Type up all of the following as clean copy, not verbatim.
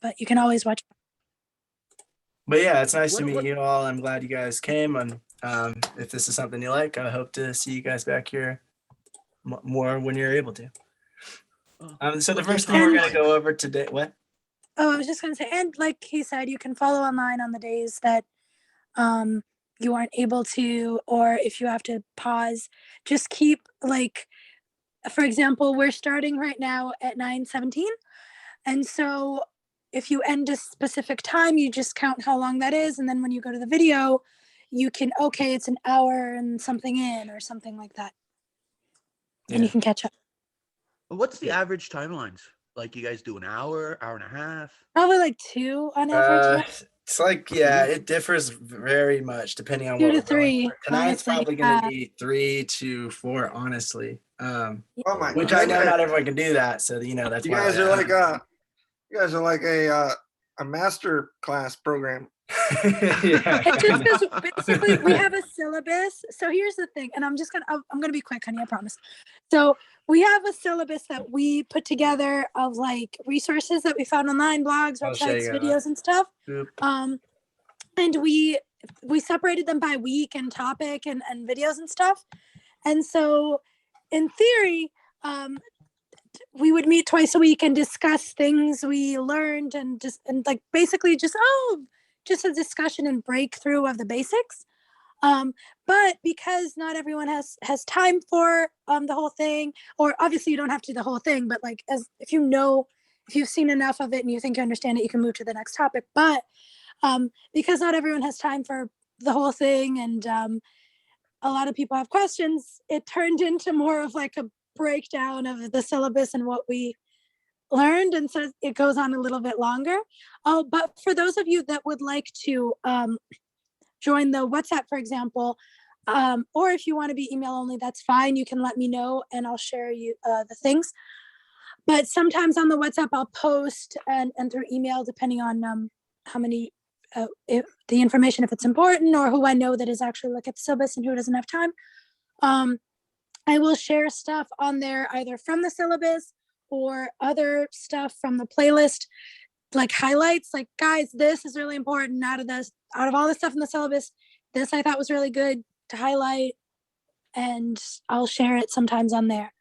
but you can always watch. But yeah, it's nice to meet you all. I'm glad you guys came. And if this is something you like, I hope to see you guys back here more when you're able to. So the first thing we're going to go over today, what? Oh, I was just going to say, and like he said, you can follow online on the days that you aren't able to, or if you have to pause, just keep, like, for example, we're starting right now at 9:17. And so if you end a specific time, you just count how long that is. And then when you go to the video, you can, okay, it's an hour and something in or something like that. Yeah. And you can catch up. What's the average timelines? Like, you guys do an hour, hour and a half? Probably like 2 on average. It's like, yeah, it differs very much depending on 2 what to we're going 3. for. Tonight's probably going to be 3 to 4, honestly. Which I know not everyone can do that, so that's you why guys are like a master class program. Yeah. It's just because basically we have a syllabus. So here's the thing, and I'm gonna be quick, honey, I promise. So we have a syllabus that we put together of like resources that we found online, blogs, websites, videos, and stuff. And we separated them by week and topic and videos and stuff. And so in theory, we would meet twice a week and discuss things we learned and like basically just a discussion and breakthrough of the basics. But because not everyone has time for the whole thing, or obviously you don't have to do the whole thing, but like if you've seen enough of it and you think you understand it, you can move to the next topic. But because not everyone has time for the whole thing, and a lot of people have questions, it turned into more of like a breakdown of the syllabus and what we learned, and so it goes on a little bit longer. But for those of you that would like to join the WhatsApp, for example, or if you want to be email only, that's fine. You can let me know and I'll share you the things. But sometimes on the WhatsApp I'll post and through email, depending on how many the information, if it's important, or who I know that is actually look at the syllabus and who doesn't have time. I will share stuff on there either from the syllabus or other stuff from the playlist, like highlights, like, guys, this is really important out of all the stuff in the syllabus, this I thought was really good to highlight, and I'll share it sometimes on there.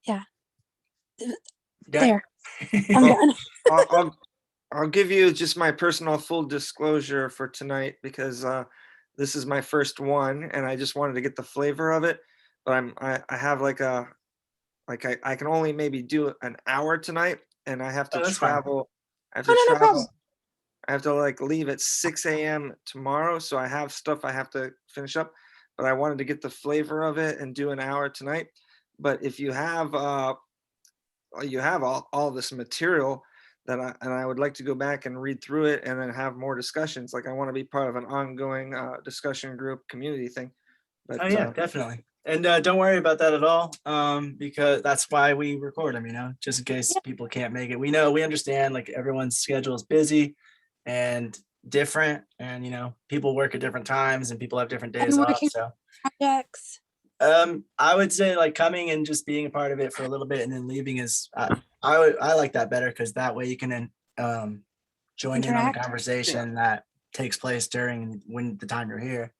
Yeah. There. I'm done. I'll give you just my personal full disclosure for tonight, because this is my first one and I just wanted to get the flavor of it. But I have I can only maybe do an hour tonight, and I have to travel. I have to travel. No problem. I have to leave at 6 a.m. tomorrow, so I have stuff I have to finish up. But I wanted to get the flavor of it and do an hour tonight. But if you have all this material, I would like to go back and read through it and then have more discussions. Like, I want to be part of an ongoing discussion group community thing. But, yeah, definitely. And don't worry about that at all, because that's why we record them, just in case people can't make it. We understand, like, everyone's schedule is busy and different, and people work at different times and people have different days off. So projects. I would say, like, coming and just being a part of it for a little bit and then leaving is I like that better, because that way you can join in on the conversation that takes place during the time you're here.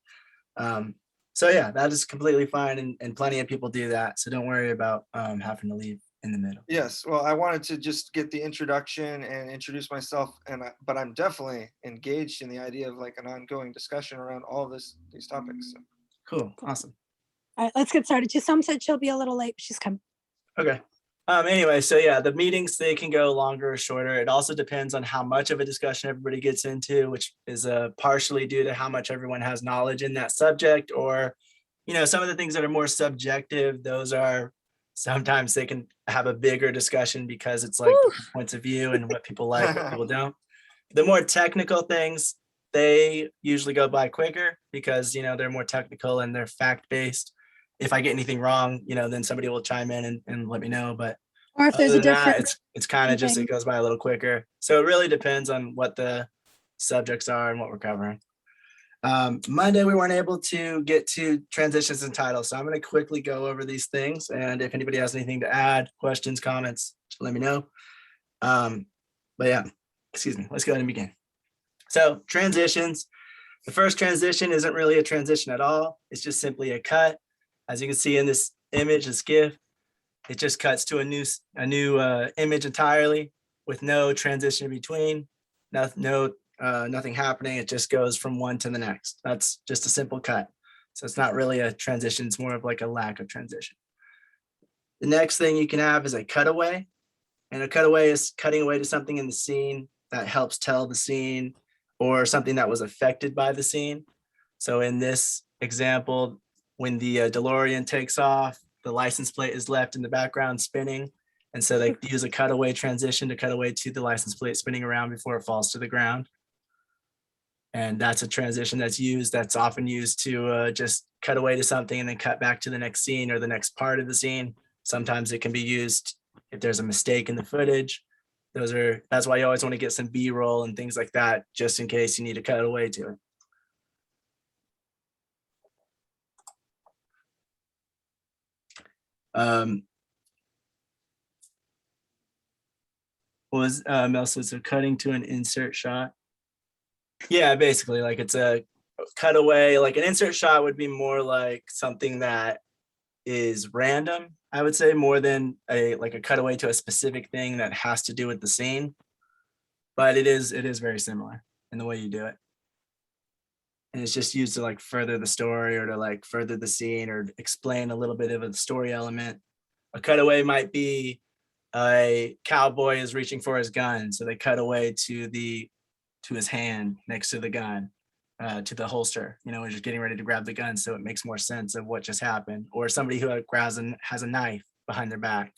So yeah, that is completely fine, and plenty of people do that. So don't worry about having to leave in the middle. Yes, well, I wanted to just get the introduction and introduce myself, but I'm definitely engaged in the idea of like an ongoing discussion around all these topics. So. Cool, awesome. All right, let's get started. Some said she'll be a little late, but she's coming. Okay. Anyway, so yeah, the meetings, they can go longer or shorter. It also depends on how much of a discussion everybody gets into, which is partially due to how much everyone has knowledge in that subject, or, some of the things that are more subjective, those are sometimes they can have a bigger discussion because it's like points of view and what people like, what people don't. The more technical things, they usually go by quicker because, they're more technical and they're fact-based. If I get anything wrong, then somebody will chime in and let me know. But or if there's a different, it's kind of just, it goes by a little quicker. So it really depends on what the subjects are and what we're covering. Monday, we weren't able to get to transitions and titles. So I'm going to quickly go over these things. And if anybody has anything to add, questions, comments, let me know. But yeah, excuse me, let's go ahead and begin. So transitions, the first transition isn't really a transition at all. It's just simply a cut. As you can see in this image, this GIF, it just cuts to a new image entirely with no transition in between, nothing happening. It just goes from one to the next. That's just a simple cut. So it's not really a transition. It's more of like a lack of transition. The next thing you can have is a cutaway. And a cutaway is cutting away to something in the scene that helps tell the scene or something that was affected by the scene. So in this example, when the DeLorean takes off, the license plate is left in the background spinning. And so they use a cutaway transition to cut away to the license plate spinning around before it falls to the ground. And that's a transition that's often used to just cut away to something and then cut back to the next scene or the next part of the scene. Sometimes it can be used if there's a mistake in the footage. That's why you always want to get some B-roll and things like that, just in case you need to cut away to it. Mel said, so cutting to an insert shot. Yeah, basically, like it's a cutaway. Like an insert shot would be more like something that is random, I would say, more than a cutaway to a specific thing that has to do with the scene. But it is very similar in the way you do it. And it's just used to like further the story or to like further the scene or explain a little bit of a story element. A cutaway might be a cowboy is reaching for his gun, so they cut away to his hand next to the gun, to the holster, he's just getting ready to grab the gun, so it makes more sense of what just happened. Or somebody who has a knife behind their back,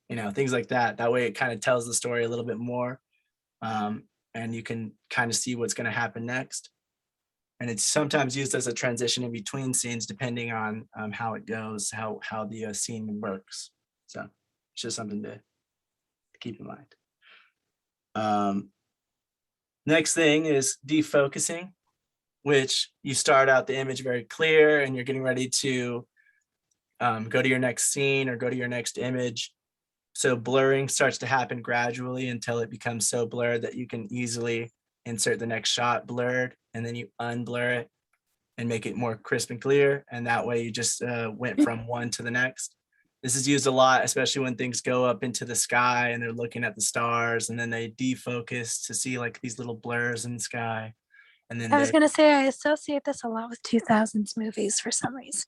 things like that. That way it kind of tells the story a little bit more, and you can kind of see what's going to happen next. And it's sometimes used as a transition in between scenes, depending on how it goes, how the scene works. So it's just something to keep in mind. Next thing is defocusing, which you start out the image very clear and you're getting ready to go to your next scene or go to your next image. So blurring starts to happen gradually until it becomes so blurred that you can easily insert the next shot blurred, and then you unblur it and make it more crisp and clear. And that way you just went from one to the next. This is used a lot, especially when things go up into the sky and they're looking at the stars and then they defocus to see like these little blurs in the sky. And then I was going to say, I associate this a lot with 2000s movies for some reason.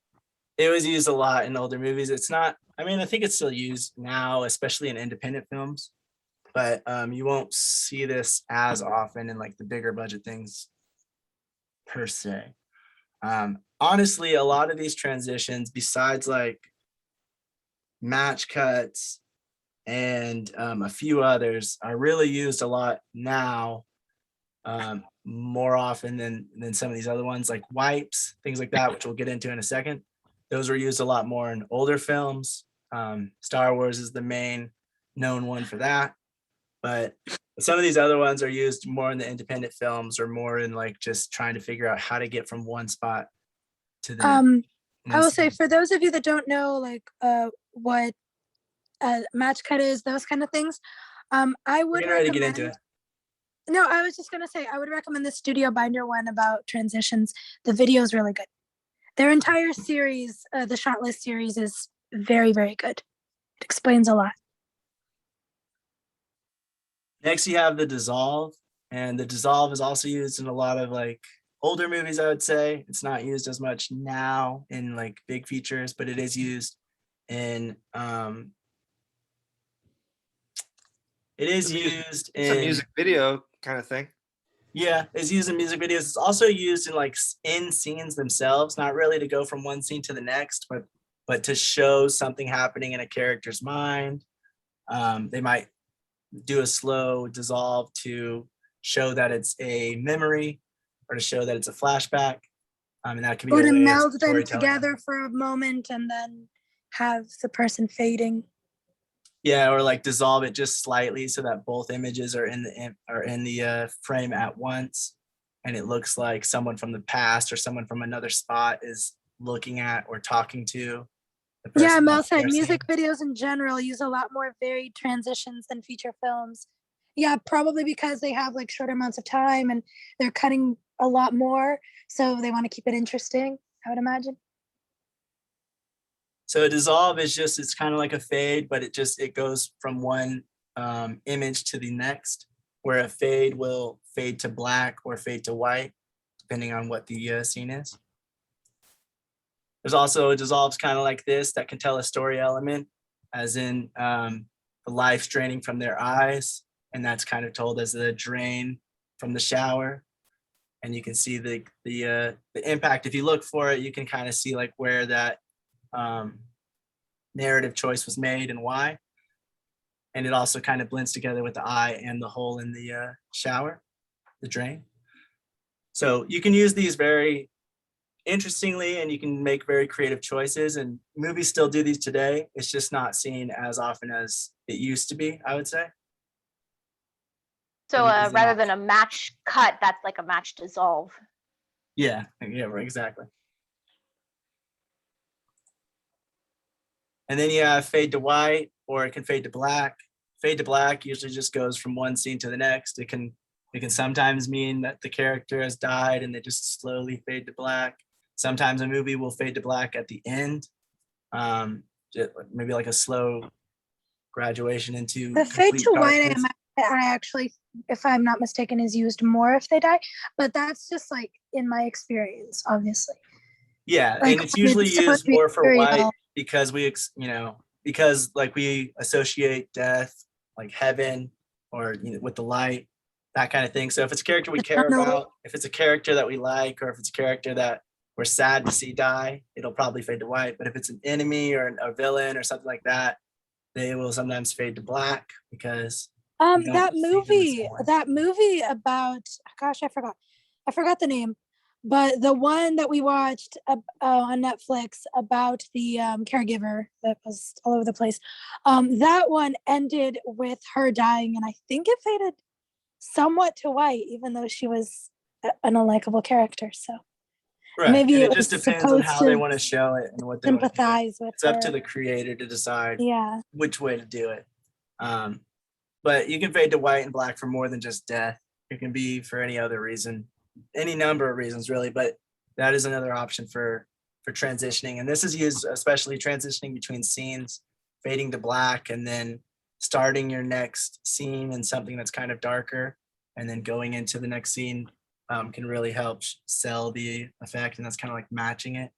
It was used a lot in older movies. It's not, I think it's still used now, especially in independent films, but you won't see this as often in like the bigger budget things per se. Honestly, a lot of these transitions, besides like match cuts and a few others, are really used a lot now, more often than some of these other ones, like wipes, things like that, which we'll get into in a second. Those were used a lot more in older films. Star Wars is the main known one for that, but some of these other ones are used more in the independent films or more in like just trying to figure out how to get from one spot to the next. I will say, for those of you that don't know, like what match cut is, those kind of things, I would ready to get into it. No, I was just gonna say I would recommend the Studio Binder one about transitions. The video is really good. Their entire series, the shot list series, is very, very good. It explains a lot. Next, you have the dissolve, and the dissolve is also used in a lot of like older movies, I would say. It's not used as much now in like big features, but it is used in some music video kind of thing. Yeah, it's used in music videos. It's also used in like in scenes themselves, not really to go from one scene to the next, but to show something happening in a character's mind. They might do a slow dissolve to show that it's a memory or to show that it's a flashback. And that can be or a to way of meld them storytelling. together for a moment and then have the person fading. Yeah, or like dissolve it just slightly so that both images are in the frame at once, and it looks like someone from the past or someone from another spot is looking at or talking to the person. Yeah, Mel said music videos in general use a lot more varied transitions than feature films. Yeah, probably because they have like shorter amounts of time and they're cutting a lot more. So they want to keep it interesting, I would imagine. So a dissolve is just, it's kind of like a fade, but it goes from one image to the next, where a fade will fade to black or fade to white, depending on what the scene is. There's also dissolves kind of like this that can tell a story element, as in the life draining from their eyes. And that's kind of told as the drain from the shower. And you can see the impact. If you look for it, you can kind of see like where that narrative choice was made and why. And it also kind of blends together with the eye and the hole in the shower, the drain. So you can use these very interestingly, and you can make very creative choices, and movies still do these today. It's just not seen as often as it used to be, I would say. So It is an rather than option. a match cut, that's like a match dissolve. Yeah, right, exactly. And then you have fade to white, or it can fade to black. Fade to black usually just goes from one scene to the next. It can sometimes mean that the character has died and they just slowly fade to black. Sometimes a movie will fade to black at the end. Maybe like a slow graduation into The fade complete to white, darkness. I actually, if I'm not mistaken, is used more if they die. But that's just like in my experience, obviously. Yeah, Like, and it's when usually supposed used to be more for serial. white because because like we associate death, like heaven, or with the light, that kind of thing. So if it's a character we care tunnel. about, if it's a character that we like, or if it's a character that we're sad to see die, it'll probably fade to white. But if it's an enemy or a villain or something like that, they will sometimes fade to black because we don't That see them the same movie way. about, gosh, I forgot the name, but the one that we watched on Netflix about the caregiver that was all over the place, that one ended with her dying, and I think it faded somewhat to white, even though she was an unlikable character. So Right. maybe And it it just was depends on supposed how they to want to show it and what they want to do. sympathize with It's up to her. the creator to decide Yeah. which way to do it. But you can fade to white and black for more than just death. It can be for any other reason, any number of reasons really, but that is another option for transitioning. And this is used especially transitioning between scenes, fading to black, and then starting your next scene in something that's kind of darker, and then going into the next scene can really help sell the effect. And that's kind of like matching it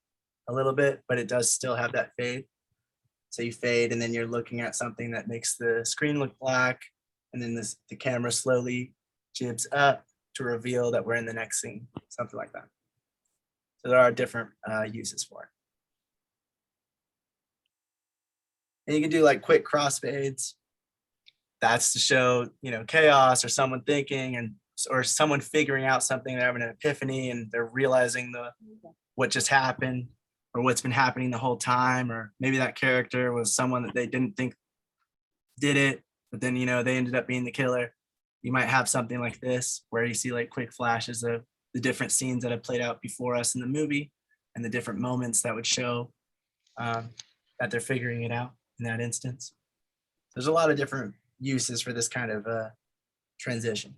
a little bit, but it does still have that fade. So you fade, and then you're looking at something that makes the screen look black, and then the camera slowly jibs up to reveal that we're in the next scene, something like that. So there are different uses for it. And you can do like quick crossfades. That's to show, chaos, or someone thinking, or someone figuring out something. They're having an epiphany and they're realizing what just happened, or what's been happening the whole time. Or maybe that character was someone that they didn't think did it, but then they ended up being the killer. You might have something like this where you see like quick flashes of the different scenes that have played out before us in the movie, and the different moments that would show that they're figuring it out in that instance. There's a lot of different uses for this kind of transition.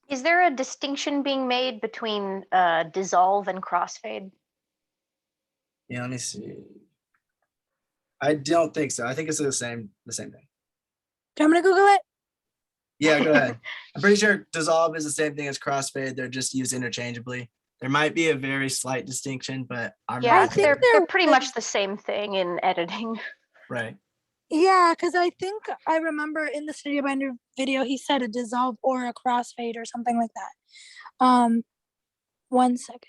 Is there a distinction being made between dissolve and crossfade? Yeah, let me see. I don't think so. I think it's the same thing. Do you want me to Google it? Yeah, go ahead. I'm pretty sure dissolve is the same thing as crossfade. They're just used interchangeably. There might be a very slight distinction, but I'm Yeah, not think sure. they're pretty much the same thing in editing. Right. Yeah, because I think I remember in the Studio Binder video, he said a dissolve or a crossfade or something like that. 1 second.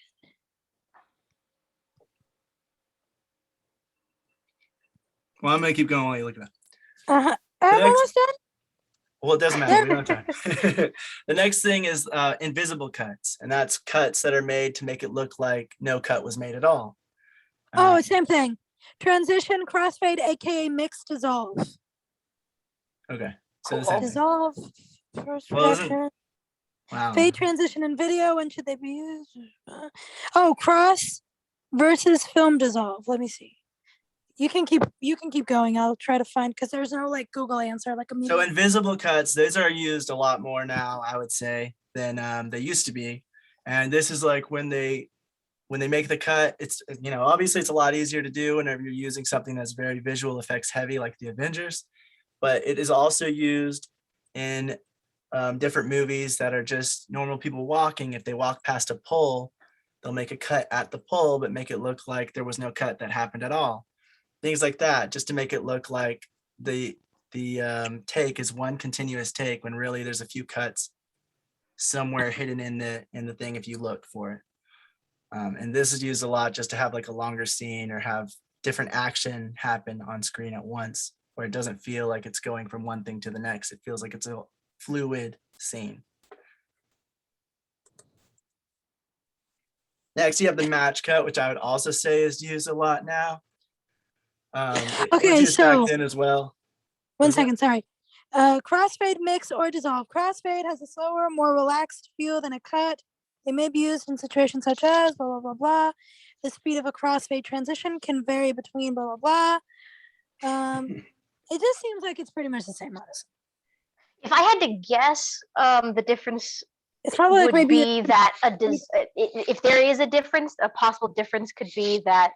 Well, I'm gonna keep going while you look it up. I'm next- almost done. Well, it doesn't matter. We don't have time. The next thing is invisible cuts, and that's cuts that are made to make it look like no cut was made at all. Oh, same thing. Transition, crossfade, aka mixed dissolve. Okay. So the Cool. same thing. Dissolve, first Well, isn't- production. Wow. Fade transition in video. When should they be used? Oh, cross versus film dissolve. Let me see. You can keep going. I'll try to find, because there's no like Google answer like So immediately. invisible cuts, those are used a lot more now, I would say, than they used to be. And this is like when they make the cut, it's, obviously it's a lot easier to do whenever you're using something that's very visual effects heavy like the Avengers, but it is also used in different movies that are just normal people walking. If they walk past a pole, they'll make a cut at the pole, but make it look like there was no cut that happened at all. Things like that, just to make it look like the take is one continuous take when really there's a few cuts somewhere hidden in the thing if you look for it. And this is used a lot just to have like a longer scene or have different action happen on screen at once, where it doesn't feel like it's going from one thing to the next. It feels like it's a fluid scene. Next, you have the match cut, which I would also say is used a lot now. It was Okay, used so back then as well. one Yeah. second, sorry. Crossfade, mix, or dissolve. Crossfade has a slower, more relaxed feel than a cut. It may be used in situations such as blah, blah, blah, blah. The speed of a crossfade transition can vary between blah, blah, blah. It just seems like it's pretty much the same, honestly. If I had to guess, the difference It's probably like would maybe be that if there is a difference, a possible difference could be that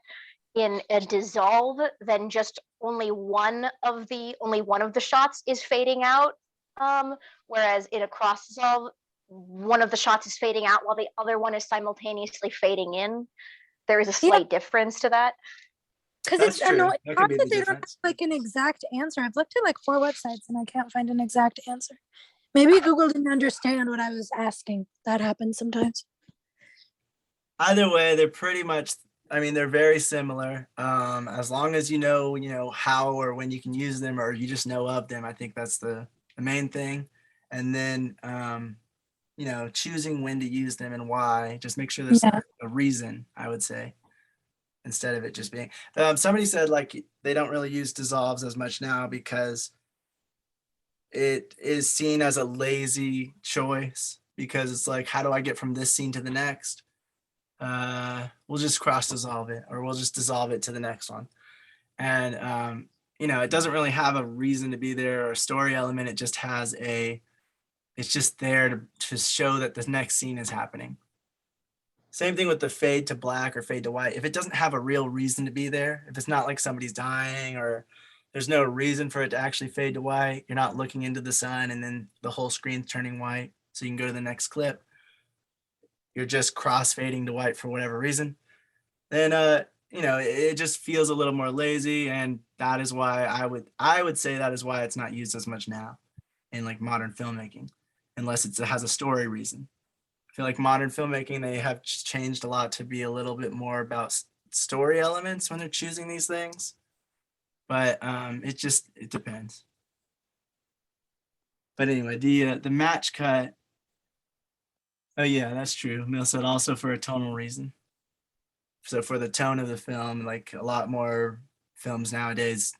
in a dissolve, then just only one of the shots is fading out. Whereas in a cross dissolve, one of the shots is fading out while the other one is simultaneously fading in. There is a slight difference to that. because That's it's true. annoying. That could Hard be that the they don't have difference. like an exact answer. I've looked at like 4 websites and I can't find an exact answer. Maybe Google didn't understand what I was asking. That happens sometimes. Either way, they're pretty much, they're very similar. As long as you know how or when you can use them, or you just know of them, I think that's the main thing. And then choosing when to use them and why. Just make sure there's Yeah. a reason, I would say, instead of it just being. Somebody said like they don't really use dissolves as much now because it is seen as a lazy choice, because it's like, how do I get from this scene to the next? We'll just cross dissolve it, or we'll just dissolve it to the next one. And it doesn't really have a reason to be there or a story element. It just has it's just there to show that the next scene is happening. Same thing with the fade to black or fade to white. If it doesn't have a real reason to be there, if it's not like somebody's dying or there's no reason for it to actually fade to white, you're not looking into the sun and then the whole screen's turning white so you can go to the next clip, you're just cross fading to white for whatever reason, then it just feels a little more lazy. And that is why I would say that is why it's not used as much now in like modern filmmaking, unless it has a story reason. I feel like modern filmmaking, they have changed a lot to be a little bit more about story elements when they're choosing these things. But it depends. But anyway, the match cut. Oh yeah, that's true. Mill said also for a tonal reason. So for the tone of the film, like a lot more films nowadays,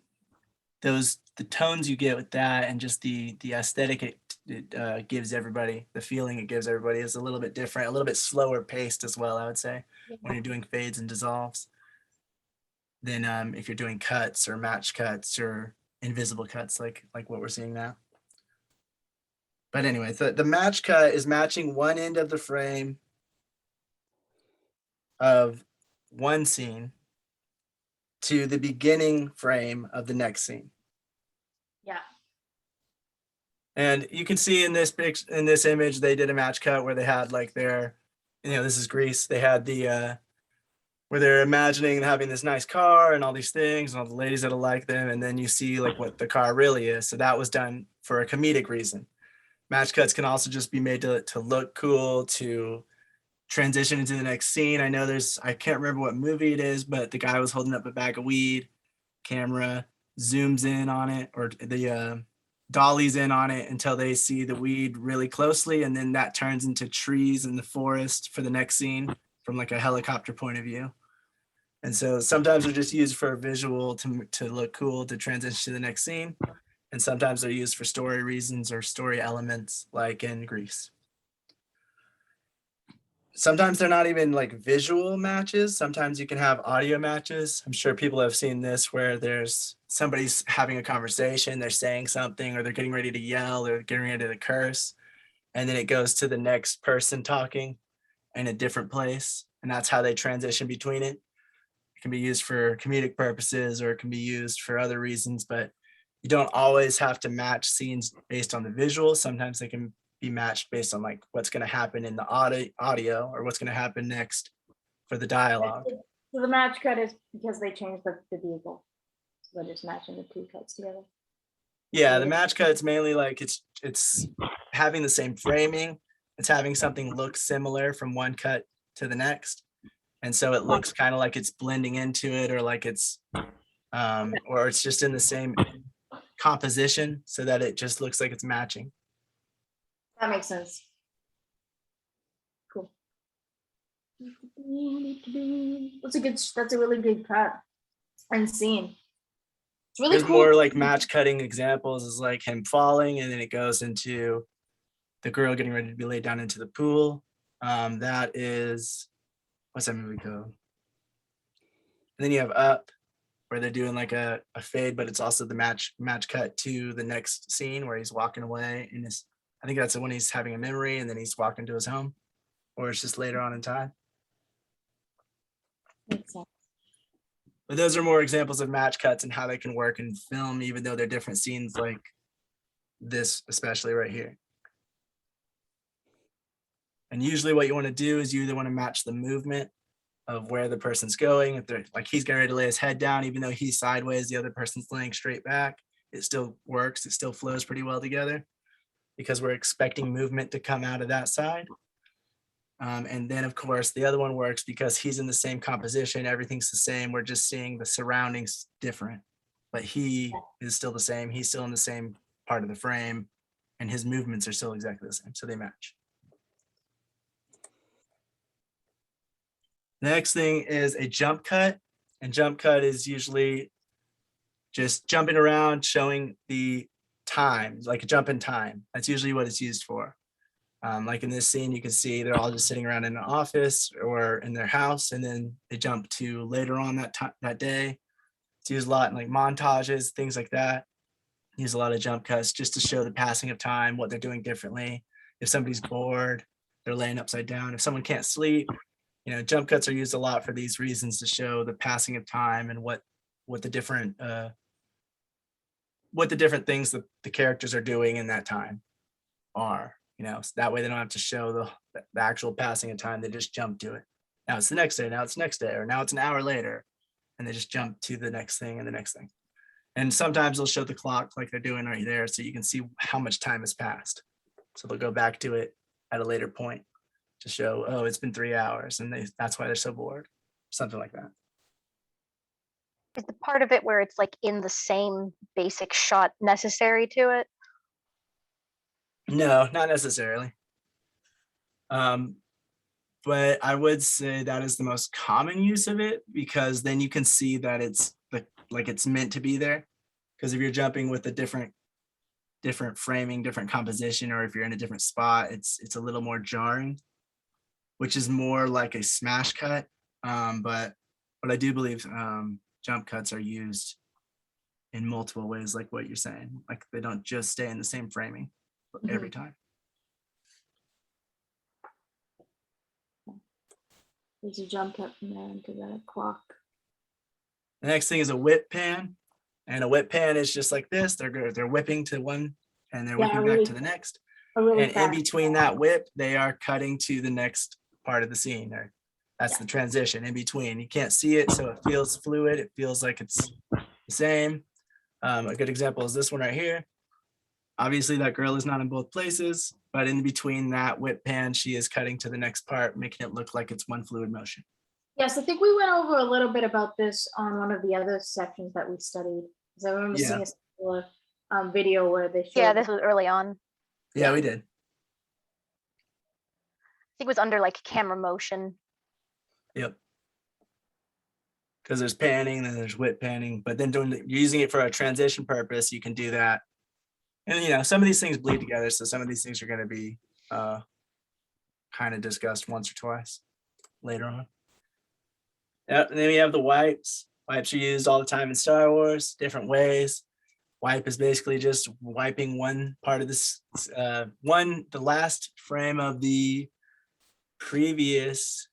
the tones you get with that and just the aesthetic it gives everybody, the feeling it gives everybody is a little bit different, a little bit slower paced as well, I would say, when you're doing fades and dissolves than if you're doing cuts or match cuts or invisible cuts like what we're seeing now. But anyway, the match cut is matching one end of the frame of one scene to the beginning frame of the next scene. Yeah. And you can see in this image, they did a match cut where they had like this is Greece. They had where they're imagining having this nice car and all these things and all the ladies that'll like them. And then you see like what the car really is. So that was done for a comedic reason. Match cuts can also just be made to look cool, to transition into the next scene. I know I can't remember what movie it is, but the guy was holding up a bag of weed, camera zooms in on it, or the dollies in on it until they see the weed really closely. And then that turns into trees in the forest for the next scene from like a helicopter point of view. And so sometimes they're just used for a visual to look cool, to transition to the next scene. And sometimes they're used for story reasons or story elements, like in Greece. Sometimes they're not even like visual matches. Sometimes you can have audio matches. I'm sure people have seen this where there's somebody's having a conversation, they're saying something, or they're getting ready to yell, or getting ready to curse. And then it goes to the next person talking in a different place. And that's how they transition between it. It can be used for comedic purposes or it can be used for other reasons, but you don't always have to match scenes based on the visual. Sometimes they can be matched based on like what's going to happen in the audio or what's going to happen next for the dialogue. So the match cut is because they changed the vehicle. So they're just matching the two cuts together. Yeah, the match cut, it's mainly like it's having the same framing. It's having something look similar from one cut to the next. And so it looks kind of like it's blending into it, or like it's or it's just in the same composition so that it just looks like it's matching. That makes sense. Cool. That's a really good cut and scene. It's really There's cool. more like match cutting examples is like him falling, and then it goes into the girl getting ready to be laid down into the pool. That is, what's that movie called? And then you have Up, where they're doing like a fade, but it's also the match cut to the next scene where he's walking away in his, I think that's the one he's having a memory and then he's walking to his home, or it's just later on in time. Makes sense. But those are more examples of match cuts and how they can work in film, even though they're different scenes like this, especially right here. And usually what you want to do is you either want to match the movement of where the person's going. If they're like, he's getting ready to lay his head down, even though he's sideways, the other person's laying straight back, it still works. It still flows pretty well together because we're expecting movement to come out of that side. And then of course, the other one works because he's in the same composition. Everything's the same. We're just seeing the surroundings different, but he is still the same. He's still in the same part of the frame and his movements are still exactly the same. So they match. Next thing is a jump cut, and jump cut is usually just jumping around, showing the time, like a jump in time. That's usually what it's used for. Like in this scene, you can see they're all just sitting around in an office or in their house, and then they jump to later on that day. It's used a lot in like montages, things like that. Use a lot of jump cuts just to show the passing of time, what they're doing differently. If somebody's bored, they're laying upside down. If someone can't sleep, you know, jump cuts are used a lot for these reasons, to show the passing of time and what the different things that the characters are doing in that time are. You know, so that way they don't have to show the actual passing of time. They just jump to it. Now it's the next day. Now it's next day, or now it's an hour later, and they just jump to the next thing and the next thing. And sometimes they'll show the clock like they're doing right there, so you can see how much time has passed. So they'll go back to it at a later point to show, oh, it's been 3 hours, and that's why they're so bored, something like that. Is the part of it where it's like in the same basic shot necessary to it? No, not necessarily. But I would say that is the most common use of it, because then you can see that it's like it's meant to be there. Because if you're jumping with a different framing, different composition, or if you're in a different spot, it's a little more jarring, which is more like a smash cut. But I do believe jump cuts are used in multiple ways, like what you're saying. Like they don't just stay in the same framing every time. There's a jump cut from there into the clock. The next thing is a whip pan, and a whip pan is just like this. They're whipping to one, and they're whipping back to the next. Really And in between that whip, they are cutting to the next part of the scene. Or that's the transition in between. You can't see it, so it feels fluid. It feels like it's the same. A good example is this one right here. Obviously, that girl is not in both places, but in between that whip pan, she is cutting to the next part, making it look like it's one fluid motion. Yes, I think we went over a little bit about this on one of the other sections that we studied. Because I remember seeing a similar video where they showed. Yeah, this was early on. Yeah, we did. I think it was under like camera motion. Yep. Because there's panning, then there's whip panning, but then using it for a transition purpose, you can do that. And you know, some of these things bleed together, so some of these things are going to be kind of discussed once or twice later on. Yep, and then we have the wipes. Wipes are used all the time in Star Wars, different ways. Wipe is basically just wiping one part of this, the last frame of the previous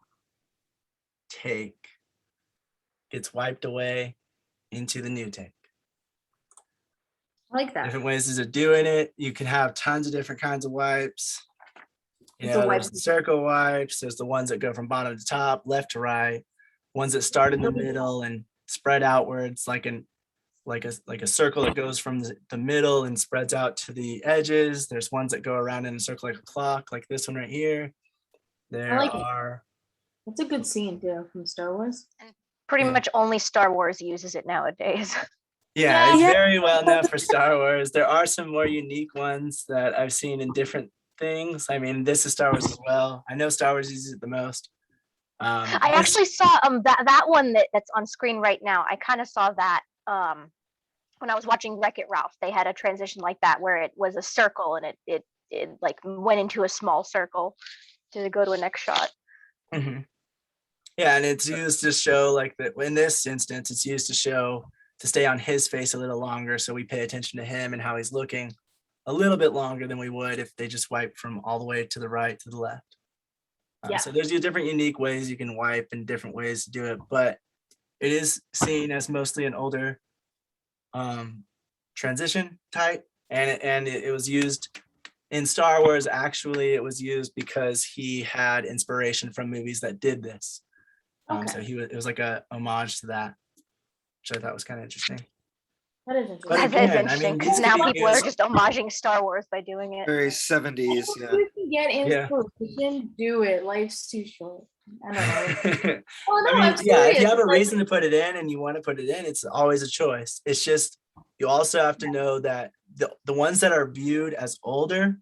take gets wiped away into the new take. I like that. Different ways of doing it. You can have tons of different kinds of wipes. It's a There's wipe. the circle wipes. There's the ones that go from bottom to top, left to right. Ones that start in the middle and spread outwards, like a circle that goes from the middle and spreads out to the edges. There's ones that go around in a circle like a clock, like this one right here. There like it. are. It's a good scene too from Star Wars. Pretty Yeah. much only Star Wars uses it nowadays. Yeah, it's Yeah. very well known for Star Wars. There are some more unique ones that I've seen in different things. I mean, this is Star Wars as well. I know Star Wars uses it the most. I This- actually saw that one that's on screen right now. I kind of saw that when I was watching Wreck-It Ralph. They had a transition like that where it was a circle and it like went into a small circle to go to a next shot. Mhm. Yeah, and it's used to show like that. In this instance, it's used to stay on his face a little longer, so we pay attention to him and how he's looking a little bit longer than we would if they just wipe from all the way to the right to the left. Yeah. So there's these different unique ways you can wipe and different ways to do it, but it is seen as mostly an older transition type, and it was used in Star Wars. Actually, it was used because he had inspiration from movies that did this. So it was like a homage to that, which I thought was kind of interesting. That is interesting. But That is again, I interesting mean, because these now could be people are used- just homaging Star Wars by doing it. Very 70s. Yeah. If you can get Yeah. inspiration, do it. Life's too short. I don't know. I Oh no, mean, I'm yeah, if serious. you have a Like, reason to put it in and you want to put it in, it's always a choice. It's just, you also have to know that the ones that are viewed as older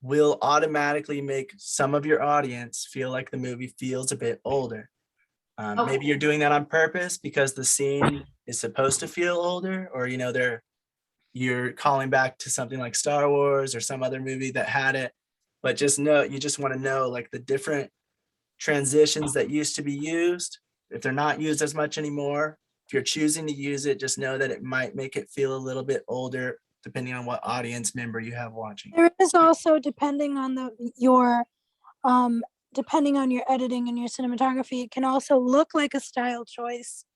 will automatically make some of your audience feel like the movie feels a bit older. Maybe Okay. you're doing that on purpose because the scene is supposed to feel older, or you're calling back to something like Star Wars or some other movie that had it. But just know, you just want to know like the different transitions that used to be used. If they're not used as much anymore, if you're choosing to use it, just know that it might make it feel a little bit older depending on what audience member you have watching. There is also, depending on depending on your editing and your cinematography, it can also look like a style choice,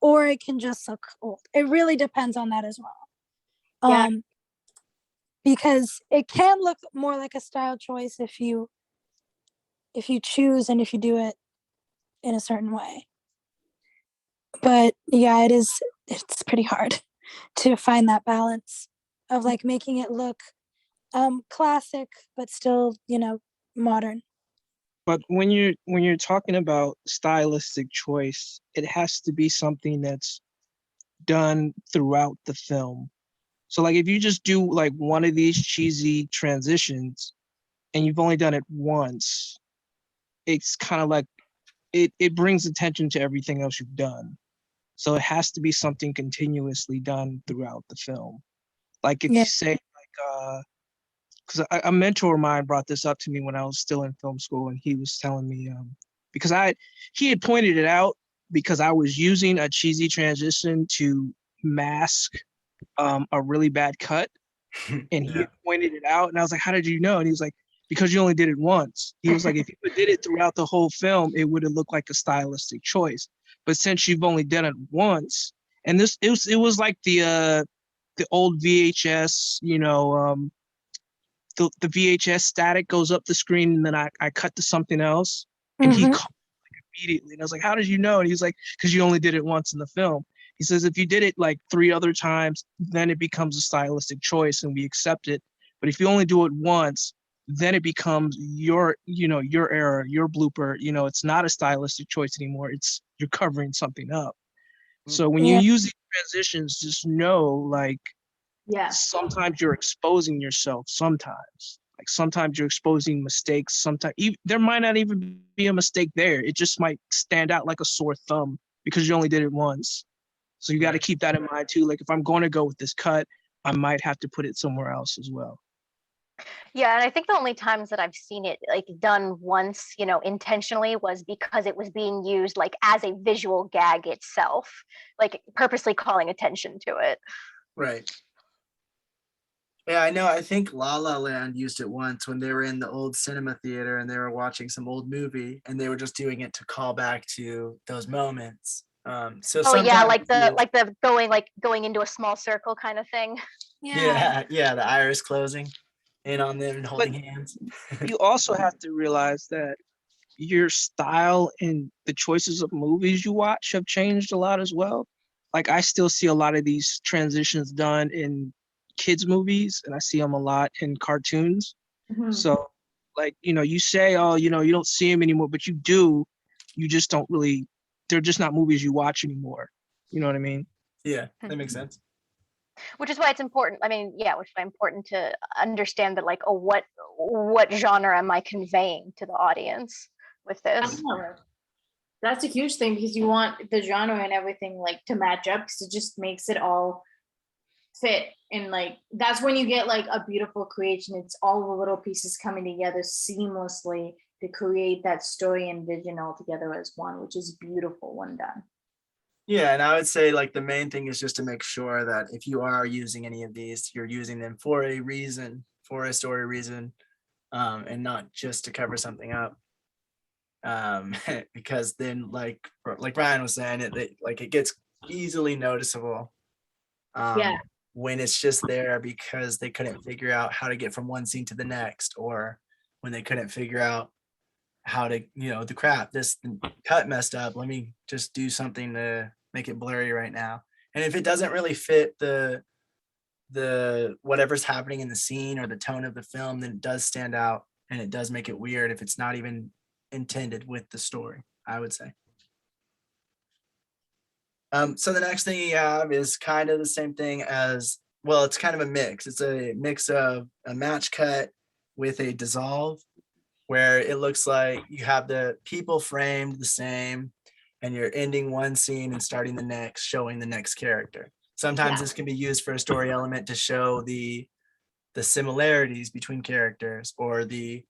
or it can just look old. It really depends on that as well. Yeah. Because it can look more like a style choice if you choose and if you do it in a certain way. But yeah, it's pretty hard to find that balance of like making it look classic but still, modern. But when you're talking about stylistic choice, it has to be something that's done throughout the film. So like if you just do like one of these cheesy transitions and you've only done it once, it's kind of like it brings attention to everything else you've done. So it has to be something continuously done throughout the film. Like if Yeah. you say like because a mentor of mine brought this up to me when I was still in film school, and he was telling me because he had pointed it out because I was using a cheesy transition to mask a really bad cut, and he had pointed it out, and I was like, "How did you know?" And he was like, "Because you only did it once." He was like, "If you did it throughout the whole film, it would have looked like a stylistic choice. But since you've only done it once, and it was like the old VHS, the VHS static goes up the screen and then I cut to something else, and he Mhm. called like immediately, and I was like, "How did you know?" And he's like, "Because you only did it once in the film." He says, "If you did it like 3 other times, then it becomes a stylistic choice and we accept it. But if you only do it once, then it becomes your error, your blooper. It's not a stylistic choice anymore. You're covering something up." So when you Yeah. use these transitions, just know like Yeah. sometimes you're exposing yourself. Sometimes you're exposing mistakes. Sometimes there might not even be a mistake there. It just might stand out like a sore thumb because you only did it once. So you got to keep that in mind too. Like if I'm going to go with this cut, I might have to put it somewhere else as well. Yeah, and I think the only times that I've seen it like done once, intentionally was because it was being used like as a visual gag itself, like purposely calling attention to it. Right. Yeah, I know. I think La La Land used it once when they were in the old cinema theater and they were watching some old movie and they were just doing it to call back to those moments. So Oh yeah, sometimes the going into a small circle kind of thing. Yeah. yeah, the iris closing in on them and holding But hands. you also have to realize that your style and the choices of movies you watch have changed a lot as well. Like I still see a lot of these transitions done in kids movies and I see them a lot in cartoons. Mhm. So like, you say, oh, you don't see them anymore, but you do. You just don't really, they're just not movies you watch anymore. You know what I mean? Yeah, that makes sense. Which is why it's important. I mean, yeah, which is why it's important to understand that, like, oh, what genre am I conveying to the audience with this? Yeah. That's a huge thing because you want the genre and everything like to match up because it just makes it all fit, and like that's when you get like a beautiful creation. It's all the little pieces coming together seamlessly to create that story and vision all together as one, which is beautiful when done. Yeah, and I would say like the main thing is just to make sure that if you are using any of these, you're using them for a reason, for a story reason, and not just to cover something up. Because then like Ryan was saying, it gets easily noticeable. Yeah. When it's just there because they couldn't figure out how to get from one scene to the next, or when they couldn't figure out how to, the crap, this cut messed up. Let me just do something to make it blurry right now. And if it doesn't really fit the whatever's happening in the scene or the tone of the film, then it does stand out and it does make it weird if it's not even intended with the story, I would say. So the next thing you have is kind of the same thing as, well, it's kind of a mix. It's a mix of a match cut with a dissolve, where it looks like you have the people framed the same and you're ending one scene and starting the next, showing the next character. Sometimes this can be used for a story element to show the similarities between characters, or the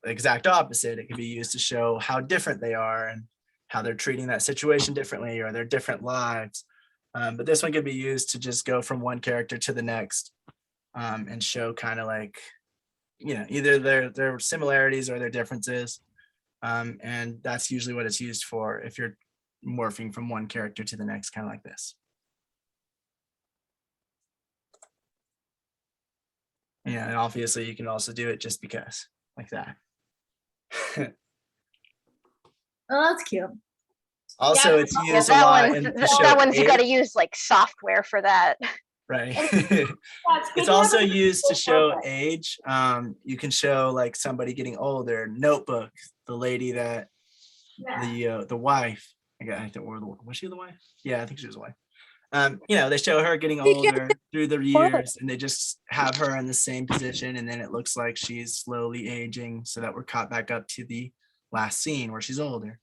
exact opposite. It can be used to show how different they are and how they're treating that situation differently, or their different lives. But this one could be used to just go from one character to the next, and show kind of like, either their similarities or their differences. And that's usually what it's used for if you're morphing from one character to the next, kind of like this. Yeah, and obviously you can also do it just because, like that. Oh, that's cute. Also, Yeah, it's used a lot to show That one's you got to age, use like software for that. right? It's It's also used to show age. You can show like somebody getting older. Notebook, the lady that the wife. I think, was she the wife? Yeah, I think she was the wife. They show her getting older through the years, and they just have her in the same position, and then it looks like she's slowly aging, so that we're caught back up to the last scene where she's older.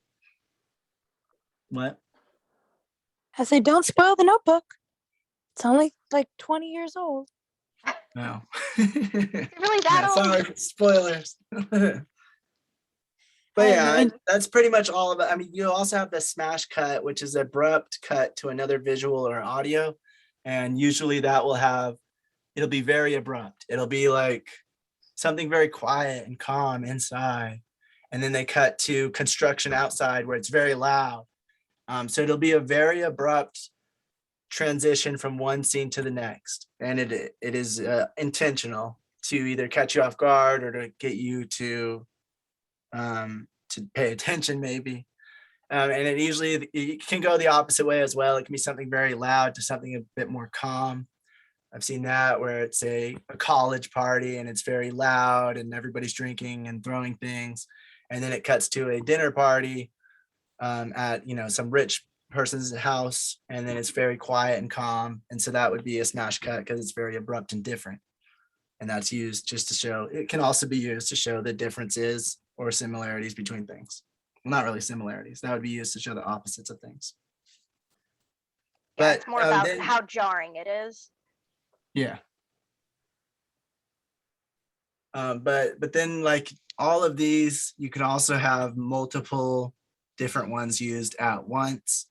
What? I say, don't spoil the Notebook. It's only like 20 years old. No. Really that old? Sorry, spoilers. But yeah, that's pretty much all of it. I mean, you also have the smash cut, which is abrupt cut to another visual or audio. And usually it'll be very abrupt. It'll be like something very quiet and calm inside. And then they cut to construction outside where it's very loud. So it'll be a very abrupt transition from one scene to the next. And it is intentional to either catch you off guard or to get you to pay attention maybe. And it can go the opposite way as well. It can be something very loud to something a bit more calm. I've seen that where it's a college party and it's very loud and everybody's drinking and throwing things. And then it cuts to a dinner party at some rich person's house, and then it's very quiet and calm. And so that would be a smash cut because it's very abrupt and different. And that's used just to show, it can also be used to show the differences or similarities between things. Well, not really similarities. That would be used to show the opposites of things. Yeah, But it's more about how jarring it is. Yeah. But then like all of these, you can also have multiple different ones used at once,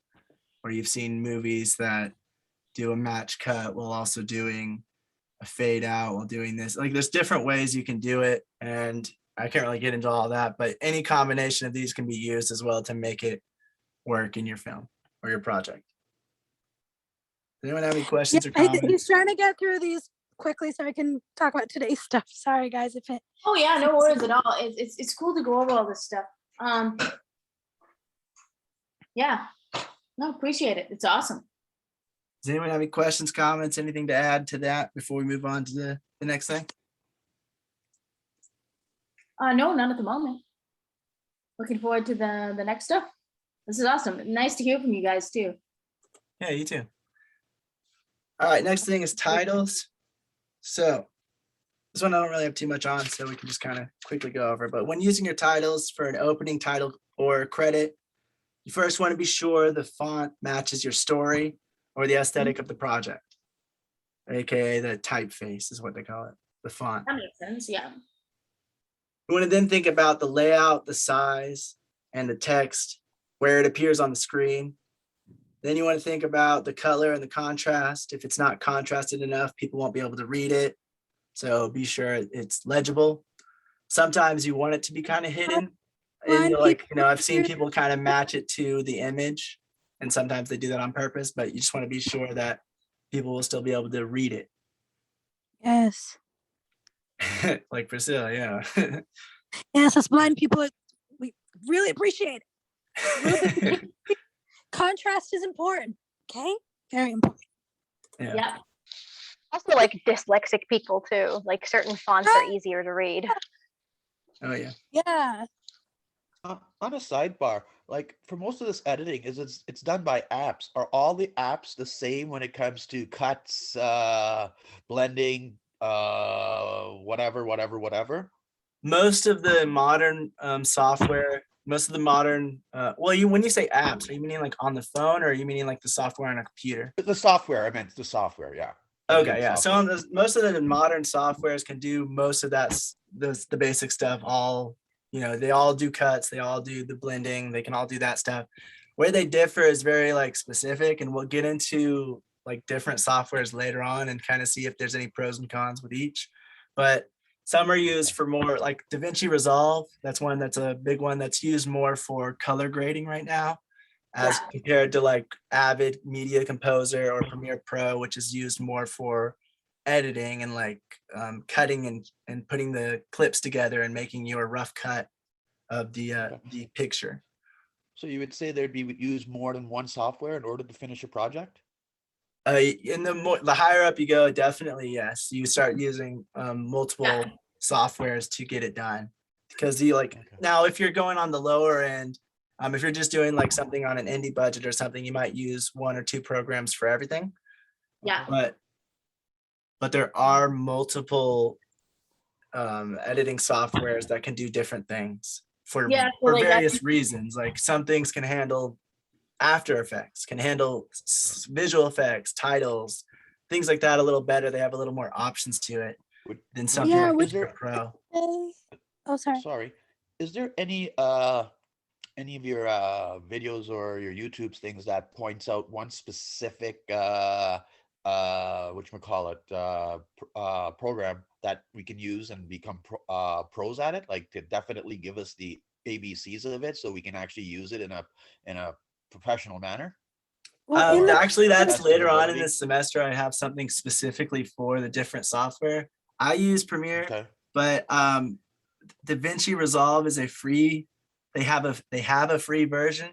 or you've seen movies that do a match cut while also doing a fade out while doing this. Like there's different ways you can do it, and I can't really get into all that, but any combination of these can be used as well to make it work in your film or your project. Does anyone have any questions or He's comments? trying to get through these quickly so I can talk about today's stuff. Sorry, guys, if it. Oh yeah, no worries at all. It's cool to go over all this stuff. Yeah, no, appreciate it. It's awesome. Does anyone have any questions, comments, anything to add to that before we move on to the next thing? No, none at the moment. Looking forward to the next stuff. This is awesome. Nice to hear from you guys too. Yeah, you too. All right, next thing is titles. So this one I don't really have too much on, so we can just kind of quickly go over. But when using your titles for an opening title or credit, you first want to be sure the font matches your story or the aesthetic of the project, aka the typeface is what they call it, the font. That makes sense. Yeah. You want to then think about the layout, the size, and the text, where it appears on the screen. Then you want to think about the color and the contrast. If it's not contrasted enough, people won't be able to read it. So be sure it's legible. Sometimes you want it to be kind of hidden. And like, you know, I've seen people kind of match it to the image, and sometimes they do that on purpose, but you just want to be sure that people will still be able to read it. Yes. Like Priscilla, yeah. Yes, us blind people, we really appreciate it. Contrast is important. Okay, very important. Yeah. Yeah. Also, like dyslexic people too. Like certain fonts are easier to read. Oh yeah. Yeah. On a sidebar, like for most of this editing, it's done by apps. Are all the apps the same when it comes to cuts, blending, whatever? Most of the modern software, most of the modern, well, when you say apps, are you meaning like on the phone, or are you meaning like the software on a computer? The software, I meant the software, yeah. Okay, yeah. So on most of the modern softwares can do most of that, the basic stuff. All, you know, they all do cuts, they all do the blending, they can all do that stuff. Where they differ is very like specific, and we'll get into like different softwares later on and kind of see if there's any pros and cons with each. But some are used for more like Davinci Resolve. That's one that's a big one that's used more for color grading right now, as compared to like Avid Media Composer or Premiere Pro, which is used more for editing and like cutting and putting the clips together and making your rough cut of the picture. So you would say there'd be used more than one software in order to finish a project? In the higher up you go, definitely yes. You start using multiple softwares to get it done, because you like now if you're going on the lower end, if you're just doing like something on an indie budget or something, you might use one or two programs for everything. Yeah. But there are multiple editing softwares that can do different things for like various reasons. Like some things can handle After Effects, can handle visual effects, titles, things like that a little better. They have a little more options to it than something like Premiere Pro. Oh, sorry. Sorry. Is there any of your videos or your YouTube's things that points out one specific program that we can use and become pros at it, like to definitely give us the ABCs of it so we can actually use it in a professional manner? Well, actually, that's later on in this semester. I have something specifically for the different software. I use Premiere, but Davinci Resolve is a free. They have a free version,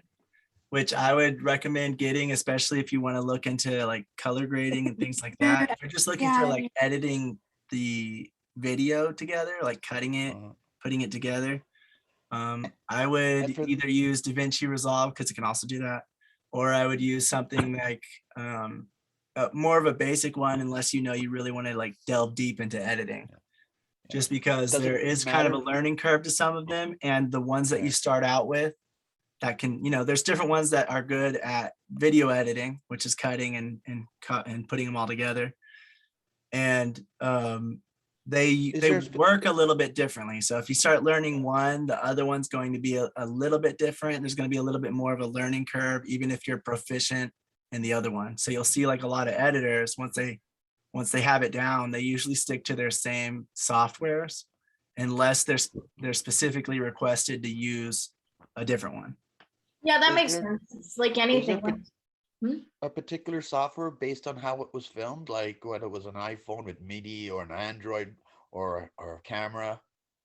which I would recommend getting, especially if you want to look into like color grading and things like that. If you're just looking for like editing the video together, like cutting it, putting it together, I would either use Davinci Resolve because it can also do that, or I would use something like more of a basic one, unless you know you really want to like delve deep into editing. Just because there is kind of a learning curve to some of them, and the ones that you start out with that can, you know, there's different ones that are good at video editing, which is cutting and putting them all together. And they there a spe- work a little bit differently. So if you start learning one, the other one's going to be a little bit different. There's going to be a little bit more of a learning curve, even if you're proficient in the other one. So you'll see like a lot of editors, once they have it down, they usually stick to their same softwares unless they're specifically requested to use a different one. Yeah, that Is makes there- sense. It's like Is anything. there a particular software based on how it was filmed, like whether it was an iPhone with MIDI or an Android or a camera?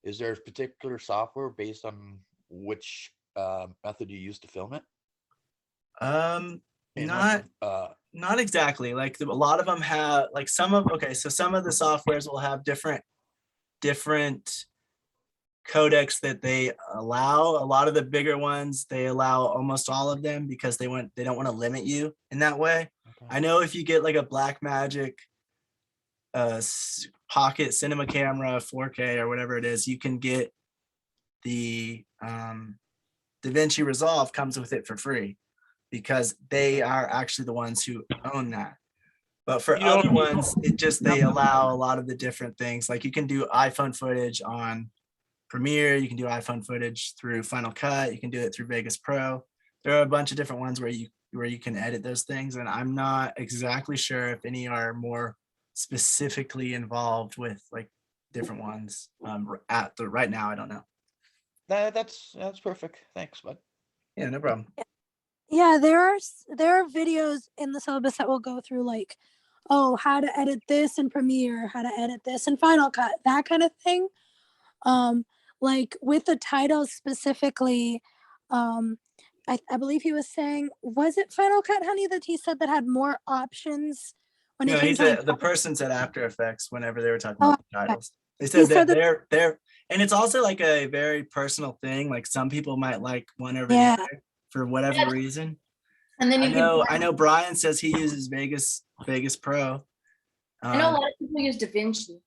Is there a particular software based on which method you used to film it? And Not exactly. Like a lot of them have like some of the softwares will have different codecs that they allow. A lot of the bigger ones, they allow almost all of them because they don't want to limit you in that way. Okay. I know if you get like a Blackmagic pocket cinema camera 4K or whatever it is, you can get the Davinci Resolve comes with it for free because they are actually the ones who own that. But for You don't- other ones, they allow a lot of the different things. Like you can do iPhone footage on Premiere, you can do iPhone footage through Final Cut, you can do it through Vegas Pro. There are a bunch of different ones where you can edit those things, and I'm not exactly sure if any are more specifically involved with like different ones. Right now, I don't know. That's perfect. Thanks, bud. Yeah, no problem. Yeah, there are videos in the syllabus that will go through like, oh, how to edit this in Premiere, how to edit this in Final Cut, that kind of thing. Like with the titles specifically, I believe he was saying, was it Final Cut, honey, that he said that had more options when it No, came he to like, said the person said After Effects whenever they were talking Oh, about the okay. titles. They said He that said that- they're and it's also like a very personal thing. Like some people might like one over Yeah. the other for whatever reason. And then I you I know Brian says he uses Vegas Pro. I know a lot of people use DaVinci.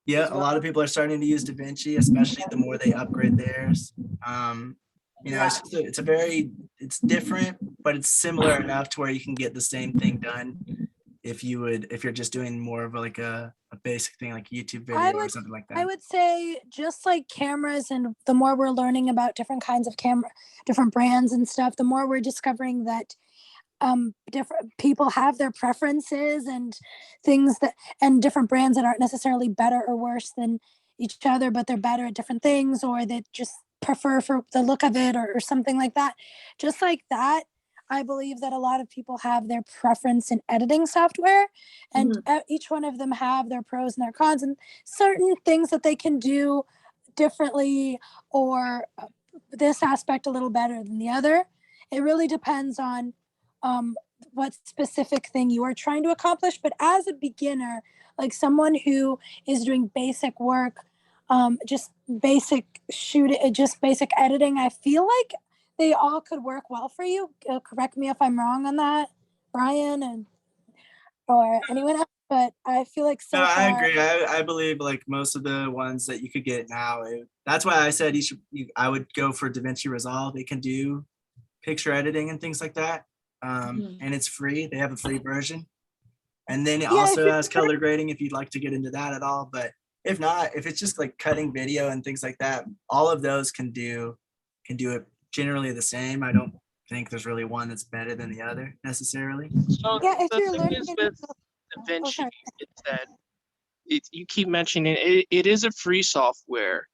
Yeah, as a lot of people are starting to use DaVinci, especially the more they upgrade theirs. It's different, but it's similar enough to where you can get the same thing done if you're just doing more of like a basic thing like YouTube video or something like that. I would say just like cameras, and the more we're learning about different kinds of camera, different brands and stuff, the more we're discovering that different people have their preferences and things and different brands that aren't necessarily better or worse than each other, but they're better at different things, or they just prefer for the look of it or something like that. Just like that, I believe that a lot of people have their preference in editing software, and each one of them have their pros and their cons, and certain things that they can do differently, or this aspect a little better than the other. It really depends on what specific thing you are trying to accomplish. But as a beginner, like someone who is doing basic work, just basic shooting, just basic editing, I feel like they all could work well for you. Correct me if I'm wrong on that, Brian, or anyone else. But I feel like so No, I far, agree. I believe like most of the ones that you could get now. That's why I said I would go for Davinci Resolve. It can do picture editing and things like that. And it's free. They have a free version. And then it also has color grading if you'd like to get into that at all. But if not, if it's just like cutting video and things like that, all of those can do it generally the same. I don't think there's really one that's better than the other necessarily. So yeah, if the you're thing learning is it, with oh, DaVinci sorry. is that you keep mentioning it is a free software,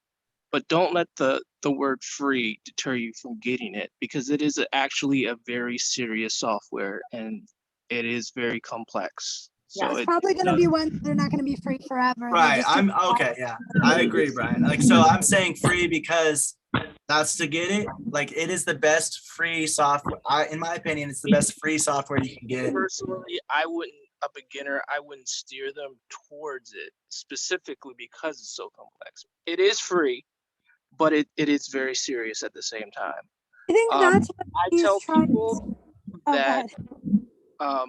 but don't let the word free deter you from getting it, because it is actually a very serious software and it is very complex. So It's probably going to be one. They're not going to be free forever. They're Right. just I'm doing- okay. Yeah, I agree, Brian. Like, so I'm saying free because that's to get it. Like, it is the best free software. In my opinion, it's the best free software you can get. personally, a beginner, I wouldn't steer them towards it specifically because it's so complex. It is free, but it is very serious at the same time. I think that's what I he's tell trying. people Oh, go that ahead.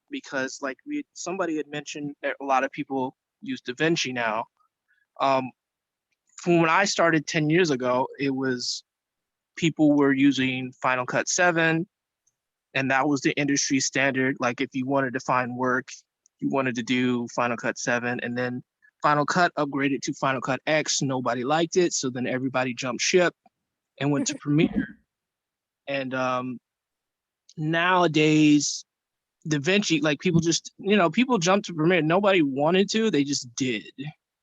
because like somebody had mentioned a lot of people use DaVinci now. From when I started 10 years ago, it was people were using Final Cut 7, and that was the industry standard. Like if you wanted to find work, you wanted to do Final Cut 7, and then Final Cut upgraded to Final Cut X. Nobody liked it, so then everybody jumped ship and went to Premiere. And nowadays, Davinci, like people just, people jumped to Premiere. Nobody wanted to, they just did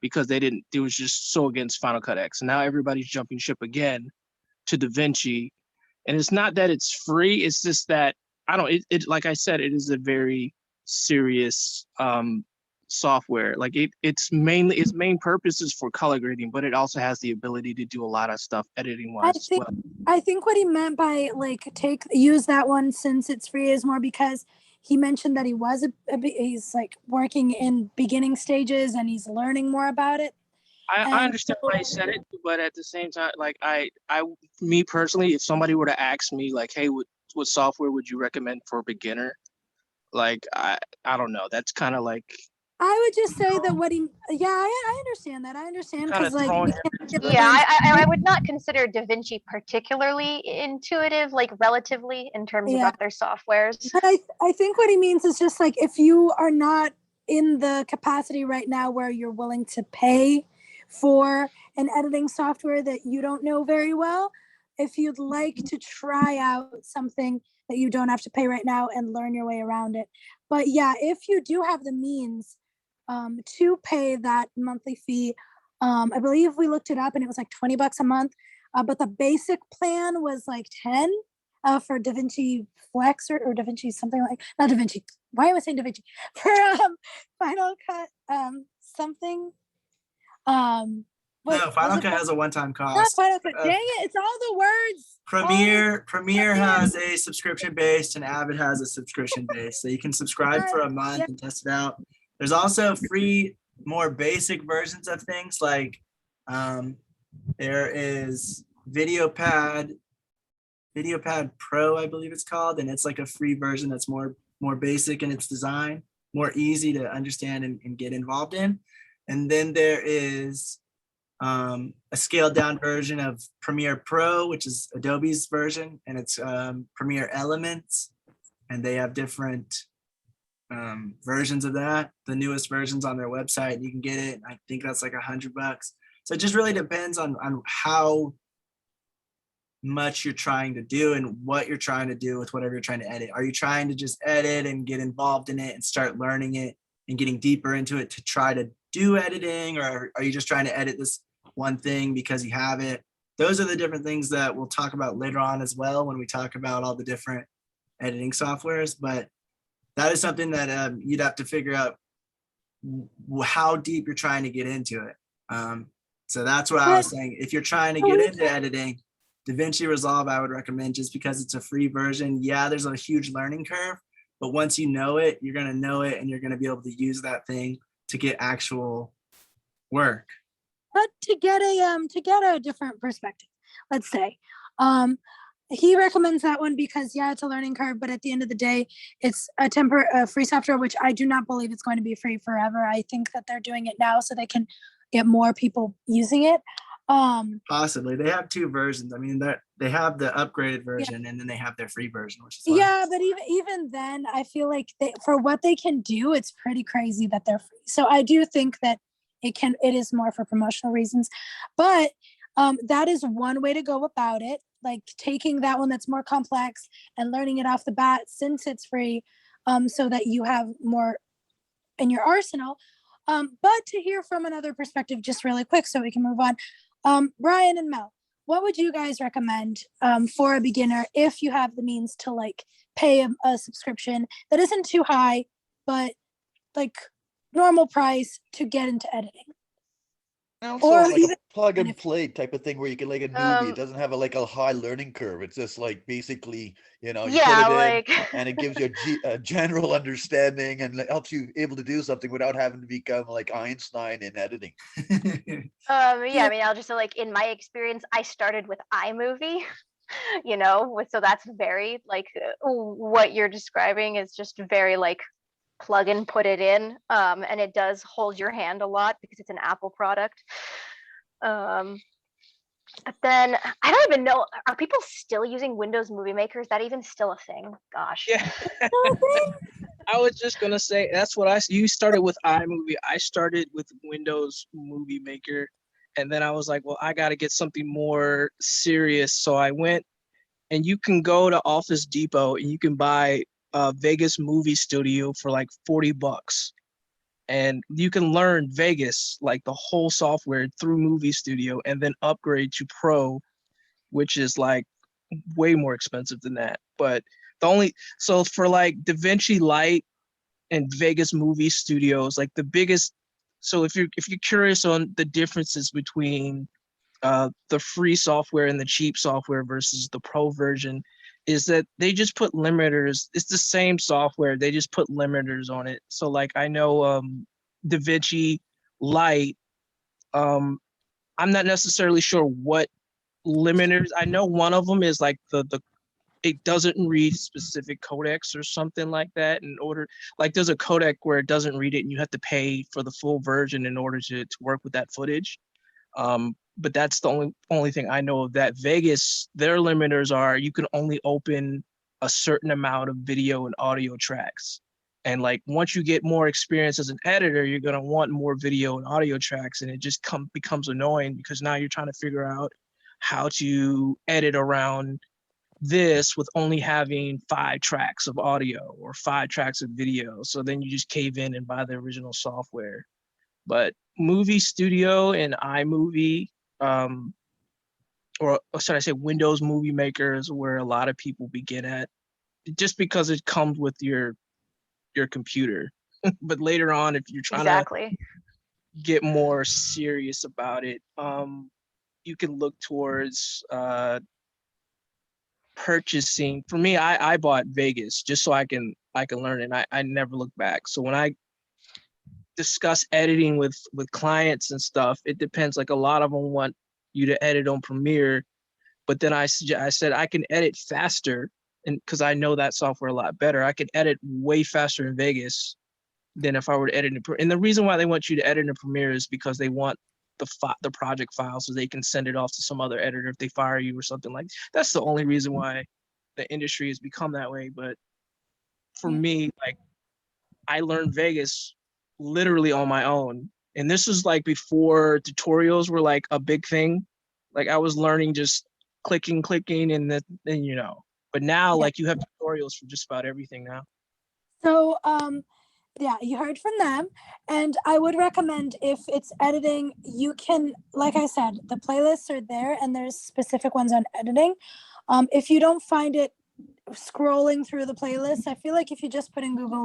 because it was just so against Final Cut X. And now everybody's jumping ship again to Davinci. And it's not that it's free, it's just that, like I said, it is a very serious software. Like its main purpose is for color grading, but it also has the ability to do a lot of stuff editing wise as well. I think what he meant by like use that one since it's free is more because he mentioned that he's like working in beginning stages and he's learning more about it. I understand why he said it, but at the same time, like me personally, if somebody were to ask me like, hey, what software would you recommend for a beginner? Like, I don't know. That's kind of like, I would just say that I understand that. I understand because like I would not consider Davinci particularly intuitive, like relatively in terms of other softwares. But I think what he means is just like if you are not in the capacity right now where you're willing to pay for an editing software that you don't know very well, if you'd like to try out something that you don't have to pay right now and learn your way around it. But yeah, if you do have the means to pay that monthly fee, I believe we looked it up and it was like $20 a month, but the basic plan was like 10 for Davinci Flex or Davinci something like, not Davinci, why am I saying Davinci? For Final Cut something. No, Final Cut has a one-time cost. Not Final Cut, dang it, it's all the words. Premiere has a subscription based and Avid has a subscription based. So you can subscribe for a month and test it out. There's also free, more basic versions of things like there is VideoPad Pro, I believe it's called, and it's like a free version that's more basic in its design, more easy to understand and get involved in. And then there is a scaled down version of Premiere Pro, which is Adobe's version, and it's Premiere Elements, and they have different versions of that. The newest versions on their website, you can get it. I think that's like $100. So it just really depends on how much you're trying to do and what you're trying to do with whatever you're trying to edit. Are you trying to just edit and get involved in it and start learning it and getting deeper into it to try to do editing, or are you just trying to edit this one thing because you have it? Those are the different things that we'll talk about later on as well when we talk about all the different editing softwares. But that is something that you'd have to figure out how deep you're trying to get into it. So that's what I was saying. If you're trying to get into editing, Davinci Resolve I would recommend just because it's a free version. Yeah, there's a huge learning curve, but once you know it, you're going to know it and you're going to be able to use that thing to get actual work. But to get a different perspective, let's say, he recommends that one because it's a learning curve, but at the end of the day, it's a free software, which I do not believe it's going to be free forever. I think that they're doing it now so they can get more people using it. Possibly. They have two versions. I mean, they have the upgraded version and then they have their free version, which is fine. Yeah, but even then, I feel like for what they can do, it's pretty crazy that they're free. So I do think that it is more for promotional reasons, but that is one way to go about it. Like taking that one that's more complex and learning it off the bat since it's free, so that you have more in your arsenal. But to hear from another perspective, just really quick, so we can move on. Brian and Mel, what would you guys recommend for a beginner if you have the means to like pay a subscription that isn't too high, but like normal price to get into editing? Also, Or like even a plug and play type of thing where you can like a newbie. It doesn't have a high learning curve. It's just like basically, you put it in and it gives you a general understanding and helps you able to do something without having to become like Einstein in editing. I mean, I'll just say, like, in my experience, I started with iMovie, so that's very like what you're describing is just very like plug and put it in, and it does hold your hand a lot because it's an Apple product. But then I don't even know, are people still using Windows Movie Maker? Is that even still a thing? Gosh. Yeah. I was just gonna say that's what you started with iMovie. I started with Windows Movie Maker, and then I was like, well, I got to get something more serious. So I went, and you can go to Office Depot and you can buy Vegas Movie Studio for like $40, and you can learn Vegas, like the whole software through Movie Studio, and then upgrade to Pro, which is like way more expensive than that. But so for like DaVinci Light and Vegas Movie Studios, like the biggest. So if you're curious on the differences between the free software and the cheap software versus the pro version, is that they just put limiters. It's the same software. They just put limiters on it. So like I know DaVinci Light, I'm not necessarily sure what limiters. I know one of them is like the it doesn't read specific codecs or something like that. In order, like there's a codec where it doesn't read it and you have to pay for the full version in order to work with that footage. But that's the only thing I know of that. Vegas, their limiters are you can only open a certain amount of video and audio tracks. And like once you get more experience as an editor, you're gonna want more video and audio tracks, and it just becomes annoying because now you're trying to figure out how to edit around this with only having 5 tracks of audio or 5 tracks of video. So then you just cave in and buy the original software. But Movie Studio and iMovie, or should I say Windows Movie Maker, is where a lot of people begin at, just because it comes with your computer. But later on, if you're trying Exactly. to get more serious about it, you can look towards purchasing. For me, I bought Vegas just so I can learn it. I never look back. So when I discuss editing with clients and stuff, it depends. Like a lot of them want you to edit on Premiere, but then I said I can edit faster, and because I know that software a lot better, I can edit way faster in Vegas than if I were to edit in Premiere. And the reason why they want you to edit in Premiere is because they want the project file so they can send it off to some other editor if they fire you or something like that. That's the only reason why the industry has become that way. But for me, like I learned Vegas literally on my own. And this was like before tutorials were like a big thing. Like I was learning just clicking, and then but now like you have tutorials for just about everything now. So yeah, you heard from them, and I would recommend, if it's editing, you can, like I said, the playlists are there and there's specific ones on editing. If you don't find it scrolling through the playlist, I feel like if you just put in Google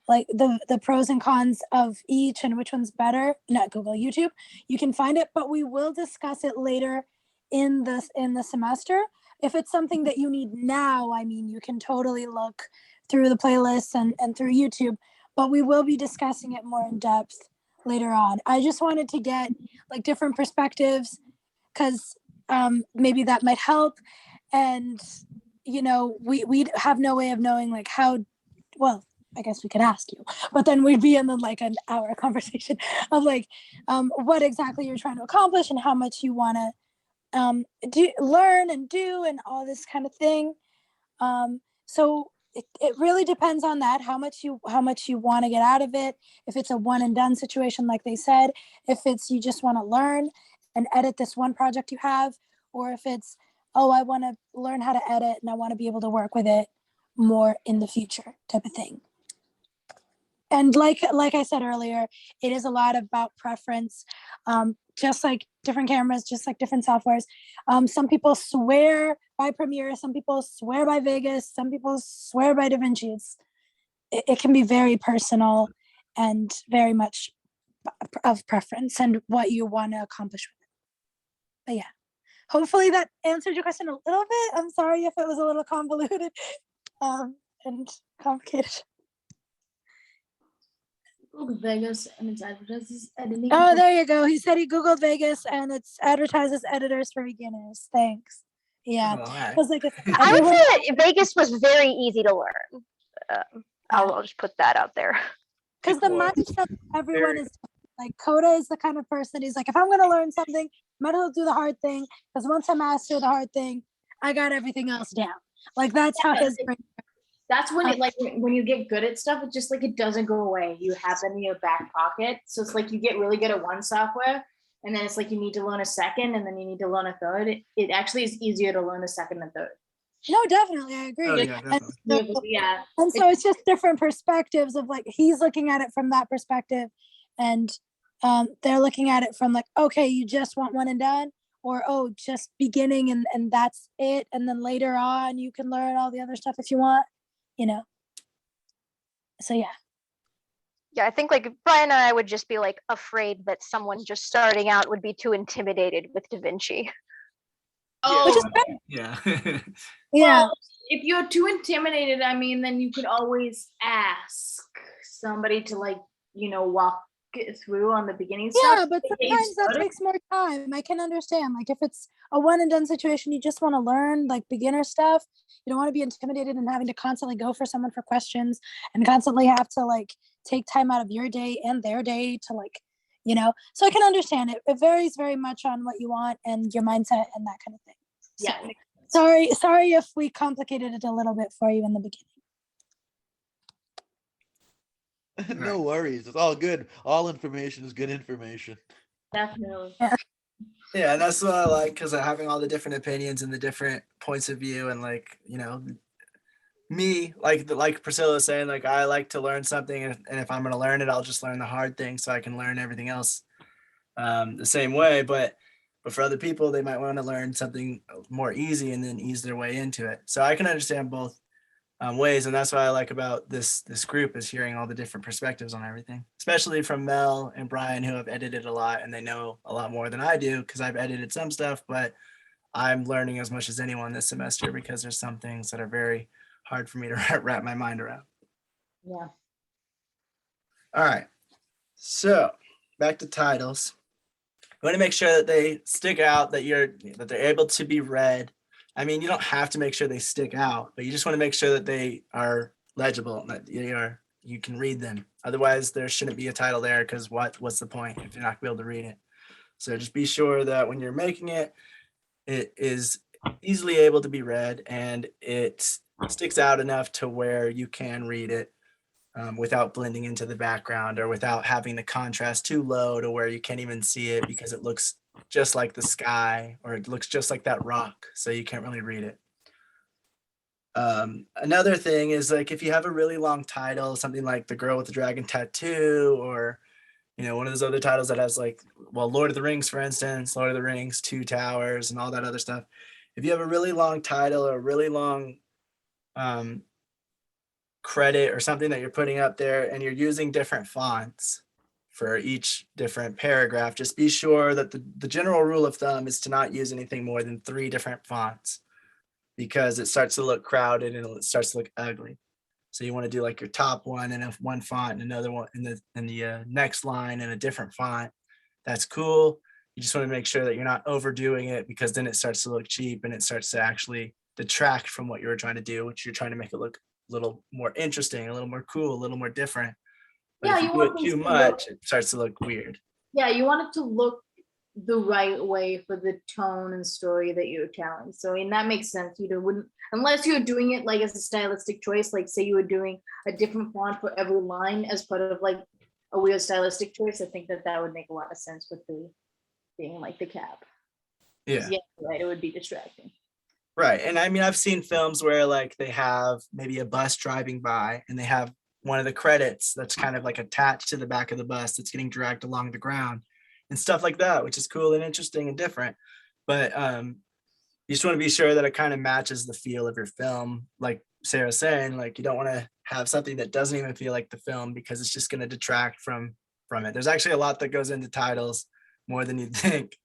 like the pros and cons of each and which one's better, not Google, YouTube, you can find it. But we will discuss it later in the semester. If it's something that you need now, I mean, you can totally look through the playlists and through YouTube, but we will be discussing it more in depth later on. I just wanted to get like different perspectives, because maybe that might help. And we have no way of knowing like how well. I guess we could ask you, but then we'd be in like an hour conversation of like what exactly you're trying to accomplish and how much you want to learn and do and all this kind of thing. So it really depends on that, how much you want to get out of it. If it's a one and done situation, like they said, if it's you just want to learn and edit this one project you have, or if it's, oh, I want to learn how to edit and I want to be able to work with it more in the future type of thing. And like I said earlier, it is a lot about preference. Just like different cameras, just like different softwares. Some people swear by Premiere, some people swear by Vegas, some people swear by DaVinci. It can be very personal and very much of preference and what you want to accomplish with it. But yeah, hopefully that answered your question a little bit. I'm sorry if it was a little convoluted and complicated. Google Vegas and it's advertises editing. Oh, there you go. He said he Googled Vegas and it's advertises editors for beginners. Thanks. Yeah. Oh, hi. Like I would say that Vegas was very easy to learn. I'll just put that out there. Because the mindset of everyone is like, Coda is the kind of person, he's like, if I'm going to learn something, might as well do the hard thing. Because once I master the hard thing, I got everything else down. Like that's how his brain. That's when it like when you get good at stuff, it's just like it doesn't go away. You have them in your back pocket. So it's like you get really good at one software, and then it's like you need to learn a second, and then you need to learn a third. It actually is easier to learn a second and third. No, definitely, I agree. Oh, yeah, definitely. Yeah. And so it's just different perspectives of like he's looking at it from that perspective, and they're looking at it from like, okay, you just want one and done, or oh, just beginning and that's it, and then later on you can learn all the other stuff if you want, you know. So yeah. Yeah, I think like Brian and I would just be like afraid that someone just starting out would be too intimidated with Davinci. Oh, Yeah. Yeah. well, if you're too intimidated, I mean, then you could always ask somebody to like, walk it through on the beginning Yeah, stuff. but Get you sometimes that started. takes more time. I can understand. Like if it's a one and done situation, you just want to learn like beginner stuff. You don't want to be intimidated and having to constantly go for someone for questions and constantly have to like take time out of your day and their day to like, so I can understand it. It varies very much on what you want and your mindset and that kind of thing. So, Yeah. sorry if we complicated it a little bit for you in the beginning. No worries. It's all good. All information is good information. Definitely. Yeah, and that's what I like, because of having all the different opinions and the different points of view, and like, me, like Priscilla was saying, like I like to learn something, and if I'm going to learn it, I'll just learn the hard thing so I can learn everything else the same way. But for other people, they might want to learn something more easy and then ease their way into it. So I can understand both ways, and that's what I like about this group, is hearing all the different perspectives on everything, especially from Mel and Brian, who have edited a lot and they know a lot more than I do, because I've edited some stuff, but I'm learning as much as anyone this semester, because there's some things that are very hard for me to wrap my mind around. Yeah. All right, so back to titles. You want to make sure that they stick out, that they're able to be read. I mean, you don't have to make sure they stick out, but you just want to make sure that they are legible and that you can read them. Otherwise, there shouldn't be a title there, because what's the point if you're not gonna be able to read it? So just be sure that when you're making it, it is easily able to be read and it sticks out enough to where you can read it without blending into the background, or without having the contrast too low to where you can't even see it because it looks just like the sky, or it looks just like that rock, so you can't really read it. Another thing is, like, if you have a really long title, something like The Girl with the Dragon Tattoo, or one of those other titles that has like, well, Lord of the Rings, for instance, Lord of the Rings, Two Towers, and all that other stuff. If you have a really long title or a really long credit or something that you're putting up there, and you're using different fonts for each different paragraph, just be sure that the general rule of thumb is to not use anything more than 3 different fonts, because it starts to look crowded and it starts to look ugly. So you want to do like your top one in one font, and another one in the next line in a different font. That's cool. You just want to make sure that you're not overdoing it, because then it starts to look cheap and it starts to actually detract from what you were trying to do, which you're trying to make it look a little more interesting, a little more cool, a little more different. But if you do it too much, it starts to look weird. Yeah, you want it to look the right way for the tone and story that you're telling. So, and that makes sense. You wouldn't, unless you're doing it like as a stylistic choice, like say you were doing a different font for every line as part of like a weird stylistic choice. I think that would make a lot of sense with the being like the cap. Yeah. Yeah, right. It would be distracting. Right. And I mean, I've seen films where like they have maybe a bus driving by and they have one of the credits that's kind of like attached to the back of the bus that's getting dragged along the ground and stuff like that, which is cool and interesting and different. But you just want to be sure that it kind of matches the feel of your film. Like Sarah's saying, like you don't want to have something that doesn't even feel like the film, because it's just going to detract from it. There's actually a lot that goes into titles, more than you'd think.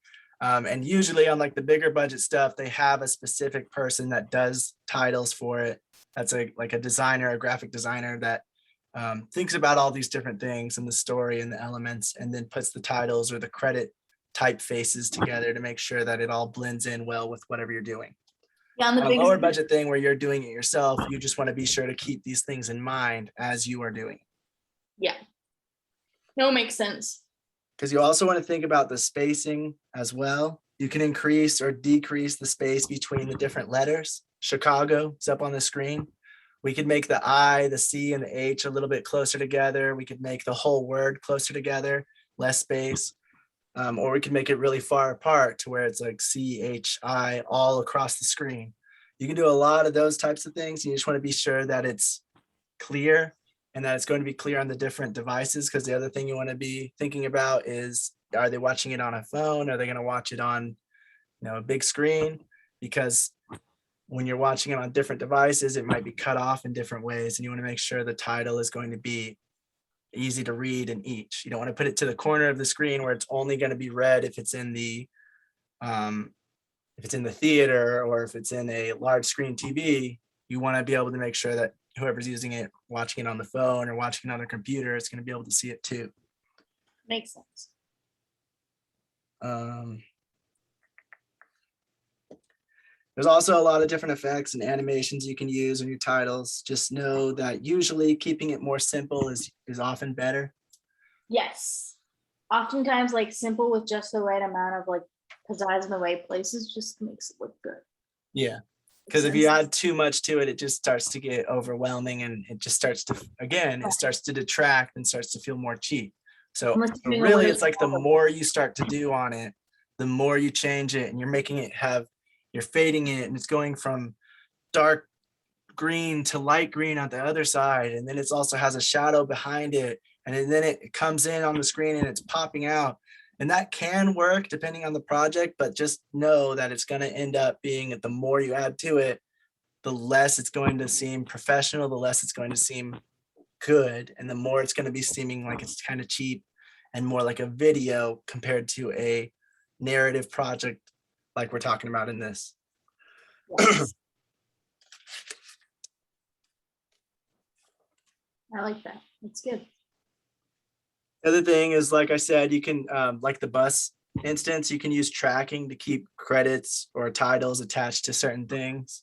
And usually on like the bigger budget stuff, they have a specific person that does titles for it. That's like a designer, a graphic designer that thinks about all these different things and the story and the elements, and then puts the titles or the credit typefaces together to make sure that it all blends in well with whatever you're doing. Yeah, on the On a big lower budget thing where you're doing it yourself, you just want to be sure to keep these things in mind as you are doing it. Yeah. No, makes sense. Because you also want to think about the spacing as well. You can increase or decrease the space between the different letters. Chicago is up on the screen. We could make the I, the C, and the H a little bit closer together. We could make the whole word closer together, less space. Or we can make it really far apart to where it's like CHI all across the screen. You can do a lot of those types of things. You just want to be sure that it's clear and that it's going to be clear on the different devices. Because the other thing you want to be thinking about is, are they watching it on a phone? Are they going to watch it on, a big screen? Because when you're watching it on different devices, it might be cut off in different ways. And you want to make sure the title is going to be easy to read in each. You don't want to put it to the corner of the screen where it's only going to be read if it's in the theater, or if it's in a large screen TV. You want to be able to make sure that whoever's using it, watching it on the phone or watching it on their computer, is going to be able to see it too. Makes sense. There's also a lot of different effects and animations you can use in your titles. Just know that usually keeping it more simple is often better. Yes. Oftentimes, like simple with just the right amount of like pizzazz in the right places just makes it look good. Yeah. Because if you add too much to it, it just starts to get overwhelming, and it just starts to, again, it starts to detract and starts to feel more cheap. So really, it's like the more you start to do on it, the more you change it, and you're making it you're fading it, and it's going from dark green to light green on the other side. And then it also has a shadow behind it. And then it comes in on the screen and it's popping out. And that can work depending on the project, but just know that it's going to end up being, the more you add to it, the less it's going to seem professional, the less it's going to seem good. And the more it's going to be seeming like it's kind of cheap and more like a video compared to a narrative project like we're talking about in this. Yes. I like that. It's good. The other thing is, like I said, you can, like the bus instance, you can use tracking to keep credits or titles attached to certain things.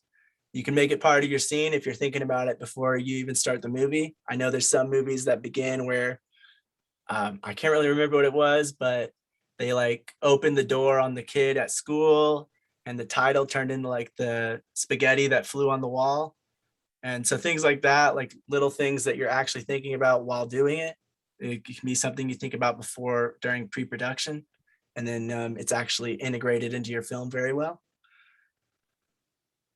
You can make it part of your scene if you're thinking about it before you even start the movie. I know there's some movies that begin where, I can't really remember what it was, but they like opened the door on the kid at school and the title turned into like the spaghetti that flew on the wall. And so things like that, like little things that you're actually thinking about while doing it. It can be something you think about before, during pre-production, and then it's actually integrated into your film very well.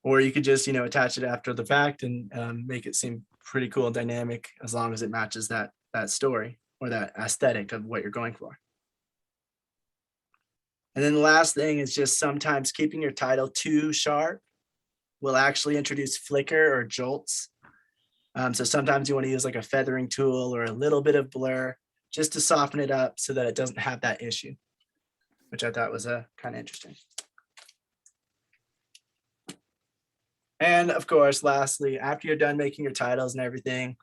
Or you could just, attach it after the fact and make it seem pretty cool and dynamic, as long as it matches that story or that aesthetic of what you're going for. And then the last thing is just sometimes keeping your title too sharp will actually introduce flicker or jolts. So sometimes you want to use like a feathering tool or a little bit of blur just to soften it up so that it doesn't have that issue, which I thought was kind of interesting. And of course, lastly, after you're done making your titles and everything,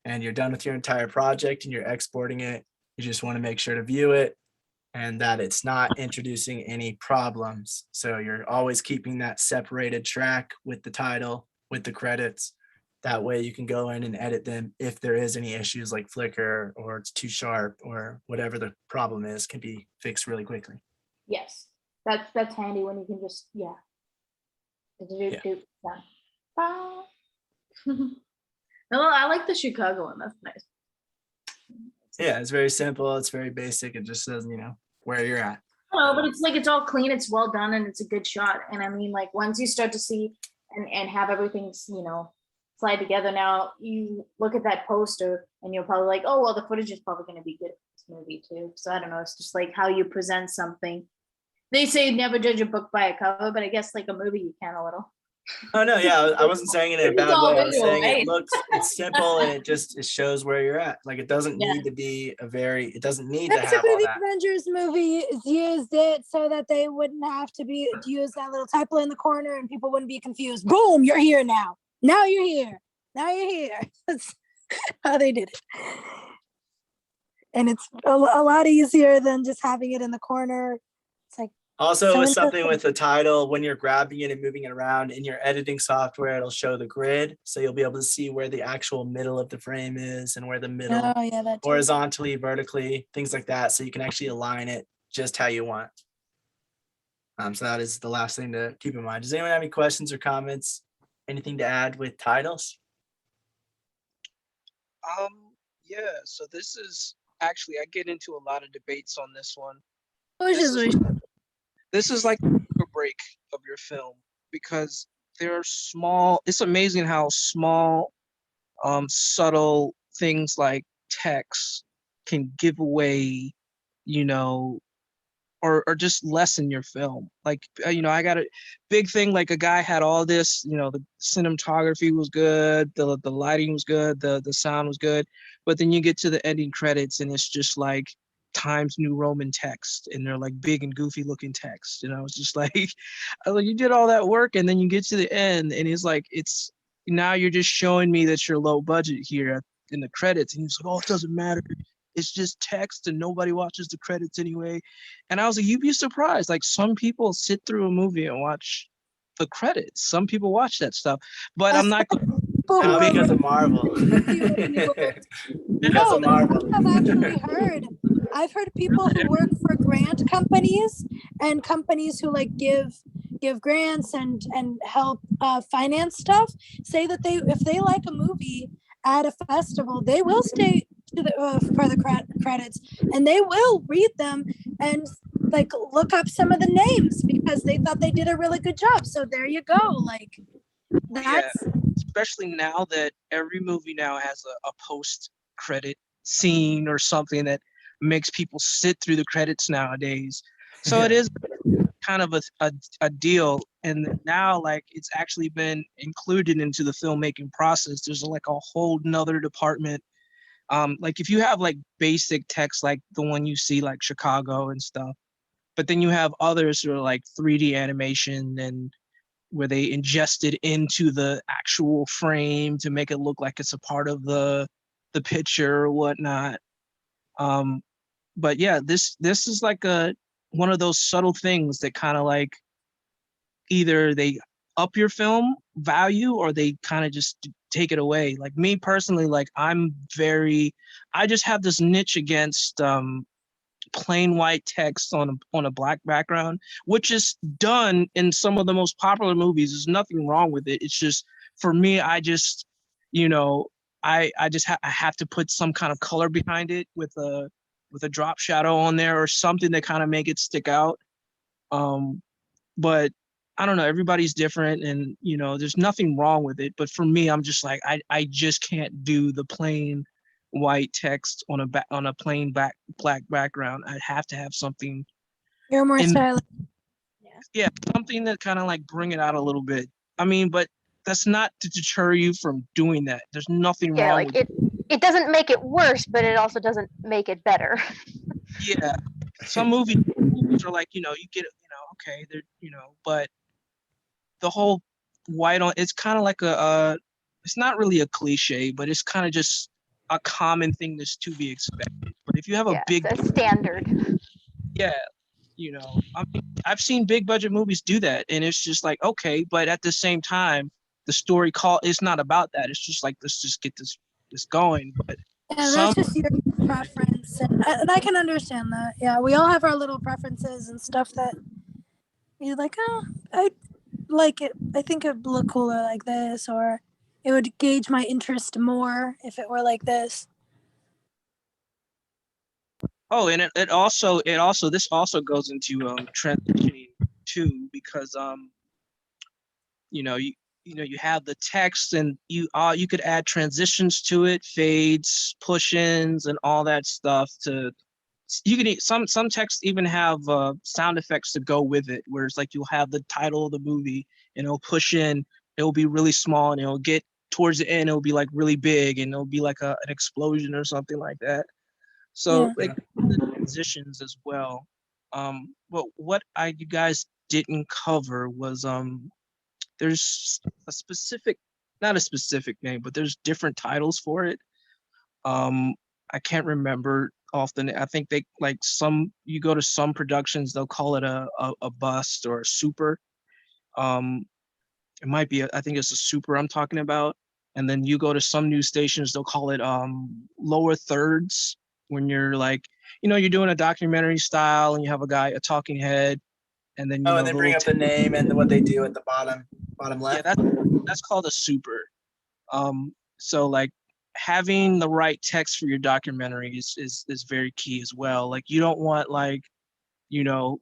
and you're done with your entire project and you're exporting it, you just want to make sure to view it and that it's not introducing any problems. So you're always keeping that separated track with the title, with the credits. That way you can go in and edit them if there is any issues like flicker or it's too sharp or whatever the problem is, can be fixed really quickly. Yes. That's handy when you can just, yeah. Done. No, I like the Chicago one. That's nice. Yeah, it's very simple. It's very basic. It just says, where you're at. Oh, but it's like, it's all clean. It's well done and it's a good shot. And I mean, like once you start to see and have everything, slide together. Now you look at that poster and you're probably like, oh, well, the footage is probably going to be good for this movie too. So I don't know. It's just like how you present something. They say never judge a book by a cover, but I guess like a movie you can a little. Oh no, yeah, I wasn't saying it in a bad way. I was saying right? it's simple and it shows where you're at. Like it doesn't need to be it doesn't need to have Basically, all the that. Avengers movie used it so that they wouldn't have to use that little typo in the corner and people wouldn't be confused. Boom, you're here now. Now you're here. Now you're here. That's how they did it. And it's a lot easier than just having it in the corner. It's like, Also, so with something interesting. with the title, when you're grabbing it and moving it around in your editing software, it'll show the grid. So you'll be able to see where the actual middle of the frame is and where the middle oh yeah, that too. horizontally, vertically, things like that. So you can actually align it just how you want. So that is the last thing to keep in mind. Does anyone have any questions or comments? Anything to add with titles? Yeah, so this is actually, I get into a lot of debates on this one. Which This is is what- this is like a break of your film because there are small, it's amazing how small, subtle things like text can give away, you know, or just lessen your film. Like, I got a big thing, like a guy had all this, the cinematography was good, the lighting was good, the sound was good, but then you get to the ending credits and it's just like Times New Roman text and they're like big and goofy looking text. It's just like, I was like, you did all that work and then you get to the end and it's like, now you're just showing me that you're low budget here in the credits. And he's like, oh, it doesn't matter. It's just text and nobody watches the credits anyway. And I was like, you'd be surprised. Like some people sit through a movie and watch the credits. Some people watch that stuff, but I'm not going People who Not are because of Marvel. Because No, of Marvel. I've actually heard. I've heard people who work for grant companies and companies who like give grants and help finance stuff say that if they like a movie at a festival, they will stay to the for the credits and they will read them and like look up some of the names because they thought they did a really good job. So there you go. Like that's especially now that every movie now has a post credit scene or something that makes people sit through the credits nowadays. So it is kind of a deal. And now like it's actually been included into the filmmaking process. There's like a whole nother department. Like if you have like basic text, like the one you see like Chicago and stuff, but then you have others who are like 3D animation and where they ingest it into the actual frame to make it look like it's a part of the picture or whatnot. But yeah, this is like one of those subtle things that kind of like either they up your film value or they kind of just take it away. Like me personally, like I just have this niche against plain white text on a black background, which is done in some of the most popular movies. There's nothing wrong with it. It's just for me, I just, I have to put some kind of color behind it with a drop shadow on there or something to kind of make it stick out. But I don't know, everybody's different and there's nothing wrong with it. But for me, I'm just like, I just can't do the plain white text on a plain black background. I have to have something. you're more stylish. Yeah, something that kind of like bring it out a little bit. I mean, but that's not to deter you from doing that. There's nothing Yeah, wrong like with it doesn't make it worse, but it also doesn't make it better. Yeah, some movies are like, you get it, okay, they're, but the whole white on, it's kind of like it's not really a cliche, but it's kind of just a common thing that's to be expected. But if you have a Yeah, big, it's a standard. yeah, I mean, I've seen big budget movies do that, and it's just like, okay, but at the same time, the story it's not about that. It's just like, let's just get this going. But Yeah, that's just your preference, and I can understand that. Yeah, we all have our little preferences and stuff that you're like, oh, I like it. I think it'd look cooler like this, or it would gauge my interest more if it were like this. Oh, and it also this also goes into transitioning too, because you have the text and you could add transitions to it, fades, push-ins, and all that stuff. You can some texts even have sound effects to go with it, where it's like you'll have the title of the movie and it'll push in, it'll be really small, and it'll get towards the end, it'll be like really big, and it'll be like an explosion or something like that. So like the transitions as well. But what you guys didn't cover was there's a specific, not a specific name, but there's different titles for it. I can't remember often. I think they like you go to some productions, they'll call it a bust or a super. It might be, I think it's a super I'm talking about. And then you go to some news stations, they'll call it lower thirds, when you're like, you're doing a documentary style and you have a talking head, and then and they bring up the name and what they do at the bottom left. Yeah, that's called a super. So like having the right text for your documentary is very key as well. Like you don't want like, you know,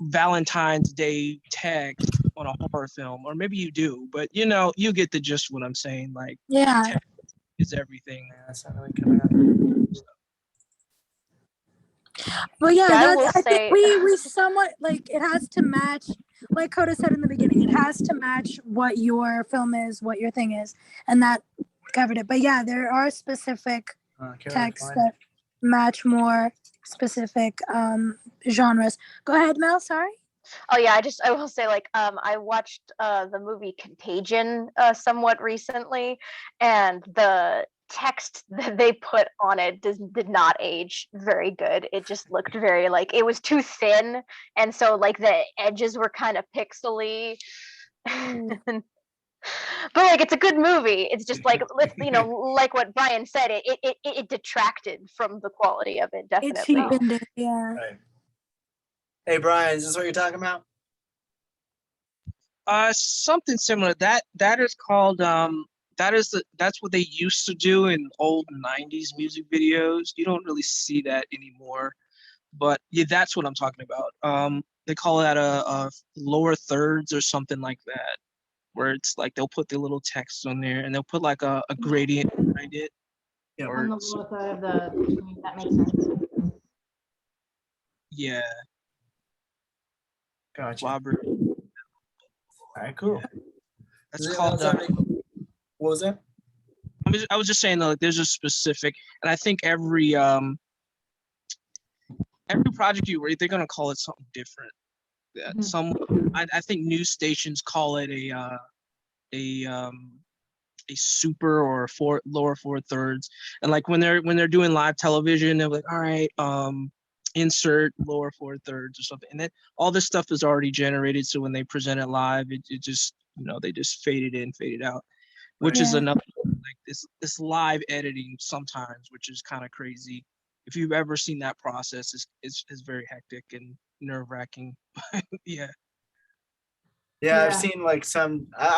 Valentine's Day text on a horror film, or maybe you do, but you know, you get the gist of what I'm saying. Like Yeah. text is everything. Yeah, that's not really coming up. Well, yeah, Yeah, I that's, will I think say- we somewhat like it has to match, like Coda said in the beginning, it has to match what your film is, what your thing is, and that covered it. But yeah, there are specific texts that match more specific genres. Go ahead, Mel. Sorry. Oh yeah, I will say like I watched the movie Contagion somewhat recently, and the text that they put on it did not age very good. It just looked very like it was too thin, and so like the edges were kind of pixely. But like it's a good movie. It's just like like what Brian said, it detracted from the quality of it, It definitely. cheapened it. Yeah. Right. Hey Brian, is this what you're talking about? Something similar. That is called that's what they used to do in old 90s music videos. You don't really see that anymore. But yeah, that's what I'm talking about. They call that a lower thirds or something like that, where it's like they'll put the little text on there and they'll put like a gradient behind it. Yeah. On the lower side of the screen, that makes sense. Yeah, Gotcha. Robert. All right, cool. That's Does called. anyone else have any- What was that? I was just saying that like, there's a specific, and I think every project you rate, they're gonna call it something different. Yeah, I think news stations call it a super or lower four thirds, and like when they're doing live television, they're like, all right, insert lower four thirds or something, and then all this stuff is already generated. So when they present it live, it just they just fade it in, fade it out, which is Yeah. another like this live editing sometimes, which is kind of crazy. If you've ever seen that process, it's very hectic and nerve-wracking. Yeah. Yeah, I've Yeah. seen like I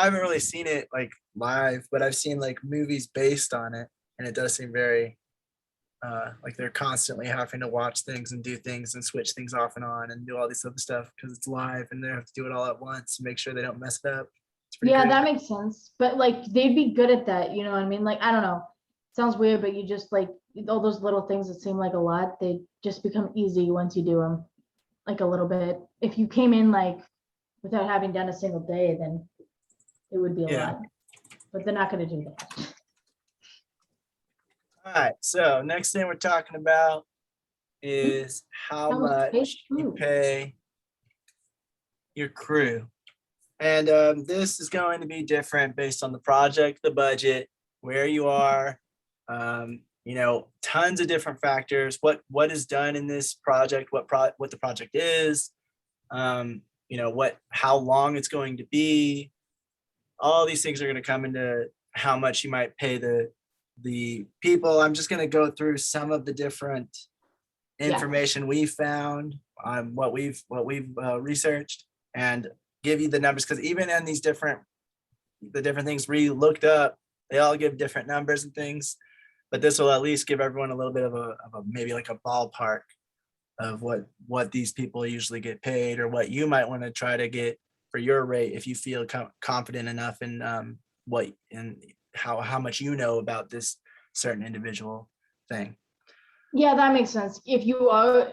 haven't really seen it like live, but I've seen like movies based on it, and it does seem very like they're constantly having to watch things and do things and switch things off and on and do all this other stuff because it's live and they have to do it all at once to make sure they don't mess it up. It's pretty Yeah, crazy. that makes sense. But like they'd be good at that, you know what I mean? Like, I don't know. Sounds weird, but you just like all those little things that seem like a lot, they just become easy once you do them like a little bit. If you came in like without having done a single day, then it would be a Yeah. lot. But they're not gonna do that. All right, so next thing we're talking about is how How much pay much you crew? pay your crew. And this is going to be different based on the project, the budget, where you are, tons of different factors, what is done in this project, what the project is, how long it's going to be. All these things are going to come into how much you might pay the people. I'm just going to go through some of the different information we found on what we've researched and give you the numbers, because even in the different things we looked up, they all give different numbers and things, but this will at least give everyone a little bit of a maybe like a ballpark of what these people usually get paid, or what you might want to try to get for your rate if you feel confident enough in how much you know about this certain individual thing. Yeah, that makes sense. If you are,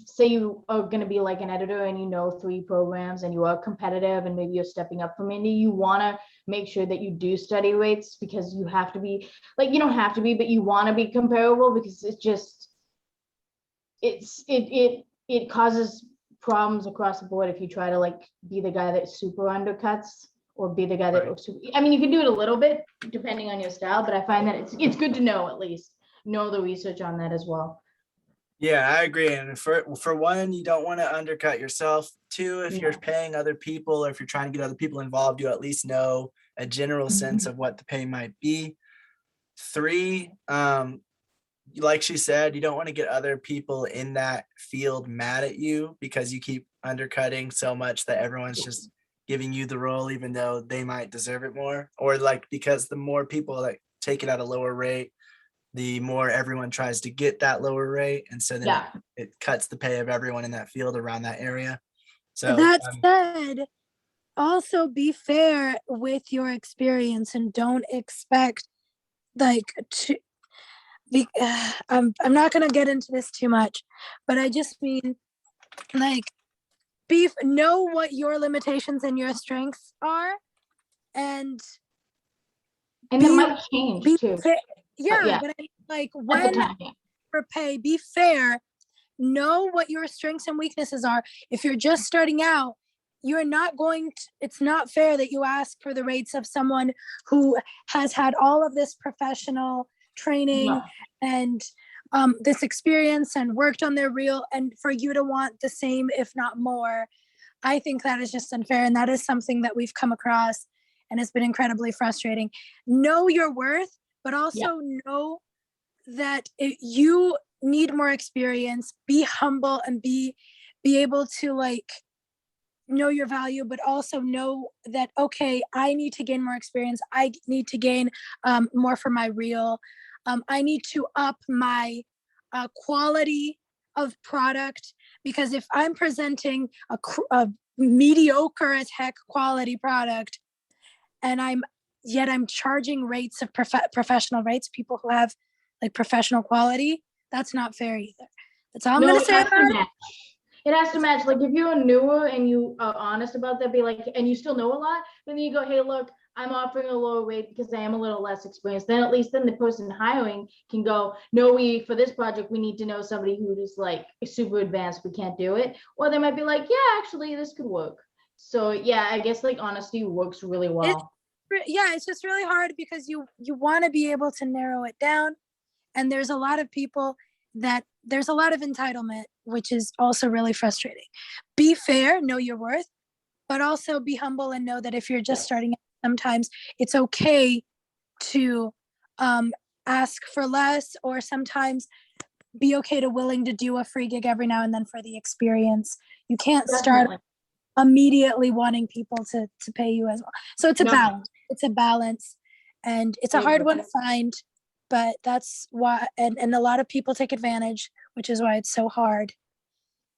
say you are going to be like an editor and you know 3 programs and you are competitive and maybe you're stepping up from indie, you want to make sure that you do study rates, because you have to be like, you don't have to be, but you want to be comparable, because it causes problems across the board if you try to like be the guy that super undercuts or be the guy that, I mean, you can do it a little bit depending on your style, but I find that it's good to know, at least know the research on that as well. Yeah, I agree. And for one, you don't want to undercut yourself. 2, if you're paying other people, or if you're trying to get other people involved, you at least know a general sense of what the pay might be. 3, like she said, you don't want to get other people in that field mad at you because you keep undercutting so much that everyone's just giving you the role, even though they might deserve it more. Or like, because the more people that take it at a lower rate, the more everyone tries to get that lower rate. And so then Yeah. it cuts the pay of everyone in that field around that area. So That said, also be fair with your experience and don't expect like to be, I'm not going to get into this too much, but I just mean like know what your limitations and your strengths are, and And it might change too. yeah, yeah. but I mean, like At the when time, yeah. for pay, be fair, know what your strengths and weaknesses are. If you're just starting out, you're not going to, it's not fair that you ask for the rates of someone who has had all of this professional training No. and this experience and worked on their reel, and for you to want the same, if not more. I think that is just unfair, and that is something that we've come across and has been incredibly frustrating. Know your worth, but also know that you need more experience. Be humble and be able to like know your value, but also know that, okay, I need to gain more experience. I need to gain more for my reel. I need to up my quality of product, because if I'm presenting a mediocre as heck quality product and I'm charging rates of professional rates, people who have like professional quality, that's not fair either. That's all I'm going to say about it. It has to match. Like if you're newer and you are honest about that, be like, and you still know a lot, then you go, hey, look, I'm offering a lower rate because I am a little less experienced. Then at least then the person hiring can go, no, for this project, we need to know somebody who is like super advanced. We can't do it. Or they might be like, yeah, actually this could work. So yeah, I guess like honesty works really well. It's just really hard because you want to be able to narrow it down. And there's a lot of people that there's a lot of entitlement, which is also really frustrating. Be fair, know your worth, but also be humble and know that if you're just starting out, sometimes it's okay to ask for less, or sometimes be okay to willing to do a free gig every now and then for the experience. You can't start immediately wanting people to pay you as well. So it's a balance. It's a balance, and it's a hard one to find, but that's why, and a lot of people take advantage, which is why it's so hard.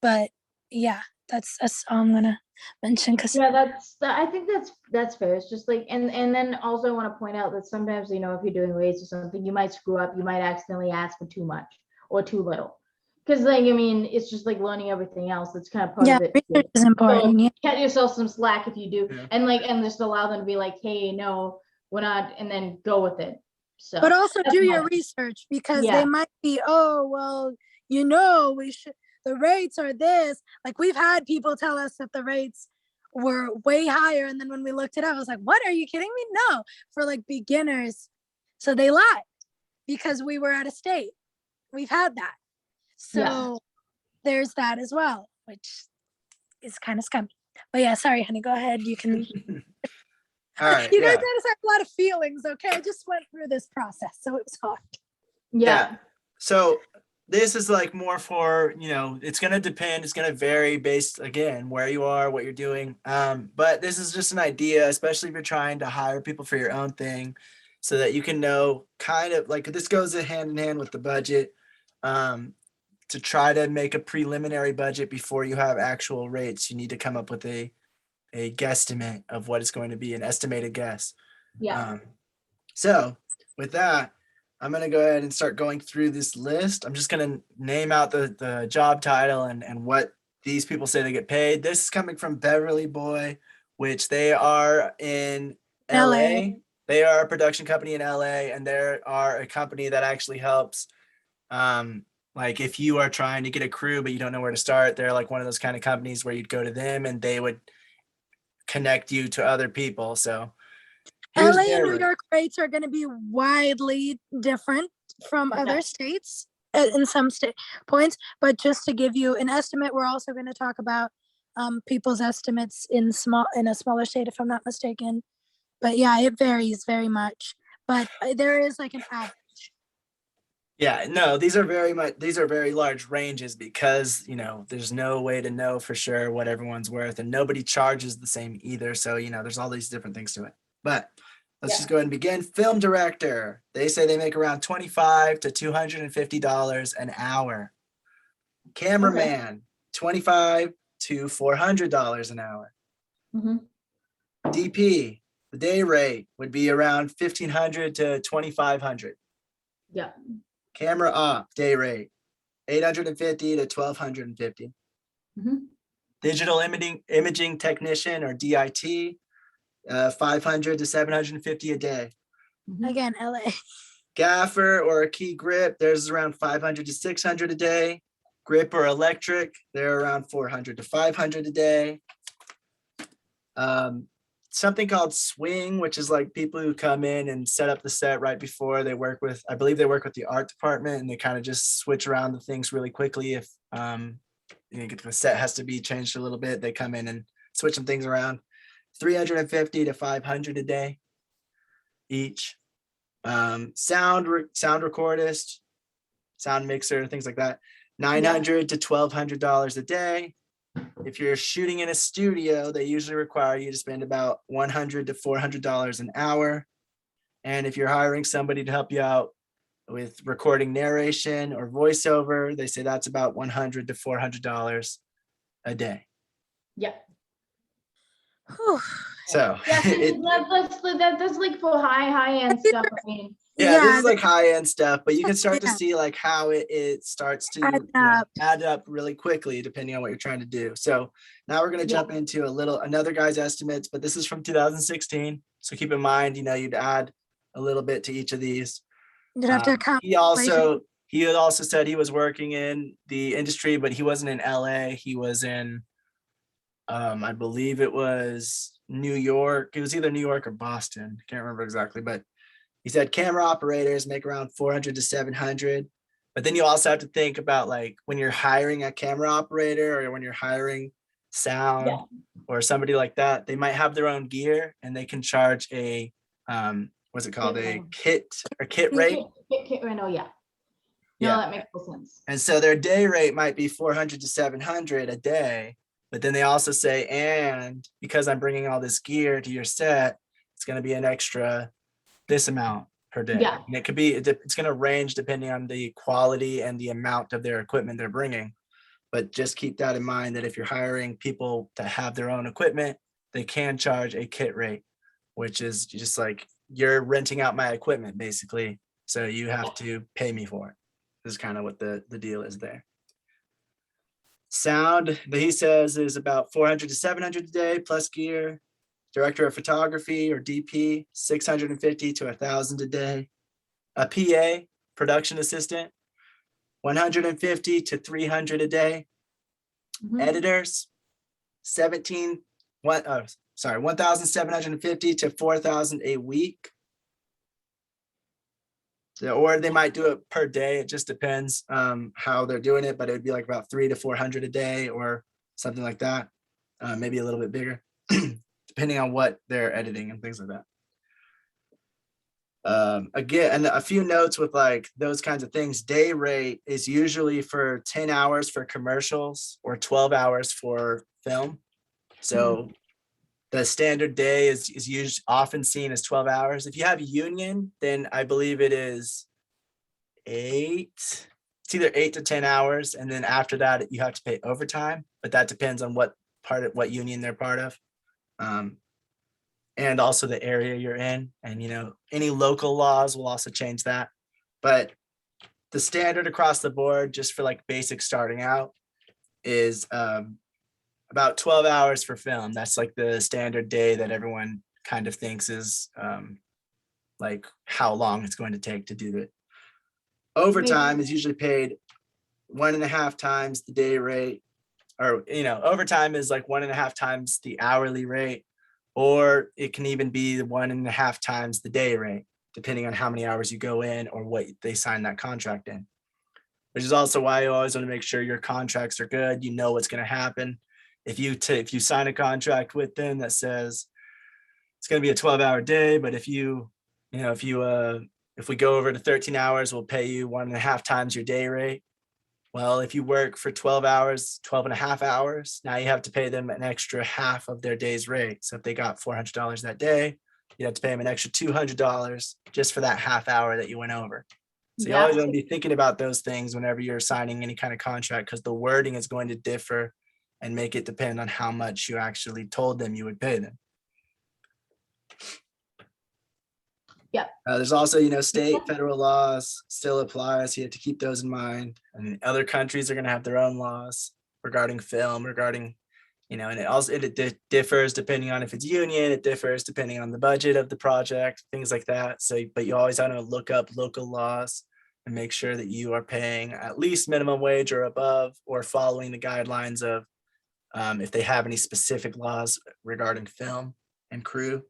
But yeah, that's all I'm gonna mention. Cause I think that's fair. It's just like, and then also I want to point out that sometimes, if you're doing rates or something, you might screw up. You might accidentally ask for too much or too little. Because like, it's just like learning everything else. That's kind of part of it. Research is important. So cut yourself some slack if you do, and just allow them to be like, hey, no, we're not, and then go with it. So, but also do your research, because they might be, oh, well, the rates are this. Like we've had people tell us that the rates were way higher. And then when we looked it up, I was like, what, are you kidding me? No, for like beginners. So they lied because we were out of state. We've had that. So there's that as well, which is kind of scummy. But yeah, sorry, honey, go ahead. You can. All right. You guys notice I have a lot of feelings, okay? I just went through this process, so it was hard. Yeah. So this is like more for, it's going to depend. It's going to vary based, again, where you are, what you're doing. But this is just an idea, especially if you're trying to hire people for your own thing, so that you can know kind of like, this goes hand in hand with the budget, to try to make a preliminary budget before you have actual rates. You need to come up with a guesstimate of what it's going to be, an estimated guess. So with that, I'm going to go ahead and start going through this list. I'm just going to name out the job title and what these people say they get paid. This is coming from Beverly Boy, which they are in LA. They are a production company in LA, and they are a company that actually helps. Like if you are trying to get a crew, but you don't know where to start, they're like one of those kind of companies where you'd go to them and they would connect you to other people. So LA and New York rates are going to be widely different from other states in some state points, but just to give you an estimate, we're also going to talk about people's estimates in a smaller state, if I'm not mistaken. But yeah, it varies very much, but there is like an average. Yeah, no, these are very large ranges, because, there's no way to know for sure what everyone's worth, and nobody charges the same either. So, there's all these different things to it. But let's Yeah. just go ahead and begin. Film director. They say they make around $25 to $250 an hour. Cameraman, $25 to $400 an hour. Mhm. DP, the day rate would be around $1,500 to $2,500. Yeah. Camera op, day rate, $850 to $1,250. Mhm. Digital imaging technician or DIT, $500 to $750 a day. Mhm. Again, LA. Gaffer or a key grip, there's around $500 to $600 a day. Grip or electric, they're around $400 to $500 a day. Something called swing, which is like people who come in and set up the set right before they work with, I believe they work with the art department, and they kind of just switch around the things really quickly. If the set has to be changed a little bit, they come in and switch some things around. $350 to $500 a day each. Sound recordist, sound mixer, things like that, $900 to $1,200 a day. If you're shooting in a studio, they usually require you to spend about $100 to $400 an hour. And if you're hiring somebody to help you out with recording narration or voiceover, they say that's about $100 to $400 a day. Yeah. Whew. So Yeah, that's like for high end stuff. I mean, yeah, this Yeah, is like high end stuff, but you can start to Yeah. see like how it starts to add up really quickly depending on what you're trying to do. So now we're going to jump into another guy's estimates, but this is from 2016. So keep in mind, you'd add a little bit to each of these. you'd have to count. He had also said he was working in the industry, but he wasn't in LA. He was in, I believe it was New York. It was either New York or Boston. I can't remember exactly, but he said camera operators make around 400 to 700. But then you also have to think about like when you're hiring a camera operator or when you're hiring sound or somebody like that, they might have their own gear and they can charge a, what's it called? A kit rate. Kit rental, yeah. Yeah. No, that makes full sense. And so their day rate might be 400 to 700 a day. But then they also say, and because I'm bringing all this gear to your set, it's going to be an extra this amount per day. Yeah. And it's going to range depending on the quality and the amount of their equipment they're bringing. But just keep that in mind that if you're hiring people to have their own equipment, they can charge a kit rate, which is just like you're renting out my equipment basically. So you have to pay me for it. This is kind of what the deal is there. Sound that he says is about 400 to 700 a day plus gear. Director of photography or DP, 650 to 1,000 a day. A PA, production assistant, 150 to 300 a day. Editors, 1,750 to 4,000 a week. Or they might do it per day. It just depends how they're doing it, but it would be like about 300 to 400 a day or something like that. Maybe a little bit bigger. Depending on what they're editing and things like that. Again, and a few notes with like those kinds of things. Day rate is usually for 10 hours for commercials or 12 hours for film. So the standard day is often seen as 12 hours. If you have union, then I believe it is 8. It's either 8 to 10 hours. And then after that, you have to pay overtime, but that depends on what union they're part of. And also the area you're in, and any local laws will also change that. But the standard across the board, just for like basic starting out, is about 12 hours for film. That's like the standard day that everyone kind of thinks is like how long it's going to take to do it. Overtime is usually paid 1.5 times the day rate, or overtime is like 1.5 times the hourly rate. Or it can even be 1.5 times the day rate, depending on how many hours you go in or what they sign that contract in. Which is also why you always want to make sure your contracts are good. You know what's going to happen. If you sign a contract with them that says it's going to be a 12-hour day, but if we go over to 13 hours, we'll pay you 1.5 times your day rate. Well, if you work for 12 hours, 12.5 hours, now you have to pay them an extra half of their day's rate. So if they got $400 that day, you have to pay them an extra $200 just for that half hour that you went over. So you always want to be thinking about those things whenever you're signing any kind of contract, because the wording is going to differ and make it depend on how much you actually told them you would pay them. Yeah. There's also, state, federal laws still apply, so you have to keep those in mind. And other countries are going to have their own laws regarding film, regarding, and it differs depending on if it's union, it differs depending on the budget of the project, things like that. So, but you always want to look up local laws and make sure that you are paying at least minimum wage or above, or following the guidelines of if they have any specific laws regarding film and crew.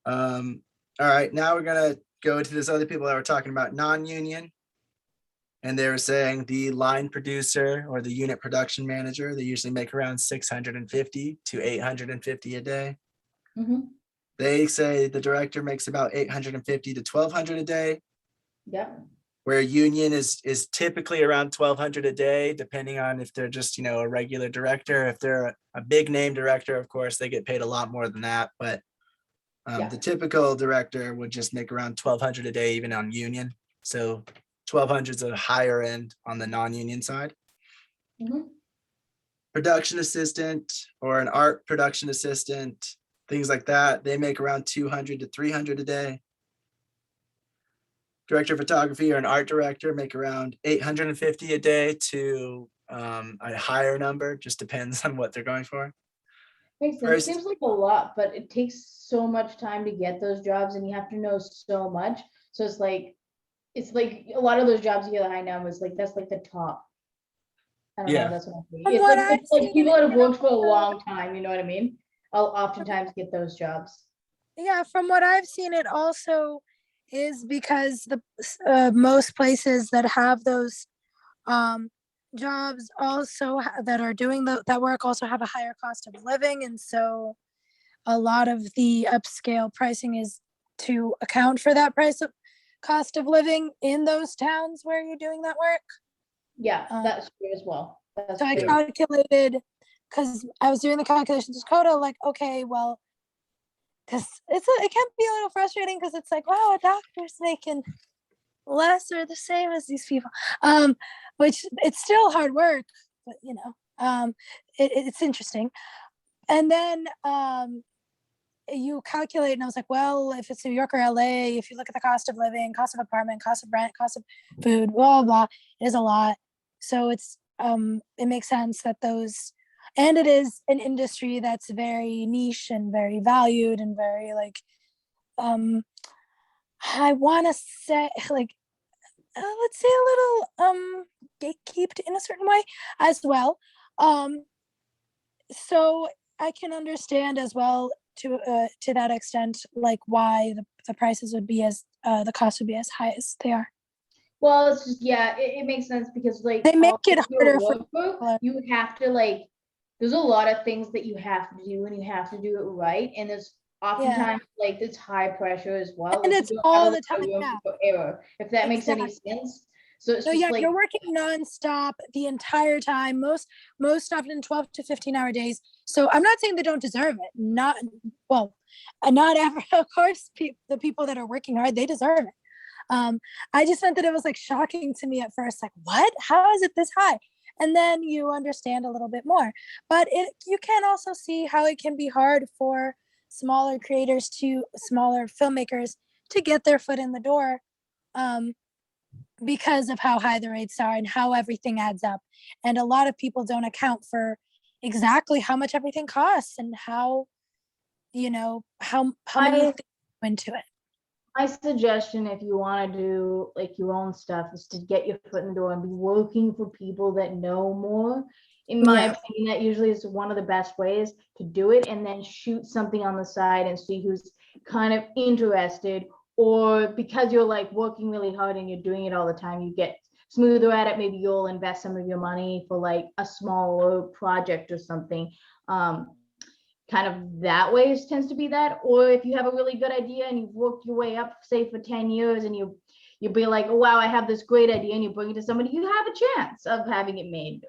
All right, now we're gonna go to this other people that were talking about non-union. And they were saying the line producer or the unit production manager, they usually make around 650 to 850 a day. Mhm. They say the director makes about 850 to 1200 a day, Yep. where union is typically around 1200 a day, depending on if they're just, a regular director. If they're a big name director, of course, they get paid a lot more than that. But the typical director would just make around 1200 a day, even on union. So 1200 is a higher end on the non-union side. Mhm. Production assistant or an art production assistant, things like that, they make around 200 to 300 a day. Director of photography or an art director make around 850 a day to a higher number, just depends on what they're going for. Makes sense. First- Seems like a lot, but it takes so much time to get those jobs, and you have to know so much. So it's like a lot of those jobs you get the high numbers, like that's like the top. I don't Yeah. know. That's what I'm saying. From It's what like, I've it's like seen, people that have and worked for a also- long time. You know what I mean? I'll oftentimes get those jobs. Yeah, from what I've seen, it also is because the most places that have those jobs also that are doing that work also have a higher cost of living, and so a lot of the upscale pricing is to account for that cost of living in those towns where you're doing that work. Yeah, that's true as well. That's So I true. calculated, because I was doing the calculations with Coda, like, okay, well, because it can be a little frustrating because it's like, wow, a doctor's making less or the same as these people, which it's still hard work, but it's interesting. And then you calculate, and I was like, well, if it's New York or LA, if you look at the cost of living, cost of apartment, cost of rent, cost of food, blah, blah, blah, it is a lot. So it's it makes sense that those, and it is an industry that's very niche and very valued and very like I want to say like let's say a little gatekeeped in a certain way as well. So I can understand as well to that extent, like why the prices would be as the cost would be as high as they are. Well, it's just, yeah, it makes sense because like They make also it if you're a harder for worker, you have to like, there's a lot of things that you have to do and you have to do it right. And there's oftentimes like this high pressure as well. And like, it's you don't all have a the lot of time, room yeah. for error, if that makes any sense. So it's So just yeah, like, you're working nonstop the entire time, most often 12 to 15-hour days. So I'm not saying they don't deserve it. Not ever. Of course, the people that are working hard, they deserve it. I just meant that it was like shocking to me at first, like, what? How is it this high? And then you understand a little bit more. But you can also see how it can be hard for smaller filmmakers to get their foot in the door. Because of how high the rates are and how everything adds up. And a lot of people don't account for exactly how much everything costs and how many things go into it. my suggestion, if you want to do like your own stuff, is to get your foot in the door and be working for people that know more. In my opinion, that usually is one of the best ways to do it, and then shoot something on the side and see who's kind of interested. Or because you're like working really hard and you're doing it all the time, you get smoother at it. Maybe you'll invest some of your money for like a smaller project or something. Kind of that way tends to be that. Or if you have a really good idea and you've worked your way up, say for 10 years, and you'll be like, oh wow, I have this great idea, and you bring it to somebody, you have a chance of having it made.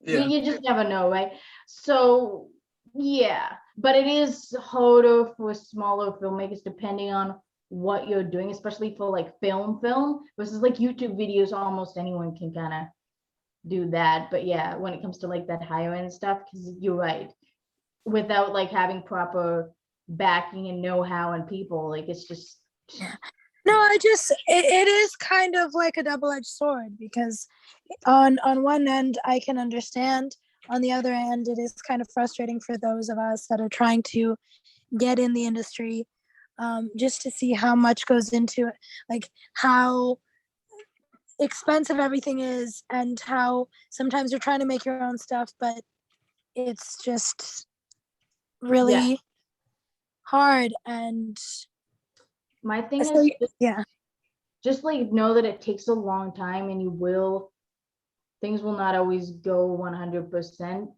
Yeah. You just never know, right? So yeah, but it is harder for smaller filmmakers depending on what you're doing, especially for like film versus like YouTube videos. Almost anyone can kind of do that. But yeah, when it comes to like that higher end stuff, because you're right, without like having proper backing and know-how and people, like it's just No, it is kind of like a double-edged sword, because on one end I can understand, on the other end it is kind of frustrating for those of us that are trying to get in the industry, just to see how much goes into it, like how expensive everything is, and how sometimes you're trying to make your own stuff, but it's just really hard. And my thing so, is yeah, just like know that it takes a long time, and things will not always go 100%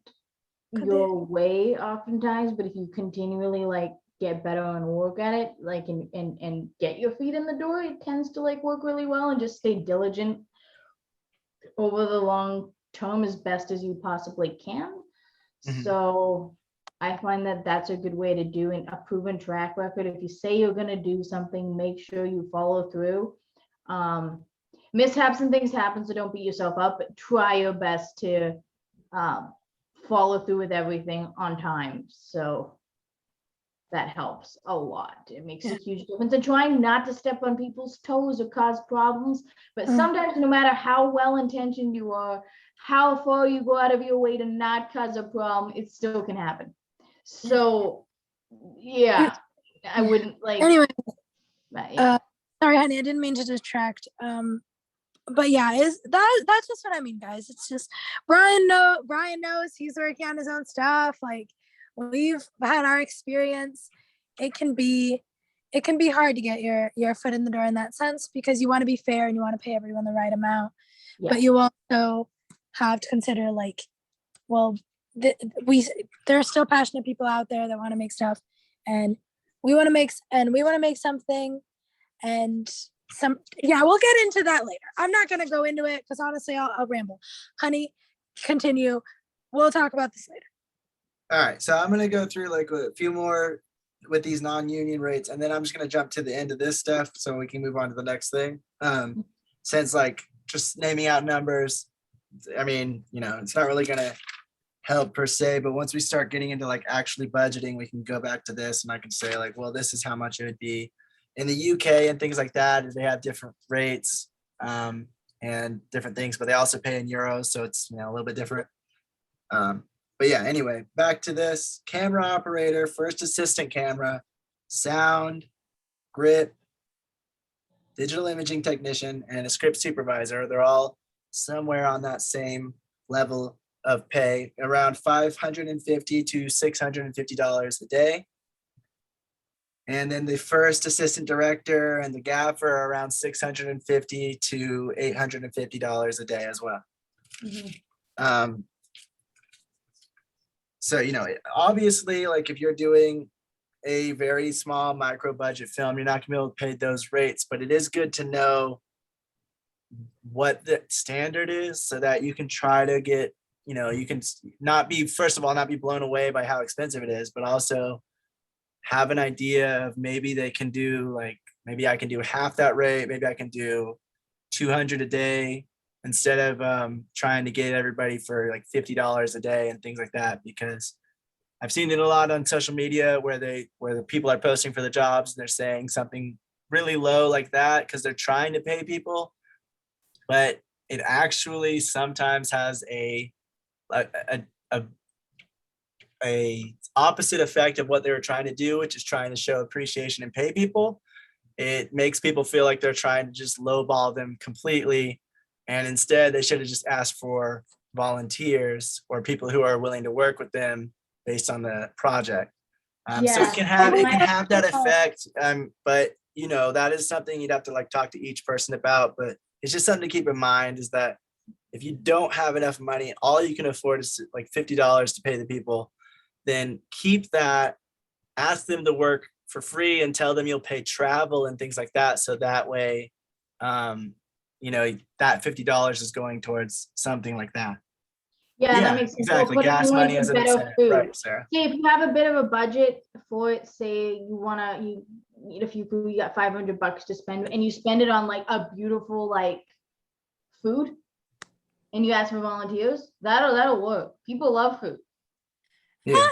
your way oftentimes, but if you continually like get better and work at it, like and get your feet in the door, it tends to like work really well, and just stay diligent over the long term as best as you possibly can. Mhm. So I find that that's a good way to do a proven track record. If you say you're going to do something, make sure you follow through. Mishaps and things happen, so don't beat yourself up, but try your best to follow through with everything on time. So that helps a lot. It makes a huge difference. And trying not to step on people's toes or cause problems. But sometimes, no matter how well intentioned you are, how far you go out of your way to not cause a problem, it still can happen. So yeah, I wouldn't like. Anyway, Yeah. sorry, honey, I didn't mean to distract. But yeah, that's just what I mean, guys. It's just Brian knows he's working on his own stuff. Like, we've had our experience. It can be hard to get your foot in the door in that sense, because you want to be fair and you want to pay everyone the right amount. Yeah. But you also have to consider, like, well, there are still passionate people out there that want to make stuff, and we want to make something, and we'll get into that later. I'm not going to go into it because honestly I'll ramble. Honey, continue. We'll talk about this later. All right, so I'm going to go through like a few more with these non-union rates, and then I'm just going to jump to the end of this stuff so we can move on to the next thing. Since like just naming out numbers, I mean, it's not really going to help per se, but once we start getting into like actually budgeting, we can go back to this and I can say like, well, this is how much it would be in the UK and things like that. They have different rates and different things, but they also pay in euros, so it's a little bit different. But yeah, anyway, back to this. Camera operator, first assistant camera, sound, grip, digital imaging technician, and a script supervisor. They're all somewhere on that same level of pay, around $550 to $650 a day. And then the first assistant director and the gaffer are around $650 to $850 a day as well. So, obviously, like if you're doing a very small micro budget film, you're not gonna be able to pay those rates, but it is good to know what the standard is so that you can try to get, you can not be blown away by how expensive it is, but also have an idea of maybe they can do maybe I can do half that rate, maybe I can do 200 a day instead of trying to get everybody for like $50 a day and things like that, because I've seen it a lot on social media where the people are posting for the jobs and they're saying something really low like that because they're trying to pay people, but it actually sometimes has a opposite effect of what they were trying to do, which is trying to show appreciation and pay people. It makes people feel like they're trying to just lowball them completely, and instead they should have just asked for volunteers or people who are willing to work with them based on the project. So it can have that effect, but that is something you'd have to talk to each person about. But it's just something to keep in mind, is that if you don't have enough money, all you can afford is like $50 to pay the people, then keep that, ask them to work for free and tell them you'll pay travel and things like that. So that way, that $50 is going towards something like that. Yeah, that makes sense. So exactly. put it Gas towards money the as an better incentive, food. right, Sarah? See, if you have a bit of a budget for it, say you eat a few food, you got $500 to spend, and you spend it on like a beautiful like food, and you ask for volunteers, that'll work. People love food. Yeah.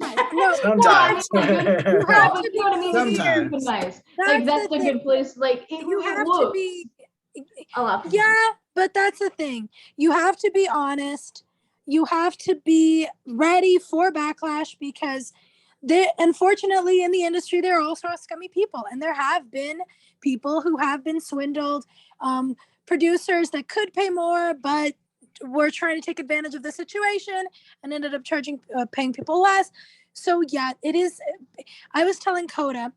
No, Sometimes. You have to to, you know what I mean? Sometimes. It's nice. Like that's the a thing. good place. Like You it have to works. be. I love food. Yeah, but that's the thing. You have to be honest. You have to be ready for backlash because unfortunately in the industry there are also scummy people, and there have been people who have been swindled, producers that could pay more but were trying to take advantage of the situation and ended up paying people less. So yeah, it is. I was telling Coda,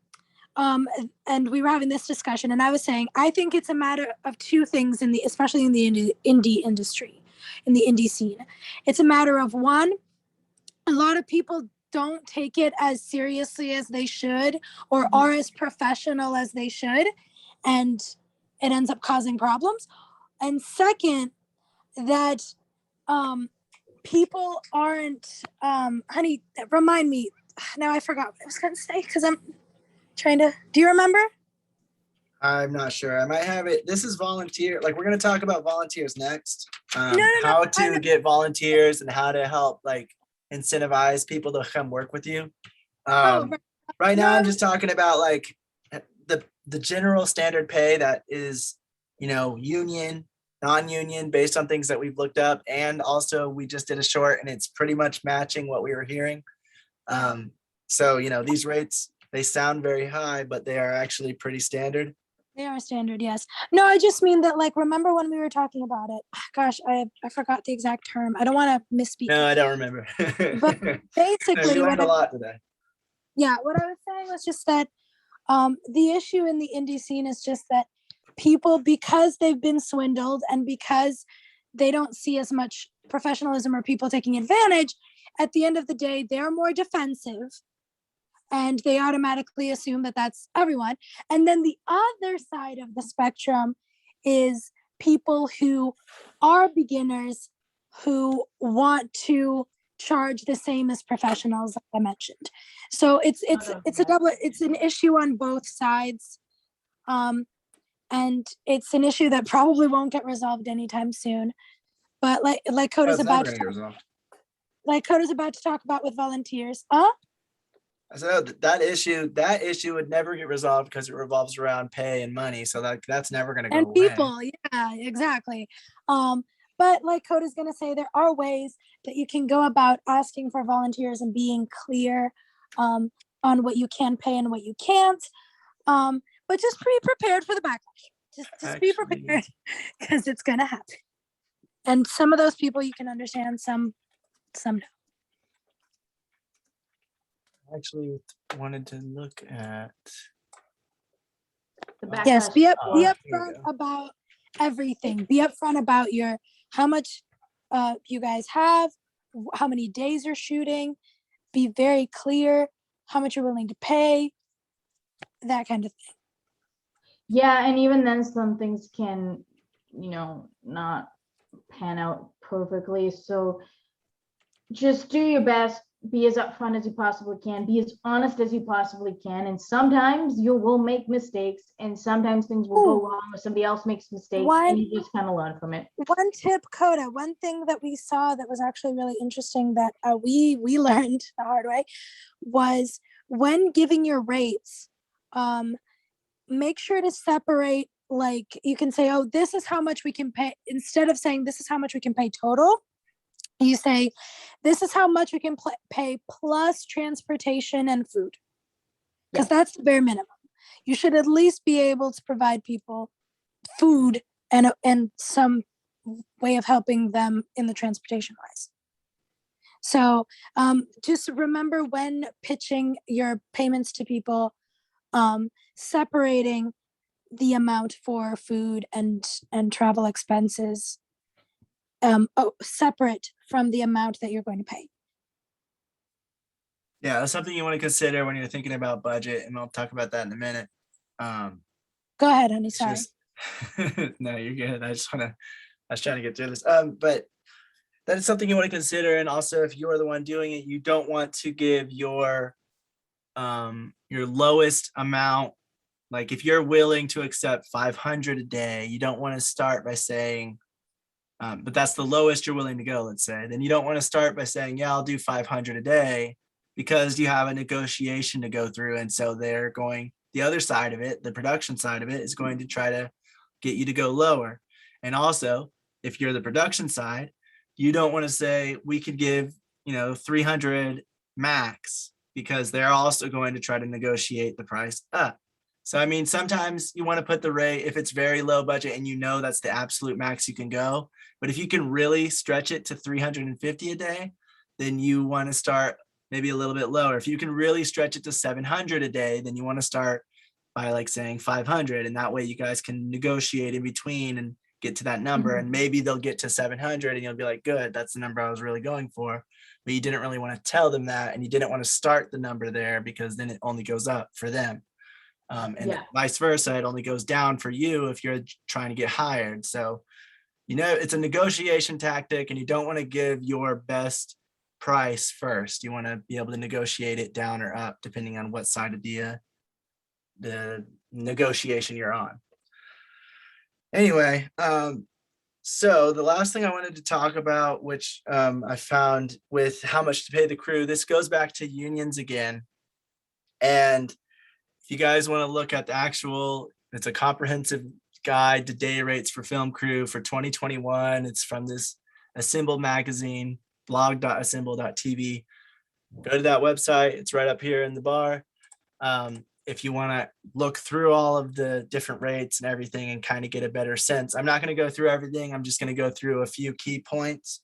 and we were having this discussion, and I was saying I think it's a matter of two things especially in the indie industry, in the indie scene. It's a matter of one, a lot of people don't take it as seriously as they should or are as professional as they should, and it ends up causing problems. And second, that people aren't honey, remind me now, I forgot what I was going to say because I'm trying to. Do you remember? I'm not sure. I might have it. This is volunteer. Like, we're going to talk about volunteers next. No, How I know. to get volunteers and how to help like incentivize people to come work with you. Right now, I'm just talking about like the general standard pay that is, union, non-union, based on things that we've looked up, and also we just did a short and it's pretty much matching what we were hearing. So these rates, they sound very high, but they are actually pretty standard. They are standard, yes. No, I just mean that, like, remember when we were talking about it? Gosh, I forgot the exact term. I don't want to misspeak. No, I don't remember. But basically, we learned a lot today. Yeah, what I was saying was just that the issue in the indie scene is just that people, because they've been swindled and because they don't see as much professionalism or people taking advantage, at the end of the day, they're more defensive and they automatically assume that that's everyone. And then the other side of the spectrum is people who are beginners who want to charge the same as professionals, like I mentioned. So it's an issue on both sides. And it's an issue that probably won't get resolved anytime soon. But like Coda's about to talk about with volunteers. I said that issue would never get resolved because it revolves around pay and money. So that's never going to go and away. People, yeah, exactly. But like Coda's going to say, there are ways that you can go about asking for volunteers and being clear on what you can pay and what you can't. But just be prepared for the backlash. Just be prepared because it's going to happen. And some of those people you can understand, some no. I actually wanted to look at. Yes, be upfront here we go. about everything. Be upfront about how much you guys have, how many days you're shooting. Be very clear how much you're willing to pay, that kind of thing. Yeah, and even then some things can, not pan out perfectly. So just do your best, be as upfront as you possibly can, be as honest as you possibly can. And sometimes you will make mistakes, and sometimes things will go wrong or somebody else makes mistakes, and you just kind of learn from it. One tip, Coda, one thing that we saw that was actually really interesting that we learned the hard way was when giving your rates, make sure to separate, like you can say, oh, this is how much we can pay. Instead of saying this is how much we can pay total, you say, this is how much we can pay plus transportation and food. Because that's the bare minimum. You should at least be able to provide people food and some way of helping them in the transportation wise. So just remember when pitching your payments to people, separating the amount for food and travel expenses separate from the amount that you're going to pay. Yeah, that's something you want to consider when you're thinking about budget, and I'll talk about that in a minute. Go ahead, honey. Sorry. No, you're good. I was trying to get through this. But that is something you want to consider. And also, if you're the one doing it, you don't want to give your lowest amount. Like if you're willing to accept 500 a day, you don't want to start by saying, but that's the lowest you're willing to go, let's say. Then you don't want to start by saying, yeah, I'll do 500 a day, because you have a negotiation to go through. And so they're going, the other side of it, the production side of it, is going to try to get you to go lower. And also, if you're the production side, you don't want to say we could give, 300 max, because they're also going to try to negotiate the price up. So, I mean, sometimes you want to put the rate if it's very low budget and that's the absolute max you can go. But if you can really stretch it to 350 a day, then you want to start maybe a little bit lower. If you can really stretch it to 700 a day, then you want to start by like saying 500. And that way you guys can negotiate in between and get to that number. And maybe they'll get to 700 and you'll be like, good, that's the number I was really going for. But you didn't really want to tell them that, and you didn't want to start the number there, because then it only goes up for them. And vice versa, it only goes down for you if you're trying to get hired. So, it's a negotiation tactic, and you don't want to give your best price first. You want to be able to negotiate it down or up depending on what side of the negotiation you're on. Anyway, so the last thing I wanted to talk about, which I found with how much to pay the crew, this goes back to unions again. And if you guys want to look at the actual, it's a comprehensive guide to day rates for film crew for 2021. It's from this Assemble magazine, blog.assemble.tv. Go to that website. It's right up here in the bar. If you want to look through all of the different rates and everything and kind of get a better sense. I'm not going to go through everything. I'm just going to go through a few key points.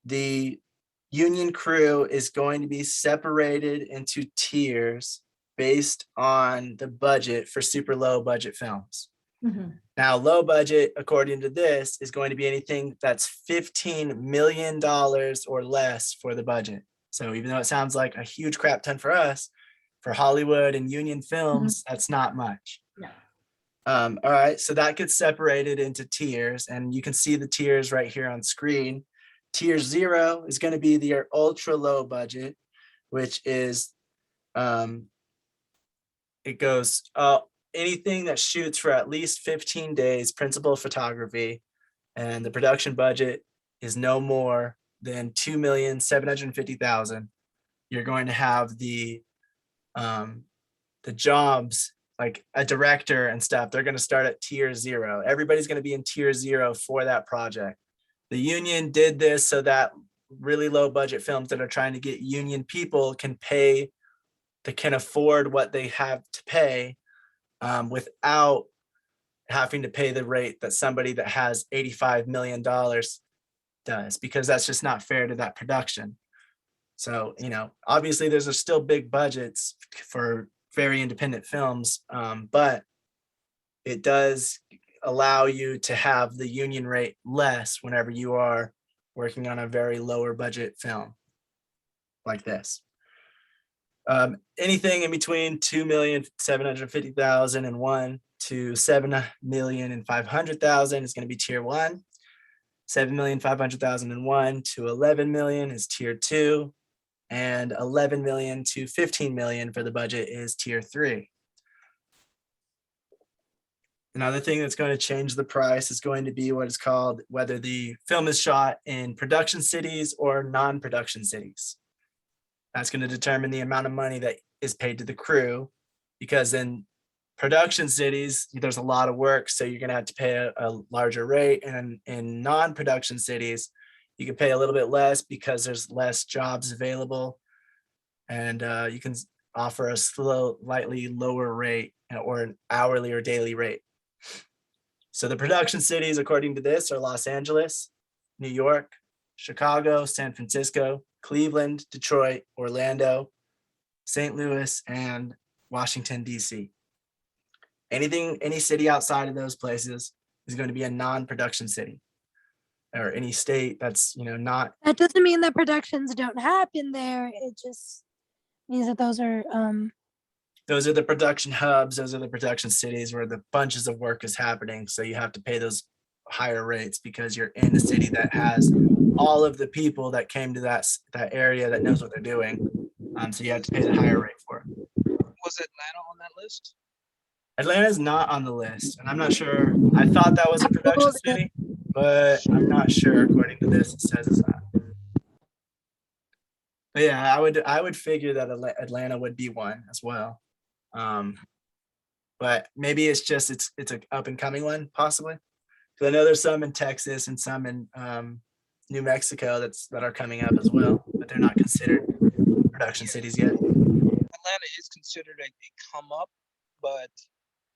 The union crew is going to be separated into tiers based on the budget for super low budget films. Now, low budget, according to this, is going to be anything that's $15 million or less for the budget. So even though it sounds like a huge crap ton for us, for Hollywood and union films, that's not much. All right, so that gets separated into tiers, and you can see the tiers right here on screen. Tier 0 is going to be the ultra low budget, which is it goes anything that shoots for at least 15 days, principal photography, and the production budget is no more than $2,750,000. You're going to have the jobs, like a director and stuff, they're going to start at tier 0. Everybody's going to be in tier 0 for that project. The union did this so that really low budget films that are trying to get union people can afford what they have to pay without having to pay the rate that somebody that has $85 million does, because that's just not fair to that production. So, obviously there's still big budgets for very independent films, but it does allow you to have the union rate less whenever you are working on a very lower budget film like this. Anything in between $2,750,001 to $7,500,000 is going to be tier 1. $7,500,001 to $11 million is tier 2. And $11 million to $15 million for the budget is tier 3. Another thing that's going to change the price is going to be what is called whether the film is shot in production cities or non-production cities. That's going to determine the amount of money that is paid to the crew, because in production cities, there's a lot of work, so you're going to have to pay a larger rate. And in non-production cities, you can pay a little bit less because there's less jobs available, and you can offer a slightly lower rate or an hourly or daily rate. So the production cities, according to this, are Los Angeles, New York, Chicago, San Francisco, Cleveland, Detroit, Orlando, St. Louis, and Washington, D.C. Any city outside of those places is going to be a non-production city, or any state that's, not. That doesn't mean that productions don't happen there. It just means that those are the production hubs. Those are the production cities where the bunches of work is happening. So you have to pay those higher rates because you're in a city that has all of the people that came to that area that knows what they're doing. So you have to pay the higher rate for it. Was Atlanta on that list? Atlanta's not on the list, and I'm not sure. I thought that was a production city, but I'm not sure. According to this, it says it's not. But yeah, I would figure that Atlanta would be one as well. But maybe it's just it's an up and coming one possibly. So I know there's some in Texas and some in New Mexico that are coming up as well, but they're not considered production cities yet. Atlanta is considered a come up, but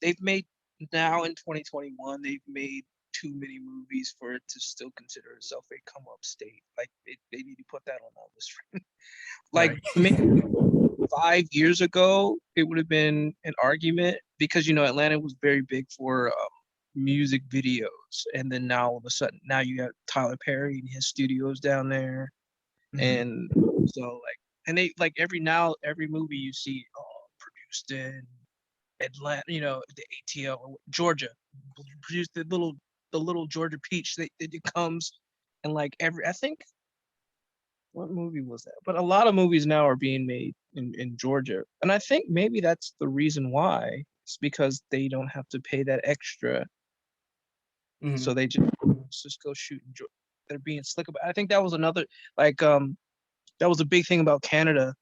they've made now in 2021, they've made too many movies for it to still consider itself a come up state. Like they need to put that on that list. Like Right. maybe 5 years ago, it would have been an argument because, you know, Atlanta was very big for music videos. And then now all of a sudden, now you got Tyler Perry and his studios down there. Mhm. And so like, and they like every movie you see produced in Atlanta, you know, the ATL or Georgia, produced the little Georgia peach that it comes, and like I think, what movie was that? But a lot of movies now are being made in Georgia, and I think maybe that's the reason why. It's because they don't have to pay that extra, Mhm. so they just go shoot in Georgia. They're being slick about. I think that was another that was a big thing about Canada,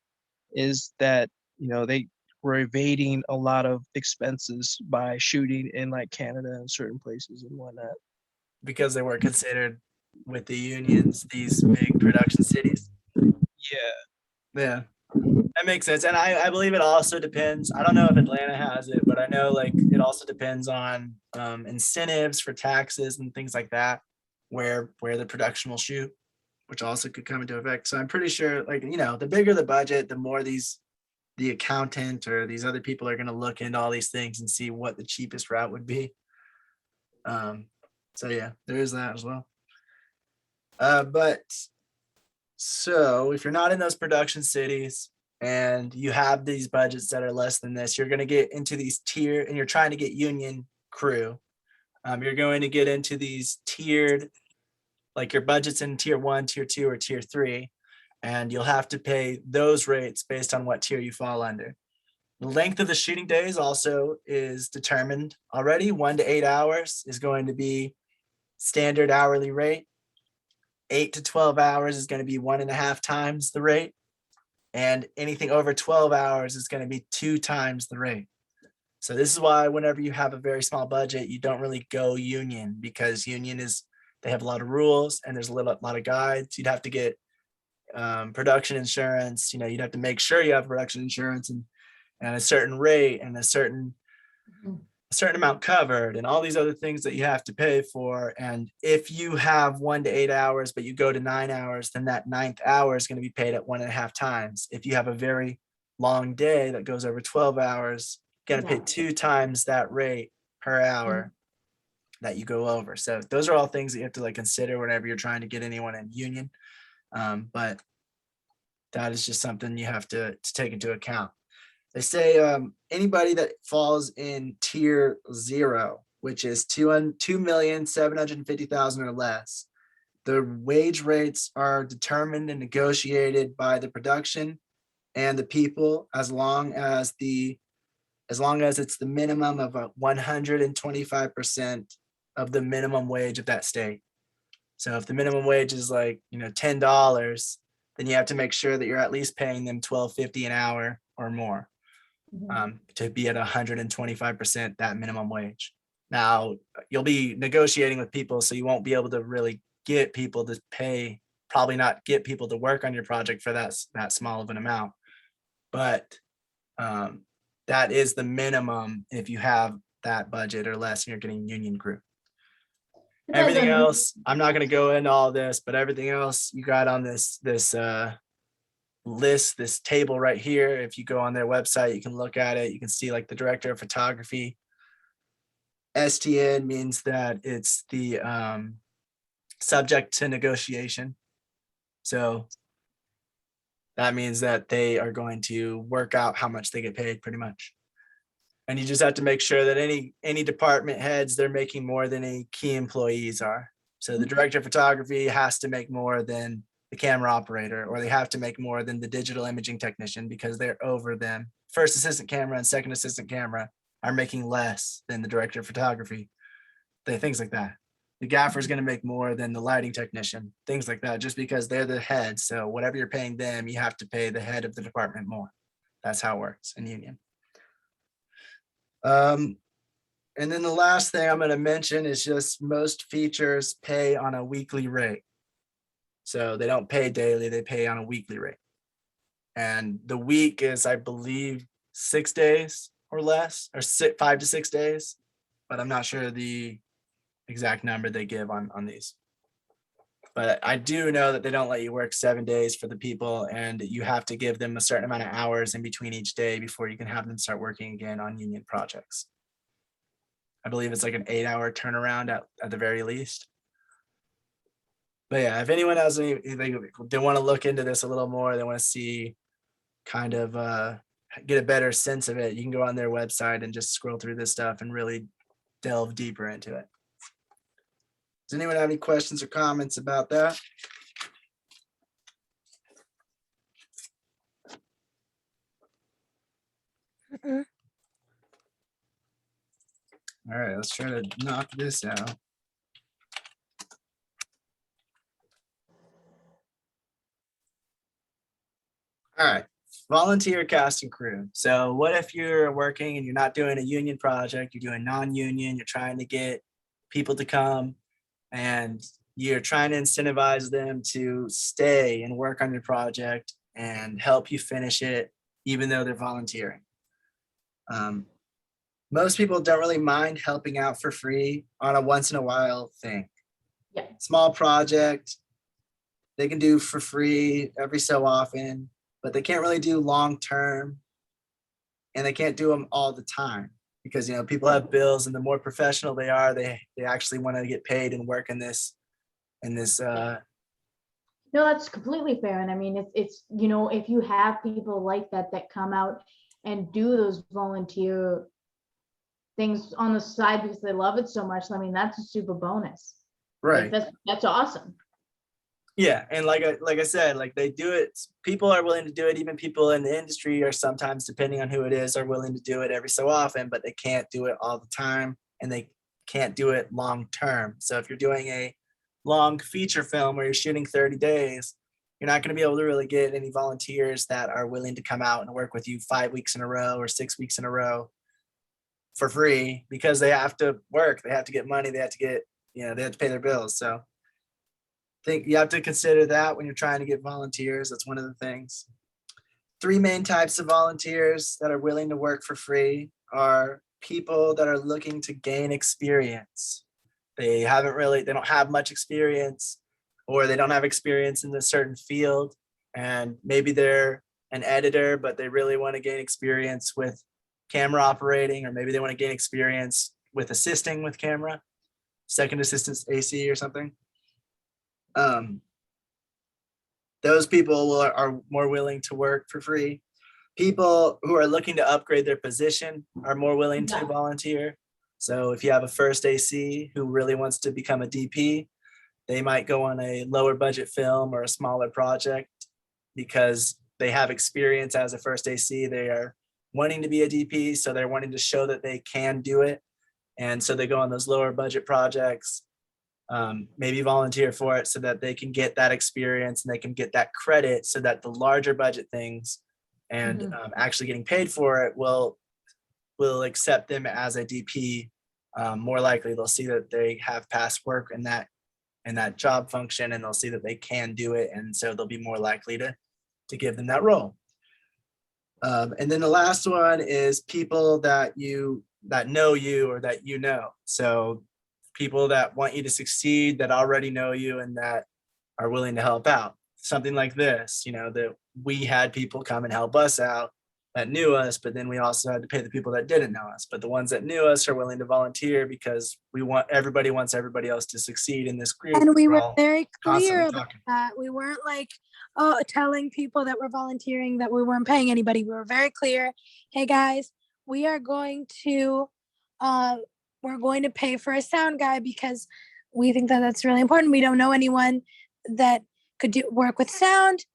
is that, you know, they were evading a lot of expenses by shooting in like Canada and certain places and whatnot. Because they were considered with the unions, these big production cities. Yeah. Yeah, that makes sense. And I believe it also depends. I don't know if Atlanta has it, but I know like it also depends on incentives for taxes and things like that, where the production will shoot, which also could come into effect. So I'm pretty sure, like, you know, the bigger the budget, the more the accountant or these other people are going to look into all these things and see what the cheapest route would be. So yeah, there is that as well. But so if you're not in those production cities and you have these budgets that are less than this, you're going to get into these tier, and you're trying to get union crew. You're going to get into these tiered, like your budget's in tier 1, tier 2, or tier 3, and you'll have to pay those rates based on what tier you fall under. The length of the shooting days also is determined already. 1 to 8 hours is going to be standard hourly rate. 8 to 12 hours is going to be 1.5 times the rate. And anything over 12 hours is going to be 2 times the rate. So this is why whenever you have a very small budget, you don't really go union, because union they have a lot of rules and there's a lot of guides. You'd have to get production insurance. You know, you'd have to make sure you have production insurance and a certain rate and a certain amount covered and all these other things that you have to pay for. And if you have 1 to 8 hours, but you go to 9 hours, then that 9th hour is going to be paid at 1.5 times. If you have a very long day that goes over 12 hours, you're going to pay 2 times that rate per hour that you go over. So those are all things that you have to like consider whenever you're trying to get anyone in union. But that is just something you have to take into account. They say anybody that falls in tier 0, which is 2,750,000 or less, the wage rates are determined and negotiated by the production and the people, as long as it's the minimum of 125% of the minimum wage of that state. So if the minimum wage is like, you know, $10, then you have to make sure that you're at least paying them $12.50 an hour or more. To be at 125% that minimum wage. Now, you'll be negotiating with people, so you won't be able to really get people to pay, probably not get people to work on your project for that small of an amount. But that is the minimum if you have that budget or less and you're getting union crew. Everything else, I'm not going to go into all this, but everything else you got on this list, this table right here. If you go on their website, you can look at it. You can see like the director of photography. STN means that it's the subject to negotiation. So that means that they are going to work out how much they get paid, pretty much. And you just have to make sure that any department heads, they're making more than any key employees are. So the director of photography has to make more than the camera operator, or they have to make more than the digital imaging technician because they're over them. First assistant camera and second assistant camera are making less than the director of photography. Things like that. The gaffer is going to make more than the lighting technician, things like that, just because they're the head. So whatever you're paying them, you have to pay the head of the department more. That's how it works in union. And then the last thing I'm going to mention is just most features pay on a weekly rate. So they don't pay daily, they pay on a weekly rate. And the week is, I believe, 6 days or less, or 5 to 6 days, but I'm not sure the exact number they give on these. But I do know that they don't let you work 7 days for the people, and you have to give them a certain amount of hours in between each day before you can have them start working again on union projects. I believe it's like an 8-hour turnaround at the very least. But yeah, if anyone has any, they want to look into this a little more, they want to see kind of get a better sense of it, you can go on their website and just scroll through this stuff and really delve deeper into it. Does anyone have any questions or comments about that? Mm-mm. All right, let's try to knock this out. All right, volunteer cast and crew. So what if you're working and you're not doing a union project, you're doing non-union, you're trying to get people to come and you're trying to incentivize them to stay and work on your project and help you finish it, even though they're volunteering. Most people don't really mind helping out for free on a once in a while thing. Yeah. Small project, they can do for free every so often, but they can't really do long term, and they can't do them all the time because, you know, people have bills, and the more professional they are, they actually want to get paid and work in this. No, that's completely fair. And I mean, it's you know, if you have people like that come out and do those volunteer things on the side because they love it so much, I mean, that's a super bonus. Right. Like, that's awesome. Yeah, and like I said, like they do it. People are willing to do it. Even people in the industry are sometimes, depending on who it is, are willing to do it every so often, but they can't do it all the time, and they can't do it long term. So if you're doing a long feature film where you're shooting 30 days, you're not going to be able to really get any volunteers that are willing to come out and work with you 5 weeks in a row or 6 weeks in a row for free, because they have to work, they have to get money, they have to get, you know, they have to pay their bills. So I think you have to consider that when you're trying to get volunteers. That's one of the things. 3 main types of volunteers that are willing to work for free are people that are looking to gain experience. They don't have much experience, or they don't have experience in a certain field, and maybe they're an editor, but they really want to gain experience with camera operating, or maybe they want to gain experience with assisting with camera, second assistant AC or something. Those people are more willing to work for free. People who are looking to upgrade their position are more willing to volunteer. So if you have a first AC who really wants to become a DP, they might go on a lower budget film or a smaller project because they have experience as a first AC. They are wanting to be a DP, so they're wanting to show that they can do it. And so they go on those lower budget projects, maybe volunteer for it so that they can get that experience and they can get that credit, so that the larger budget things and actually getting paid for it will accept them as a DP. More likely they'll see that they have past work in that job function, and they'll see that they can do it, and so they'll be more likely to give them that role. And then the last one is people that know you, or that you know. So people that want you to succeed, that already know you, and that are willing to help out. Something like this, you know, that we had people come and help us out that knew us, but then we also had to pay the people that didn't know us. But the ones that knew us are willing to volunteer because everybody wants everybody else to succeed in this group. And we We're were all very clear constantly about talking. that. We weren't like, telling people that were volunteering that we weren't paying anybody. We were very clear. Hey guys, we are going to we're going to pay for a sound guy because we think that that's really important. We don't know anyone that could do work with sound.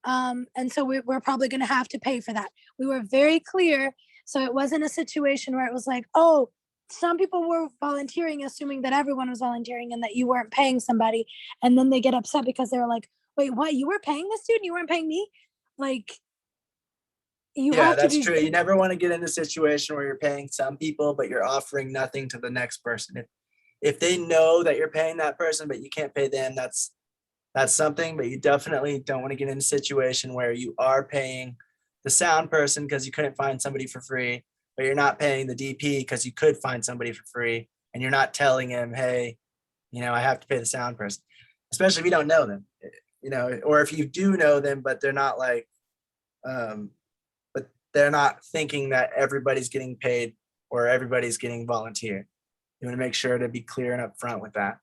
And so we're probably going to have to pay for that. We were very clear. So it wasn't a situation where it was like, oh, some people were volunteering, assuming that everyone was volunteering and that you weren't paying somebody. And then they get upset because they were like, wait, what? You were paying this dude? You weren't paying me? Like, you Yeah, have to that's be true. You never want to get in a situation where you're paying some people, but you're offering nothing to the next person. If they know that you're paying that person, but you can't pay them, that's something. But you definitely don't want to get in a situation where you are paying the sound person because you couldn't find somebody for free, but you're not paying the DP because you could find somebody for free, and you're not telling him, hey, I have to pay the sound person, especially if you don't know them, or if you do know them, but they're not like, but they're not thinking that everybody's getting paid or everybody's getting volunteer. You want to make sure to be clear and upfront with that,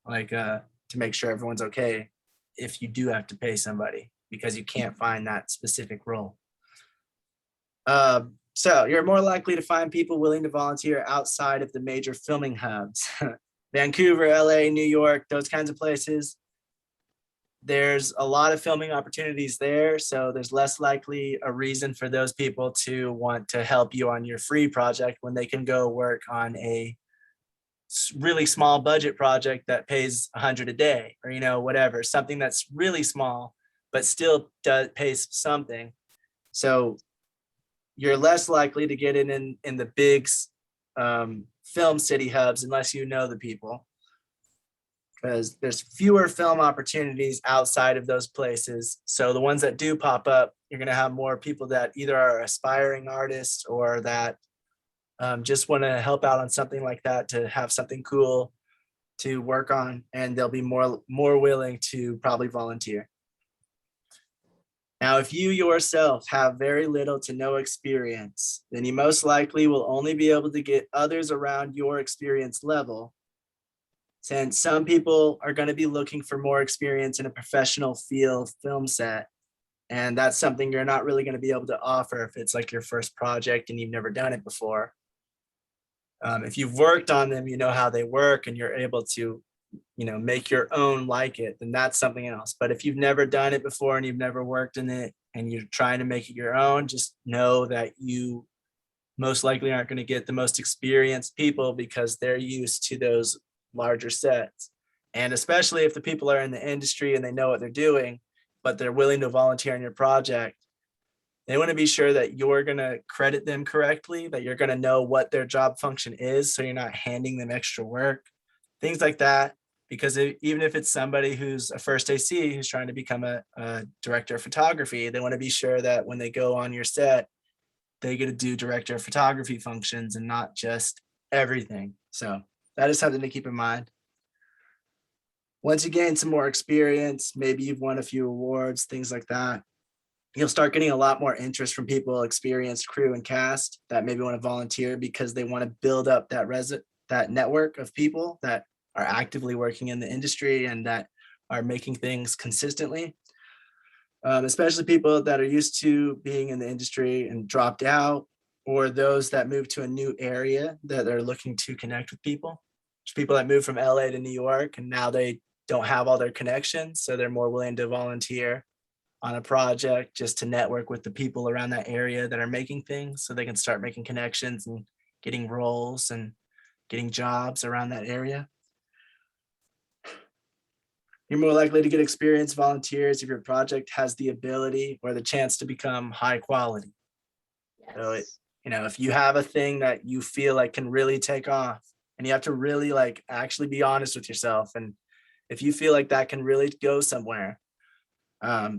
like to make sure everyone's okay if you do have to pay somebody because you can't find that specific role. So you're more likely to find people willing to volunteer outside of the major filming hubs. Vancouver, LA, New York, those kinds of places. There's a lot of filming opportunities there, so there's less likely a reason for those people to want to help you on your free project when they can go work on a really small budget project that pays $100 a day, or whatever, something that's really small but still pays something. So you're less likely to get in the big film city hubs unless you know the people, because there's fewer film opportunities outside of those places. So the ones that do pop up, you're going to have more people that either are aspiring artists or that just want to help out on something like that, to have something cool to work on, and they'll be more willing to probably volunteer. Now, if you yourself have very little to no experience, then you most likely will only be able to get others around your experience level, since some people are going to be looking for more experience in a professional field film set. And that's something you're not really going to be able to offer if it's like your first project and you've never done it before. If you've worked on them, you know how they work and you're able to, make your own like it, then that's something else. But if you've never done it before and you've never worked in it and you're trying to make it your own, just know that you most likely aren't going to get the most experienced people because they're used to those larger sets. And especially if the people are in the industry and they know what they're doing, but they're willing to volunteer on your project, they want to be sure that you're going to credit them correctly, that you're going to know what their job function is, so you're not handing them extra work, things like that. Because even if it's somebody who's a first AC who's trying to become a director of photography, they want to be sure that when they go on your set, they get to do director of photography functions and not just everything. So that is something to keep in mind. Once you gain some more experience, maybe you've won a few awards, things like that, you'll start getting a lot more interest from people, experienced crew and cast, that maybe want to volunteer because they want to build up that network of people that are actively working in the industry and that are making things consistently. Especially people that are used to being in the industry and dropped out, or those that move to a new area that are looking to connect with people. There's people that move from LA to New York and now they don't have all their connections, so they're more willing to volunteer on a project just to network with the people around that area that are making things, so they can start making connections and getting roles and getting jobs around that area. You're more likely to get experienced volunteers if your project has the ability or the chance to become high quality. So if you have a thing that you feel like can really take off, and you have to really like actually be honest with yourself, and if you feel like that can really go somewhere,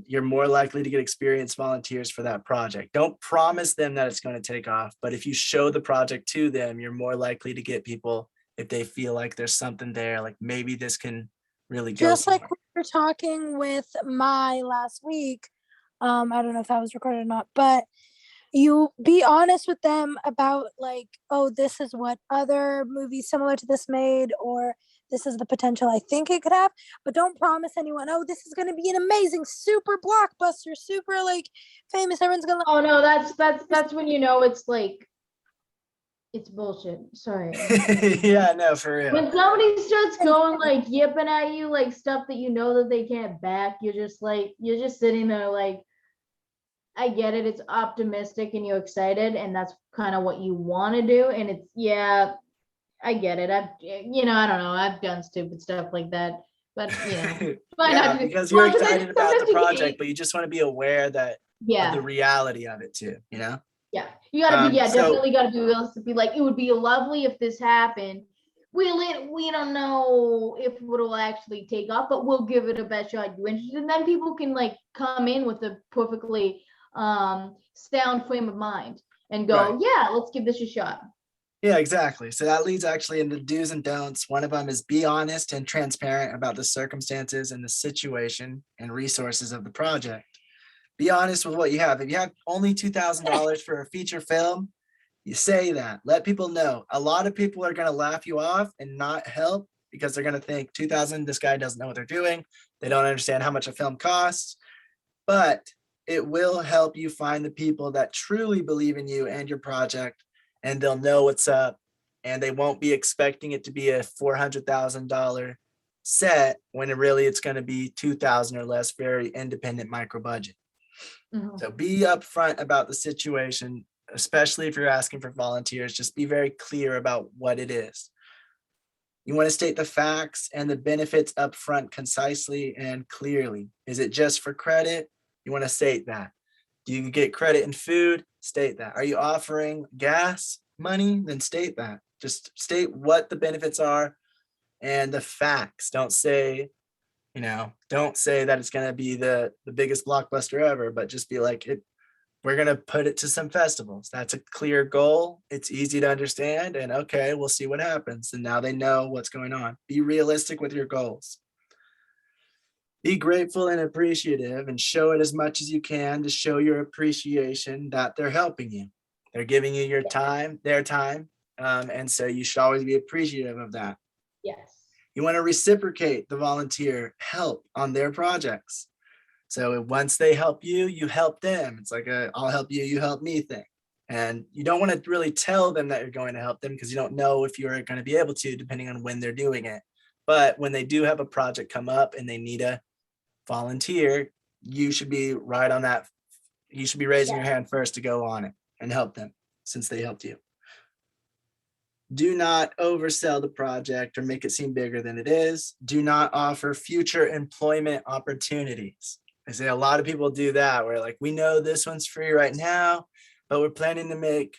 you're more likely to get experienced volunteers for that project. Don't promise them that it's going to take off, but if you show the project to them, you're more likely to get people if they feel like there's something there, like maybe this can really go just somewhere. like we were talking with my last week. I don't know if that was recorded or not, but you be honest with them about like, oh, this is what other movies similar to this made, or this is the potential I think it could have, but don't promise anyone, oh, this is going to be an amazing, super blockbuster, super like famous, everyone's gonna. Oh no, that's when it's like It's bullshit. Sorry. Yeah, no, for real. When somebody starts going like yipping at you like stuff that you know that they can't back, you're just sitting there like, I get it, it's optimistic and you're excited, and that's kind of what you want to do. And it's, yeah, I get it. I don't know, I've done stupid stuff like that, but try Yeah, not to. because you're Well, 'cause excited about sometimes the you can- project, but you just want to be aware that of Yeah, the reality of it too, you know? yeah, you gotta be, yeah, So- definitely gotta be realistic. Be like, it would be lovely if this happened. We don't know if it'll actually take off, but we'll give it a best shot. You interested? And then people can like come in with a perfectly sound frame of mind and go, Right. yeah, let's give this a shot. Yeah, exactly. So that leads actually into do's and don'ts. One of them is be honest and transparent about the circumstances and the situation and resources of the project. Be honest with what you have. If you have only $2,000 for a feature film, you say that. Let people know. A lot of people are going to laugh you off and not help because they're going to think 2,000, this guy doesn't know what they're doing. They don't understand how much a film costs. But it will help you find the people that truly believe in you and your project, and they'll know what's up, and they won't be expecting it to be a $400,000 set when it's going to be 2,000 or less, very independent micro budget. Mhm. So be upfront about the situation, especially if you're asking for volunteers. Just be very clear about what it is. You want to state the facts and the benefits upfront concisely and clearly. Is it just for credit? You want to state that. Do you get credit in food? State that. Are you offering gas money? Then state that. Just state what the benefits are and the facts. Don't say that it's going to be the biggest blockbuster ever, but just be like, we're going to put it to some festivals. That's a clear goal. It's easy to understand, and okay, we'll see what happens. And now they know what's going on. Be realistic with your goals. Be grateful and appreciative, and show it as much as you can to show your appreciation that they're helping you. They're giving you your time, their time. And so you should always be appreciative of that. Yes. You want to reciprocate the volunteer help on their projects. So once they help you, you help them. It's like I'll help you, you help me thing. And you don't want to really tell them that you're going to help them because you don't know if you're going to be able to, depending on when they're doing it. But when they do have a project come up and they need a volunteer, you should be right on that. You should be raising your hand first to go on it and help them since they helped you. Do not oversell the project or make it seem bigger than it is. Do not offer future employment opportunities. I say a lot of people do that where like, we know this one's free right now, but we're planning to make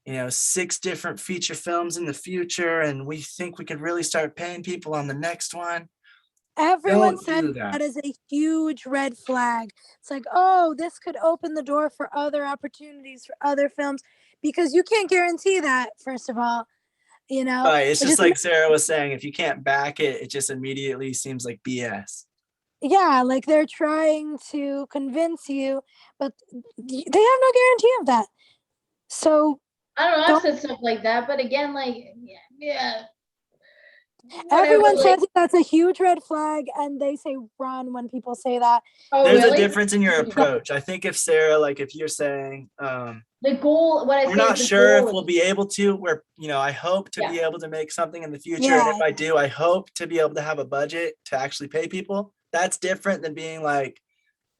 6 different feature films in the future, and we think we could really start paying people on the next one. Everyone Don't said do that. that is a huge red flag. It's like, oh, this could open the door for other opportunities for other films, because you can't guarantee that, first of all. Right. It's It just like Sarah was saying, if you can't back it, it just immediately seems like BS. Yeah, like they're trying to convince you, but they have no guarantee of that. So I don't know, I've Don't- said stuff like that, but again, like, yeah. everyone Whatever, like- says that's a huge red flag, and they say run when people say that. Oh, There's really? a difference in your approach. I think if Sarah, like if you're saying, The goal, what I we're say not is the sure if goal we'll is- be able to, I hope to be Yeah. able to make something in the future. Yeah. And if I do, I hope to be able to have a budget to actually pay people. That's different than being like,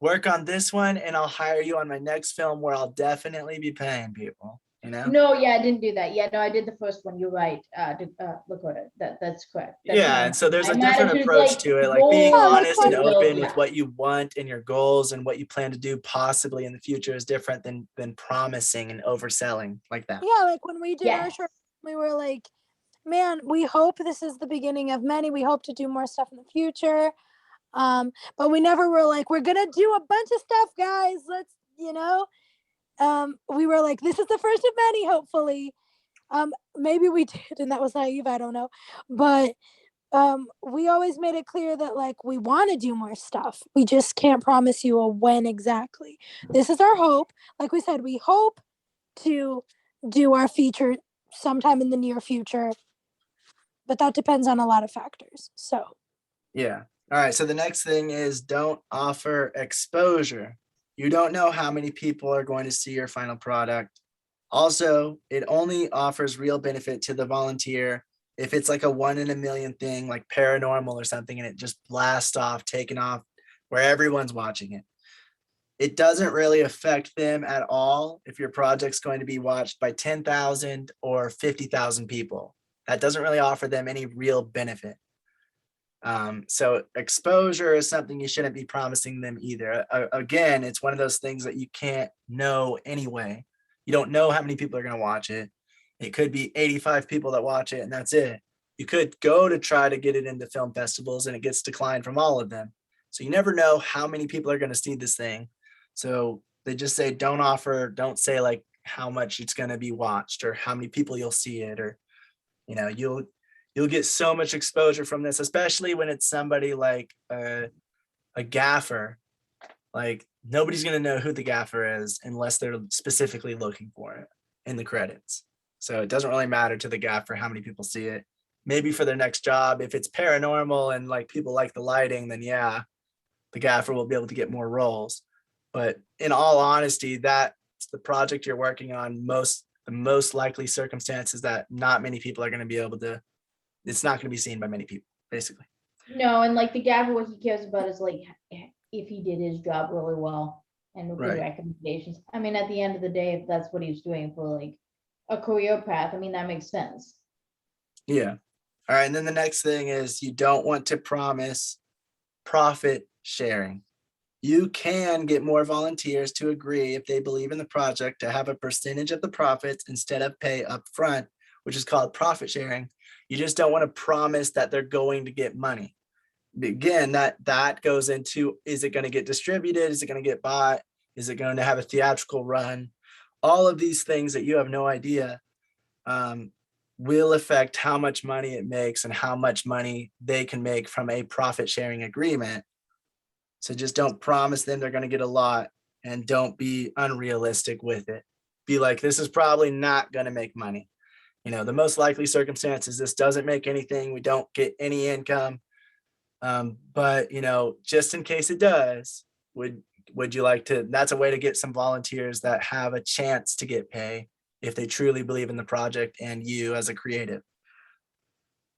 work on this one and I'll hire you on my next film where I'll definitely be paying people, No, yeah, I didn't do that. Yeah, no, I did the first one. You're right. Lakota. That's correct. That's Yeah, my- and so there's a my different attitude's approach like, to it, like being goal- honest and like- open Yeah. with what you want and your goals and what you plan to do possibly in the future is different than promising and overselling like that. Yeah, like when we did our Yes. short, we were like, man, we hope this is the beginning of many. We hope to do more stuff in the future. But we never were like, we're gonna do a bunch of stuff, guys. Let's, we were like, this is the first of many, hopefully. Maybe we did, and that was naive, I don't know. But we always made it clear that like we want to do more stuff. We just can't promise you a when exactly. This is our hope. Like we said, we hope to do our feature sometime in the near future, but that depends on a lot of factors. So Yeah. All right. So the next thing is don't offer exposure. You don't know how many people are going to see your final product. Also, it only offers real benefit to the volunteer if it's like a 1 in a million thing, like paranormal or something, and it just blasts off, taking off where everyone's watching it. It doesn't really affect them at all if your project's going to be watched by 10,000 or 50,000 people. That doesn't really offer them any real benefit. So exposure is something you shouldn't be promising them either. Again, it's one of those things that you can't know anyway. You don't know how many people are going to watch it. It could be 85 people that watch it and that's it. You could go to try to get it into film festivals and it gets declined from all of them. So you never know how many people are going to see this thing. So they just say, don't say like how much it's going to be watched or how many people you'll see it, or, you'll get so much exposure from this, especially when it's somebody like a gaffer. Like nobody's going to know who the gaffer is unless they're specifically looking for it in the credits. So it doesn't really matter to the gaffer how many people see it. Maybe for their next job, if it's paranormal and like people like the lighting, then yeah, the gaffer will be able to get more roles. But in all honesty, that's the project you're working on. The most likely circumstances that not many people are going to be able to, it's not going to be seen by many people, basically. No, and like the gaffer, what he cares about is like if he did his job really well and with good Right. recommendations. I mean, at the end of the day, if that's what he's doing for like a career path, I mean, that makes sense. Yeah. All right. And then the next thing is you don't want to promise profit sharing. You can get more volunteers to agree if they believe in the project to have a percentage of the profits instead of pay up front, which is called profit sharing. You just don't want to promise that they're going to get money. Again, that goes into, is it going to get distributed? Is it going to get bought? Is it going to have a theatrical run? All of these things that you have no idea will affect how much money it makes and how much money they can make from a profit sharing agreement. So just don't promise them they're going to get a lot and don't be unrealistic with it. Be like, this is probably not going to make money. The most likely circumstance is this doesn't make anything. We don't get any income. But just in case it does, would you like to, that's a way to get some volunteers that have a chance to get pay if they truly believe in the project and you as a creative.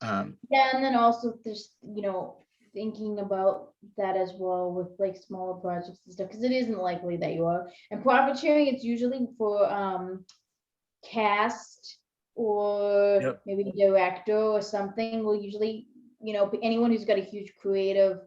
Yeah, and then also there's, thinking about that as well with like smaller projects and stuff, because it isn't likely that you are. And profit sharing, it's usually for cast or Yep. maybe director or something will usually, anyone who's got a huge creative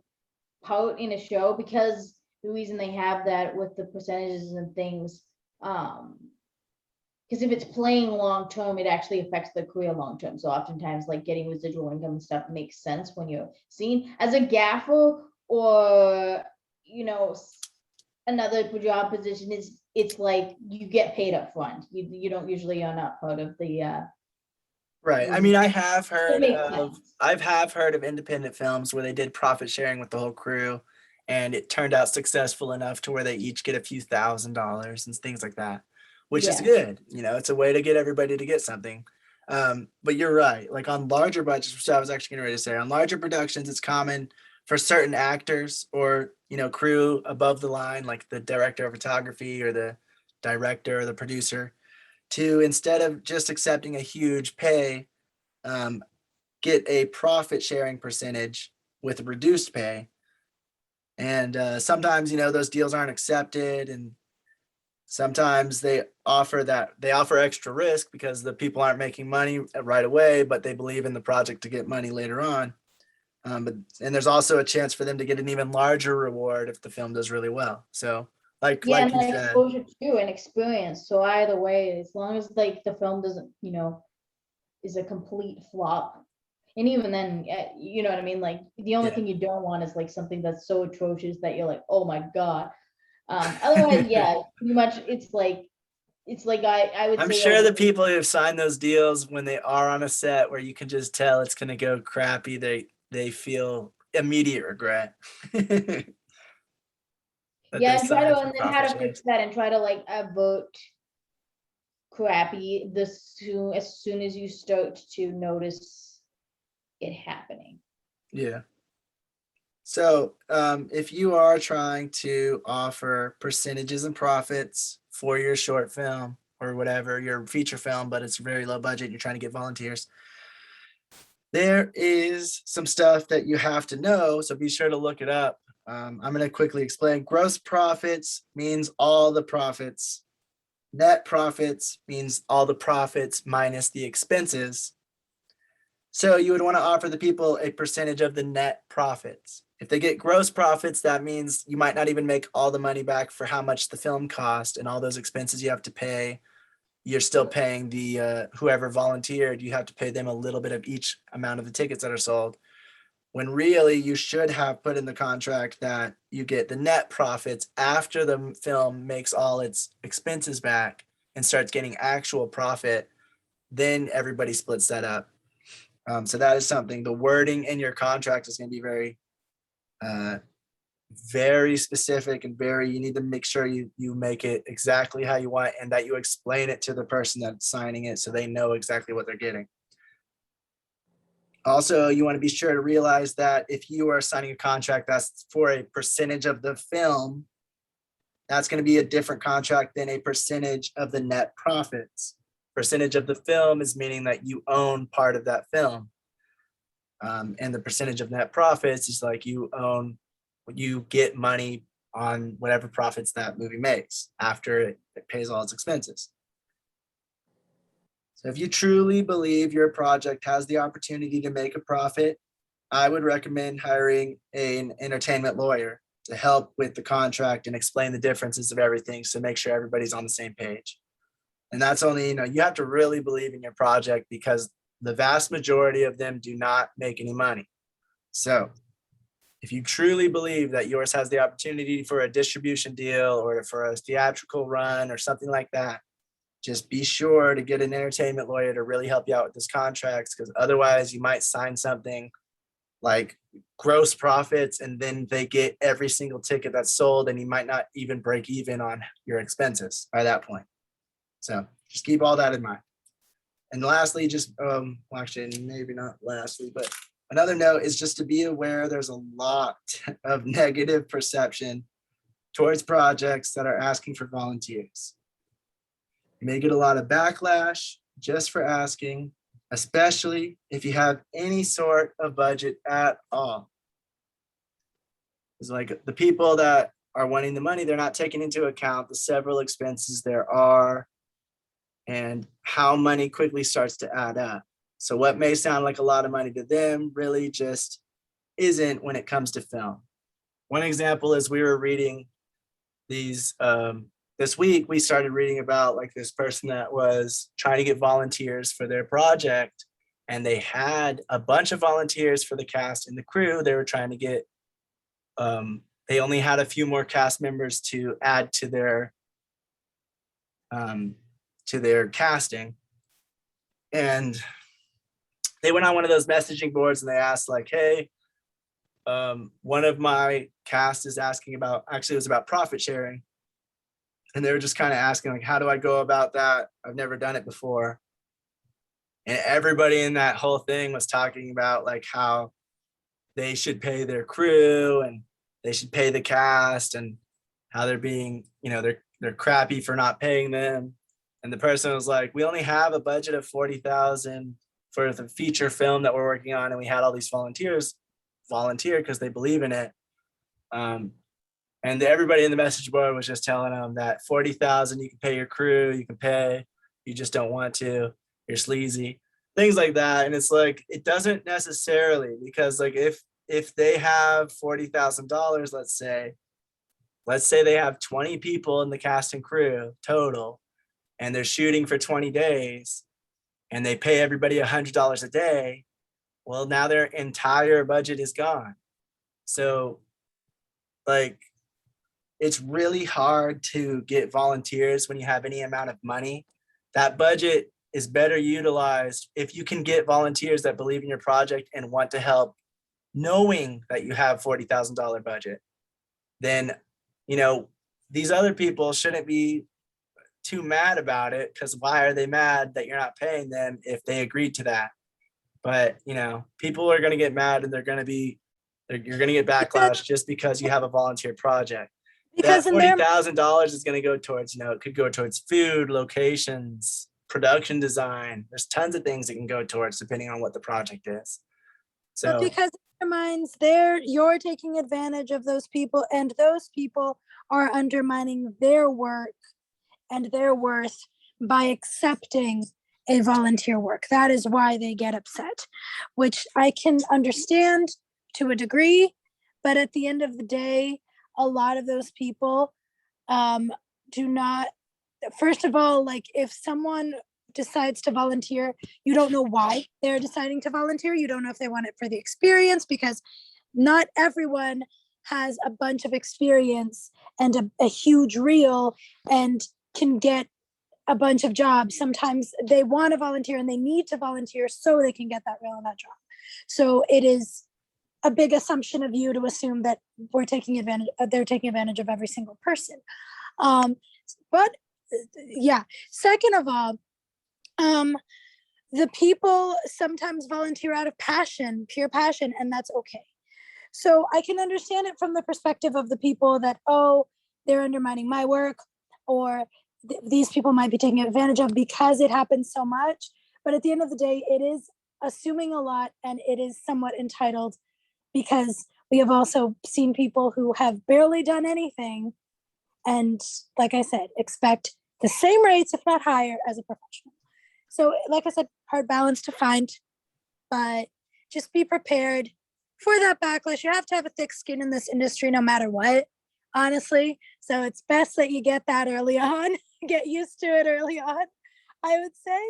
part in a show, because the reason they have that with the percentages and things, because if it's playing long term, it actually affects the career long term. So oftentimes, like getting residual income and stuff makes sense when you're seen as a gaffer or another job position. It's like you get paid up front. You don't usually are not part of the. Right. I mean, I have heard makes of sense. independent films where they did profit sharing with the whole crew, and it turned out successful enough to where they each get a few $1,000s and things like that, which is Yeah. good. It's a way to get everybody to get something. But you're right. Like on larger budgets, which I was actually getting ready to say, on larger productions, it's common for certain actors or crew above the line, like the director of photography or the director or the producer, to, instead of just accepting a huge pay, get a profit sharing percentage with reduced pay. And sometimes those deals aren't accepted, and sometimes they offer extra risk because the people aren't making money right away, but they believe in the project to get money later on. And there's also a chance for them to get an even larger reward if the film does really well. So like Yeah, and you then said, exposure too and experience. So either way, as long as like the film doesn't, is a complete flop. And even then, you know what I mean? Like the only Yeah. thing you don't want is like something that's so atrocious that you're like, oh my God. Otherwise, yeah, pretty much it's like I would I'm say sure like, the people who have signed those deals, when they are on a set where you can just tell it's going to go crappy, they feel immediate regret. that yeah, they and try to signed for and then how profit to sharing. fix that and try to like avert crappy as soon as you start to notice it happening. Yeah. So if you are trying to offer percentages and profits for your short film, or whatever, your feature film, but it's very low budget, you're trying to get volunteers, there is some stuff that you have to know, so be sure to look it up. I'm going to quickly explain. Gross profits means all the profits. Net profits means all the profits minus the expenses. So you would want to offer the people a percentage of the net profits. If they get gross profits, that means you might not even make all the money back for how much the film cost and all those expenses you have to pay. You're still paying the whoever volunteered, you have to pay them a little bit of each amount of the tickets that are sold. When really you should have put in the contract that you get the net profits after the film makes all its expenses back and starts getting actual profit, then everybody splits that up. So that is something, the wording in your contract is going to be very specific and you need to make sure you make it exactly how you want and that you explain it to the person that's signing it so they know exactly what they're getting. Also, you want to be sure to realize that if you are signing a contract that's for a percentage of the film, that's going to be a different contract than a percentage of the net profits. Percentage of the film is meaning that you own part of that film. And the percentage of net profits is like you get money on whatever profits that movie makes after it pays all its expenses. So if you truly believe your project has the opportunity to make a profit, I would recommend hiring an entertainment lawyer to help with the contract and explain the differences of everything. So make sure everybody's on the same page. And that's only, you have to really believe in your project because the vast majority of them do not make any money. So if you truly believe that yours has the opportunity for a distribution deal or for a theatrical run or something like that, just be sure to get an entertainment lawyer to really help you out with this contracts, because otherwise you might sign something like gross profits and then they get every single ticket that's sold and you might not even break even on your expenses by that point. So just keep all that in mind. And lastly, just, well, actually, maybe not lastly, but another note is just to be aware there's a lot of negative perception towards projects that are asking for volunteers. You may get a lot of backlash just for asking, especially if you have any sort of budget at all. It's like the people that are wanting the money, they're not taking into account the several expenses there are and how money quickly starts to add up. So what may sound like a lot of money to them really just isn't when it comes to film. One example is we were reading these, this week, we started reading about like this person that was trying to get volunteers for their project, and they had a bunch of volunteers for the cast and the crew. They were trying to get, they only had a few more cast members to add to their casting. And they went on one of those messaging boards and they asked like, hey, one of my cast is asking about, actually it was about profit sharing. And they were just kind of asking like, how do I go about that? I've never done it before. And everybody in that whole thing was talking about like how they should pay their crew and they should pay the cast and how they're being, they're crappy for not paying them. And the person was like, we only have a budget of $40,000 for the feature film that we're working on. And we had all these volunteers volunteer because they believe in it. And everybody in the message board was just telling them that $40,000, you can pay your crew, you can pay, you just don't want to, you're sleazy, things like that. And it's like, it doesn't necessarily, because like if they have $40,000, let's say they have 20 people in the cast and crew total, and they're shooting for 20 days and they pay everybody $100 a day. Well, now their entire budget is gone. So like, it's really hard to get volunteers when you have any amount of money. That budget is better utilized if you can get volunteers that believe in your project and want to help, knowing that you have $40,000 budget. Then, these other people shouldn't be too mad about it, because why are they mad that you're not paying them if they agreed to that? But, people are going to get mad and you're going to get backlash just because you have a volunteer project. Because That in their $40,000 is going to go towards, it could go towards food, locations, production design. There's tons of things it can go towards depending on what the project is. But So because in their minds, you're taking advantage of those people, and those people are undermining their work and their worth by accepting a volunteer work. That is why they get upset, which I can understand to a degree. But at the end of the day, a lot of those people do not, first of all, like if someone decides to volunteer, you don't know why they're deciding to volunteer. You don't know if they want it for the experience, because not everyone has a bunch of experience and a huge reel and can get a bunch of jobs. Sometimes they want to volunteer and they need to volunteer so they can get that reel and that job. So it is a big assumption of you to assume that they're taking advantage of every single person. But yeah, second of all, the people sometimes volunteer out of passion, pure passion, and that's okay. So I can understand it from the perspective of the people that, oh, they're undermining my work, or these people might be taking advantage of because it happens so much. But at the end of the day, it is assuming a lot, and it is somewhat entitled, because we have also seen people who have barely done anything and, like I said, expect the same rates, if not higher, as a professional. So like I said, hard balance to find, but just be prepared for that backlash. You have to have a thick skin in this industry no matter what, honestly. So it's best that you get that early on, get used to it early on, I would say.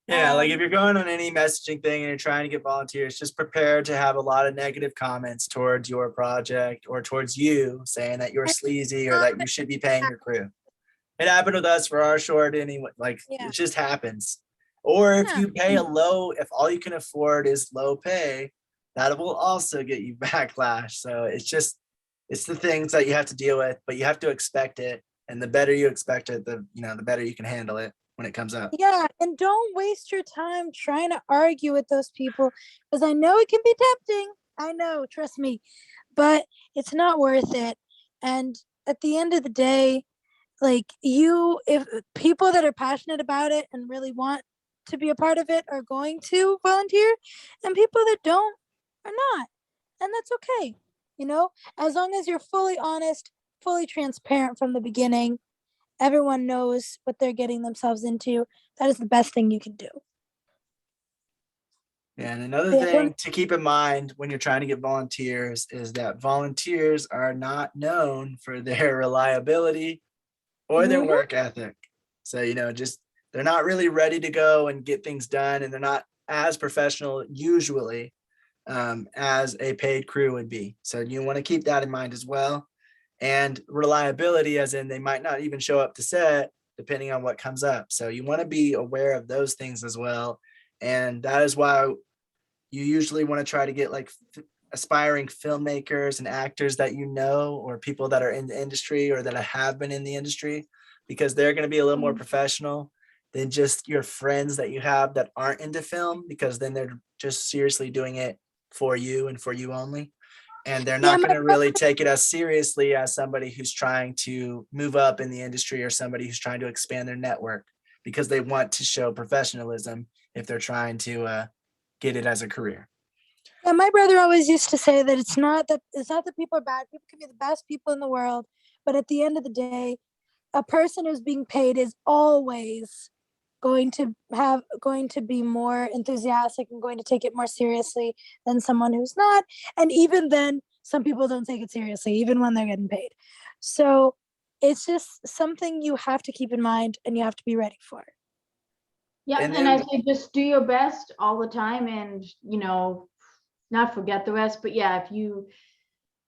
yeah, like if you're going on any messaging thing and you're trying to get volunteers, just prepare to have a lot of negative comments towards your project or towards you, saying that you're sleazy or that you should be paying your crew. It happened with us for our short anyway. Like Yeah. it just happens. Or if Yeah. you pay if all you can afford is low pay, that will also get you backlash. So it's the things that you have to deal with, but you have to expect it. And the better you expect it, the better you can handle it when it comes up. Yeah, and don't waste your time trying to argue with those people, because I know it can be tempting. I know, trust me, but it's not worth it. And at the end of the day, like if people that are passionate about it and really want to be a part of it are going to volunteer, and people that don't are not. And that's okay. As long as you're fully honest, fully transparent from the beginning, everyone knows what they're getting themselves into. That is the best thing you can do. Yeah, and another Yeah, thing to keep in mind when you're trying to get volunteers is that volunteers are not known for their reliability or their Mhm. work ethic. So, just they're not really ready to go and get things done, and they're not as professional usually as a paid crew would be. So you want to keep that in mind as well. And reliability, as in they might not even show up to set depending on what comes up. So you want to be aware of those things as well. And that is why you usually want to try to get like aspiring filmmakers and actors that or people that are in the industry or that have been in the industry, because they're going to be a little more professional than just your friends that you have that aren't into film, because then they're just seriously doing it for you and for you only. And they're not going to really take it as seriously as somebody who's trying to move up in the industry or somebody who's trying to expand their network, because they want to show professionalism if they're trying to get it as a career. Yeah, my brother always used to say that it's not that people are bad. People can be the best people in the world, but at the end of the day, a person who's being paid is always going to be more enthusiastic and going to take it more seriously than someone who's not. And even then, some people don't take it seriously, even when they're getting paid. So it's just something you have to keep in mind and you have to be ready for. Yeah, And and I then- say just do your best all the time, and not forget the rest. But yeah, if you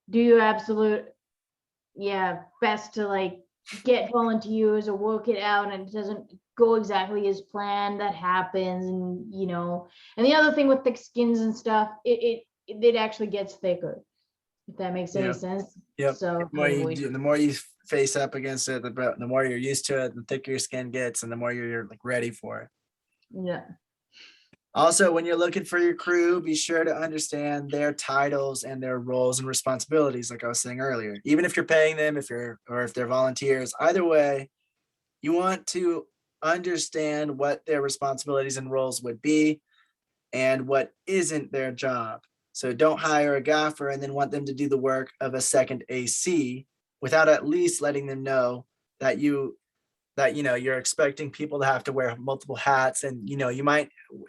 do your absolute best to like get volunteers or work it out and it doesn't go exactly as planned, that happens. And and the other thing with thick skins and stuff, it actually gets thicker, if that makes any Yep. sense. Yep. So The more you face up against it, the more you're used to it, the thicker your skin gets, and the more you're like ready for it. yeah. Also, when you're looking for your crew, be sure to understand their titles and their roles and responsibilities, like I was saying earlier. Even if you're paying them, if they're volunteers, either way, you want to understand what their responsibilities and roles would be and what isn't their job. So don't hire a gaffer and then want them to do the work of a second AC without at least letting them know that you're expecting people to have to wear multiple hats, and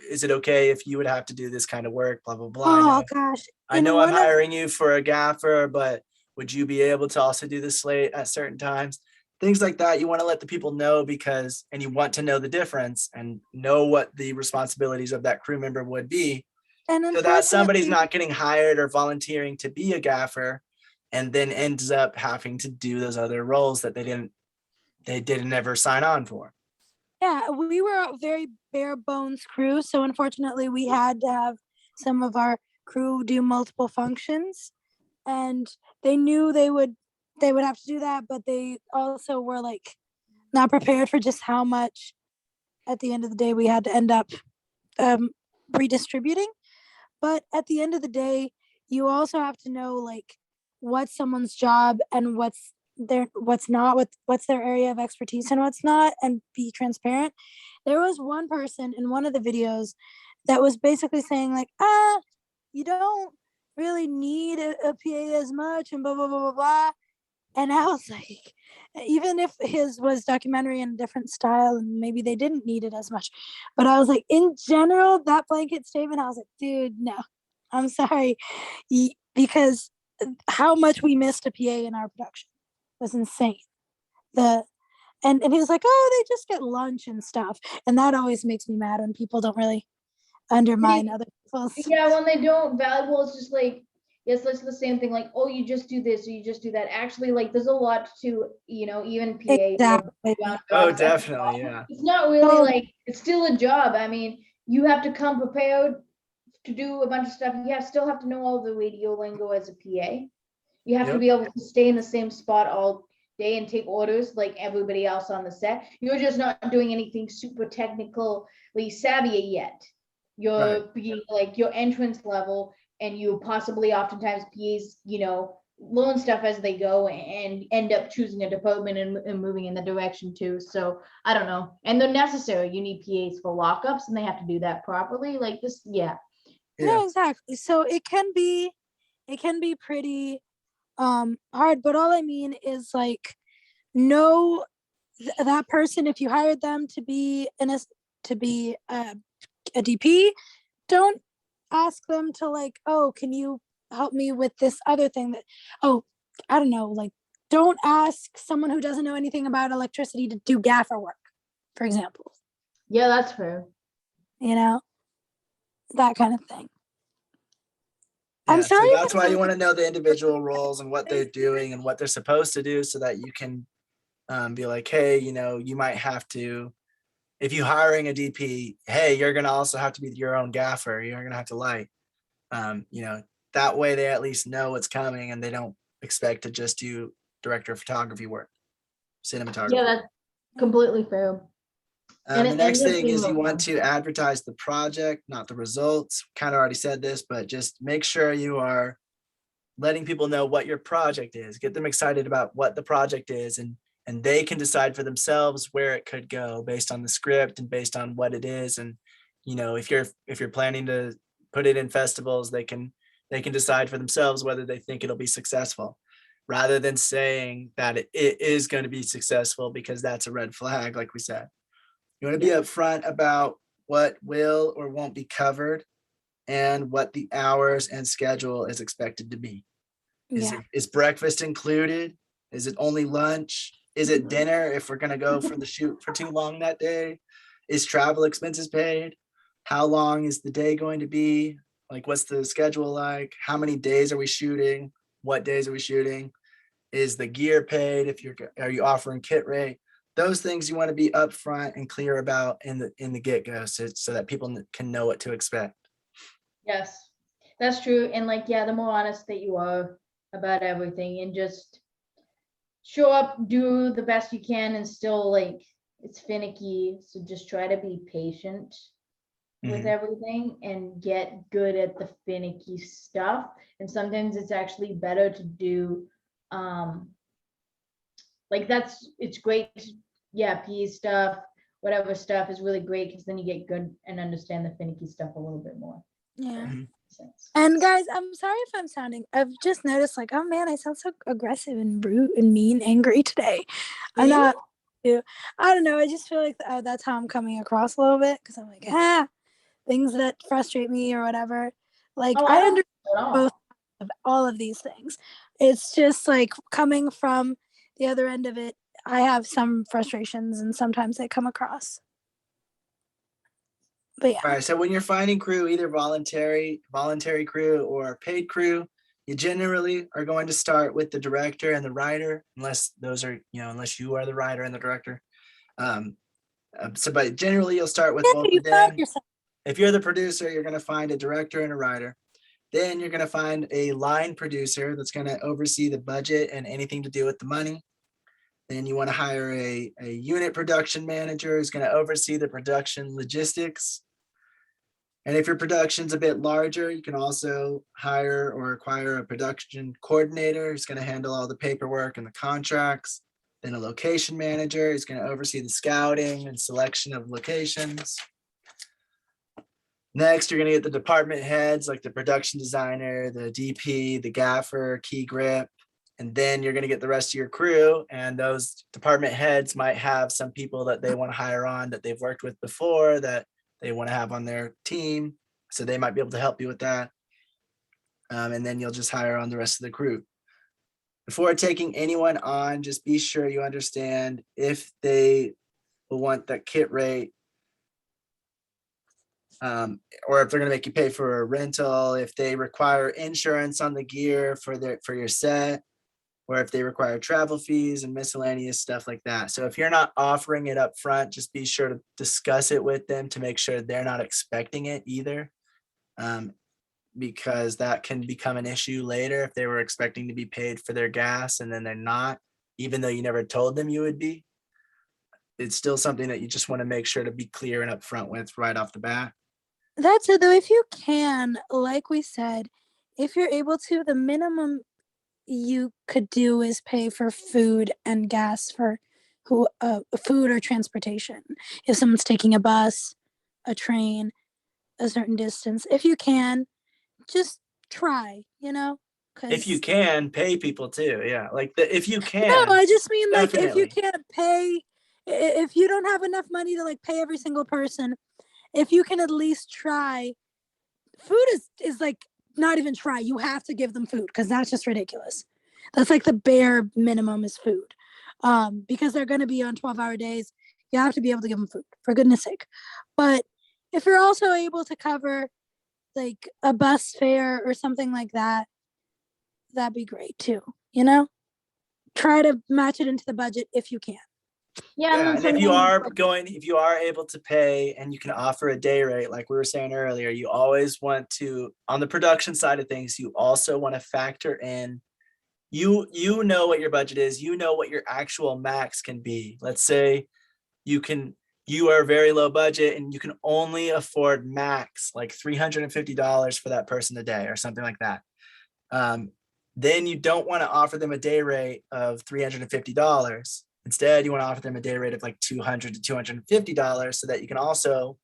is it okay if you would have to do this kind of work, blah blah blah. Oh gosh. I In know I'm one of hiring you for a gaffer, but would you be able to also do the slate at certain times? Things like that. You want to let the people know, and you want to know the difference and know what the responsibilities of that crew member would be, and so that somebody's unfortunately, not getting hired or volunteering to be a gaffer and then ends up having to do those other roles that they didn't ever sign on for. yeah, we were a very bare bones crew, so unfortunately we had to have some of our crew do multiple functions, and they knew they would have to do that, but they also were like not prepared for just how much at the end of the day we had to end up redistributing. But at the end of the day, you also have to know like what's someone's job and what's their area of expertise and what's not, and be transparent. There was one person in one of the videos that was basically saying like, you don't really need a PA as much and blah blah blah blah blah. And I was like, even if his was documentary in a different style and maybe they didn't need it as much, but I was like, in general, that blanket statement, I was like, dude, no, I'm sorry, because how much we missed a PA in our production was insane. And he was like, oh, they just get lunch and stuff, and that always makes me mad when people don't really undermine other people's. Yeah, when they don't valuable, it's just like, yes, it's the same thing, like, oh, you just do this or you just do that. Actually, like, there's a lot to, even PA. Exactly. Oh, definitely, yeah. It's not really Oh. like, it's still a job. I mean, you have to come prepared to do a bunch of stuff. You still have to know all the radio lingo as a PA. You have to Yep. be able to stay in the same spot all day and take orders like everybody else on the set. You're just not doing anything super technically savvy yet. You're being like your entrance level, and you possibly oftentimes PAs, learn stuff as they go and end up choosing a department and moving in the direction too. So I don't know. And they're necessary. You need PAs for lockups, and they have to do that properly. Like this, yeah. No, exactly. So it can be pretty hard, but all I mean is like, know that person. If you hired them to be a DP, don't ask them to like, oh, can you help me with this other thing that, oh, I don't know, like, don't ask someone who doesn't know anything about electricity to do gaffer work, for example. Yeah, that's fair. That kind of thing. Yeah, I'm sorry. so that's why you want to know the individual roles and what they're doing and what they're supposed to do, so that you can be like, hey, you might have to, if you're hiring a DP, hey, you're going to also have to be your own gaffer. You're going to have to light. That way they at least know what's coming and they don't expect to just do director of photography work, cinematography. Yeah, that's completely fair. The next thing is you want to advertise the project, not the results. Kind of already said this, but just make sure you are letting people know what your project is. Get them excited about what the project is, and they can decide for themselves where it could go based on the script and based on what it is. And if you're planning to put it in festivals, they can decide for themselves whether they think it'll be successful, rather than saying that it is going to be successful, because that's a red flag, like we said. You want to be upfront about what will or won't be covered and what the hours and schedule is expected to be. Is breakfast included? Is it only lunch? Is it dinner if we're going to go for the shoot for too long that day? Is travel expenses paid? How long is the day going to be? Like, what's the schedule like? How many days are we shooting? What days are we shooting? Is the gear paid? Are you offering kit rate? Those things you want to be upfront and clear about in the get-go, so that people can know what to expect. Yes, that's true. And like, yeah, the more honest that you are about everything, and just show up, do the best you can, and still, like, it's finicky. So just try to be patient with Mhm. everything and get good at the finicky stuff. And sometimes it's actually better to do like it's great. Yeah, PE stuff, whatever stuff is really great because then you get good and understand the finicky stuff a little bit more. Yeah. Mhm. Sense. And guys, I'm sorry if I'm sounding, I've just noticed like, oh man, I sound so aggressive and rude and mean, angry today. I'm Do you? not, I don't know. I just feel like that's how I'm coming across a little bit because I'm like, things that frustrate me or whatever. Like, Oh, I I don't understand at all. both of all of these things. It's just like coming from the other end of it, I have some frustrations and sometimes they come across. But yeah. All right, so when you're finding crew, either voluntary crew or paid crew, you generally are going to start with the director and the writer, unless those are, unless you are the writer and the director. But generally you'll start with both You of found them. yourself. If you're the producer, you're going to find a director and a writer. Then you're going to find a line producer that's going to oversee the budget and anything to do with the money. Then you want to hire a unit production manager who's going to oversee the production logistics. And if your production's a bit larger, you can also hire or acquire a production coordinator who's going to handle all the paperwork and the contracts. Then a location manager is going to oversee the scouting and selection of locations. Next, you're going to get the department heads like the production designer, the DP, the gaffer, key grip, and then you're going to get the rest of your crew. And those department heads might have some people that they want to hire on that they've worked with before that they want to have on their team. So they might be able to help you with that. And then you'll just hire on the rest of the crew. Before taking anyone on, just be sure you understand if they will want that kit rate, or if they're going to make you pay for a rental, if they require insurance on the gear for your set, or if they require travel fees and miscellaneous stuff like that. So if you're not offering it up front, just be sure to discuss it with them to make sure they're not expecting it either, because that can become an issue later if they were expecting to be paid for their gas and then they're not, even though you never told them you would be. It's still something that you just want to make sure to be clear and upfront with right off the bat. That's it though. If you can, like we said, if you're able to, the minimum you could do is pay for food and gas for food or transportation. If someone's taking a bus, a train, a certain distance, if you can, just try, If you because can pay people too. Yeah. Like if you no, can, I just mean like if you definitely. can't pay, if you don't have enough money to like pay every single person, if you can at least try. Food is like not even try. You have to give them food because that's just ridiculous. That's like the bare minimum is food. Because they're going to be on 12-hour days. You have to be able to give them food, for goodness sake. But if you're also able to cover like a bus fare or something like that, that'd be great too. Try to match it into the budget if you can. Yeah, Yeah, and and then if you are able to pay and you can offer a day rate, like we were saying earlier, you always want to, on the production side of things, you also want to factor in, you know what your budget is, you know what your actual max can be. Let's say you are very low budget and you can only afford max like $350 for that person a day or something like that. Then you don't want to offer them a day rate of $350. Instead, you want to offer them a day rate of like $200 to $250 so that you can also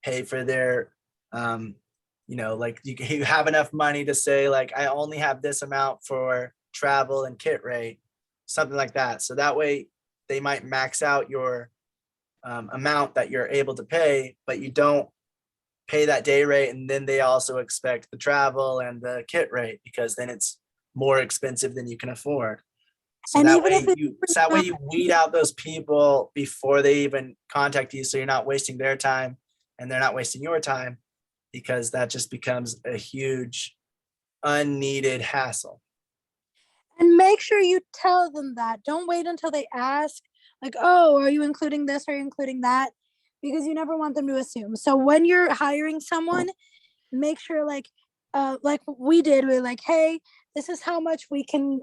pay for their, like you have enough money to say like, I only have this amount for travel and kit rate, something like that. So that way they might max out your amount that you're able to pay, but you don't pay that day rate. And then they also expect the travel and the kit rate because then it's more expensive than you can afford. So And that even if way it's you weed out those people before they even contact you. So you're not wasting their time and they're not wasting your time, because that just becomes a huge unneeded hassle. And make sure you tell them that. Don't wait until they ask, like, oh, are you including this? Are you including that? Because you never want them to assume. So when you're hiring someone, make sure like we did, we're like, hey, this is how much we can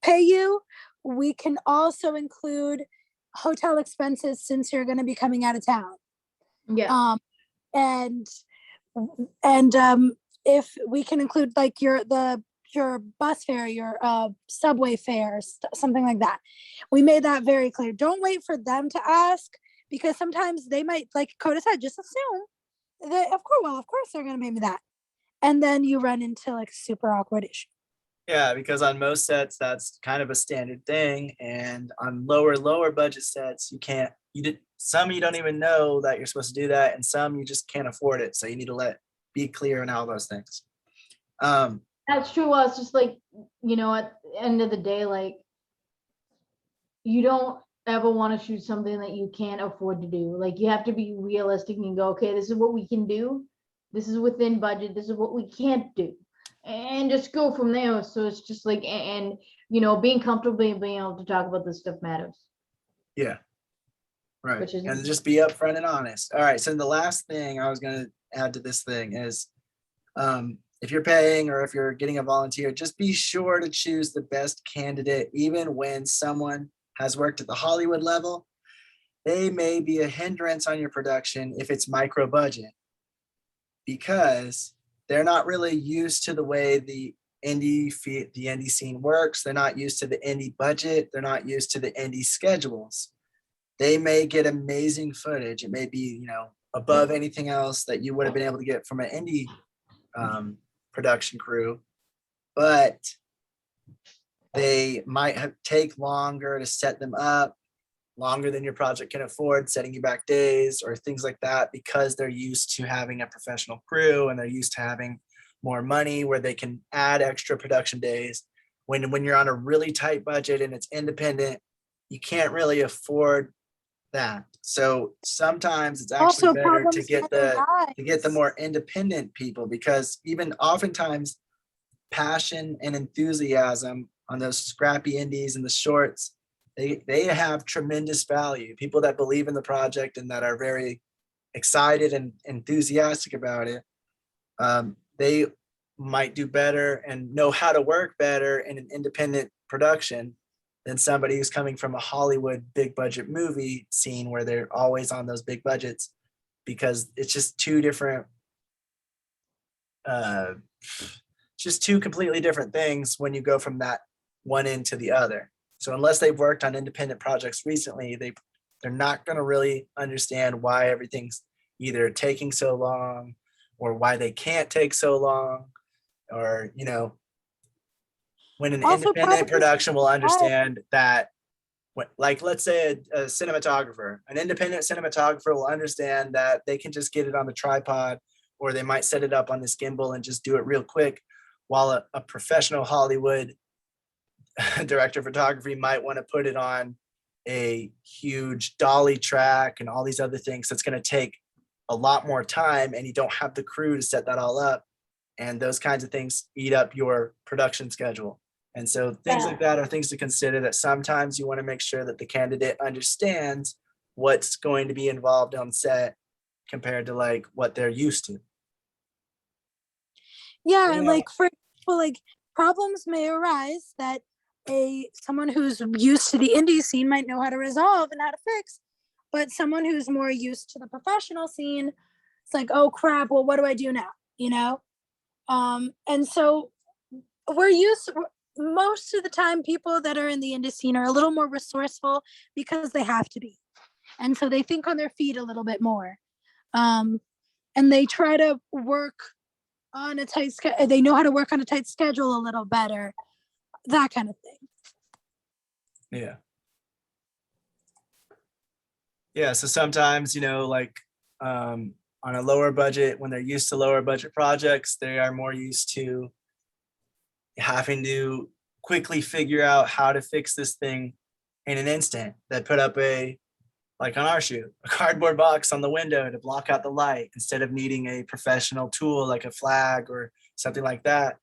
pay you. We can also include hotel expenses since you're going to be coming out of town. yeah, and if we can include like your bus fare, your subway fare, something like that. We made that very clear. Don't wait for them to ask, because sometimes they might, like Coda said, just assume that of course they're gonna pay me that, and then you run into like a super awkward issue. Yeah, because on most sets that's kind of a standard thing, and on lower budget sets some you don't even know that you're supposed to do that, and some you just can't afford it, so you need to be clear on all those things. That's true. Well, it's just like, you know, at the end of the day, like, you don't ever want to shoot something that you can't afford to do. Like, you have to be realistic and go, okay, this is what we can do. This is within budget. This is what we can't do. And just go from there. So it's just like, and you know, being comfortable and being able to talk about this stuff matters. Yeah. Right. Which is- And just be upfront and honest. All right. So the last thing I was going to add to this thing is, if you're paying or if you're getting a volunteer, just be sure to choose the best candidate. Even when someone has worked at the Hollywood level, they may be a hindrance on your production if it's micro budget, because they're not really used to the way the indie scene works. They're not used to the indie budget. They're not used to the indie schedules. They may get amazing footage. It may be, you know, above anything else that you would have been able to get from an indie production crew, but they might take longer to set them up, longer than your project can afford, setting you back days or things like that, because they're used to having a professional crew and they're used to having more money where they can add extra production days. When you're on a really tight budget and it's independent, you can't really afford that. So sometimes it's actually Also, better to problems get can the arise. more independent people, because even oftentimes passion and enthusiasm on those scrappy indies and the shorts, they have tremendous value. People that believe in the project and that are very excited and enthusiastic about it, they might do better and know how to work better in an independent production than somebody who's coming from a Hollywood big budget movie scene where they're always on those big budgets, because it's just two different, just two completely different things when you go from that one end to the other. So unless they've worked on independent projects recently, they're not going to really understand why everything's either taking so long or why they can't take so long, or, you know, when an Also, independent problems production will understand that, like, let's say a cinematographer, an independent cinematographer will understand that they can just get it on the tripod, or they might set it up on this gimbal and just do it real quick, while a professional Hollywood director of photography might want to put it on a huge dolly track and all these other things. That's going to take a lot more time, and you don't have the crew to set that all up. And those kinds of things eat up your production schedule. And so things like that are things to consider, that sometimes you want to make sure that the candidate understands what's going to be involved on set compared to like what they're used to. Yeah, and like for example, like problems may arise that someone who's used to the indie scene might know how to resolve and how to fix, but someone who's more used to the professional scene, it's like, oh crap, well, what do I do now? You know? And so most of the time, people that are in the indie scene are a little more resourceful because they have to be. And so they think on their feet a little bit more. And they try to work on a tight schedule. They know how to work on a tight schedule a little better, that kind of thing. Yeah. Yeah. So sometimes, you know, like on a lower budget, when they're used to lower budget projects, they are more used to having to quickly figure out how to fix this thing in an instant. That put up like on our shoot, a cardboard box on the window to block out the light instead of needing a professional tool like a flag or something like that.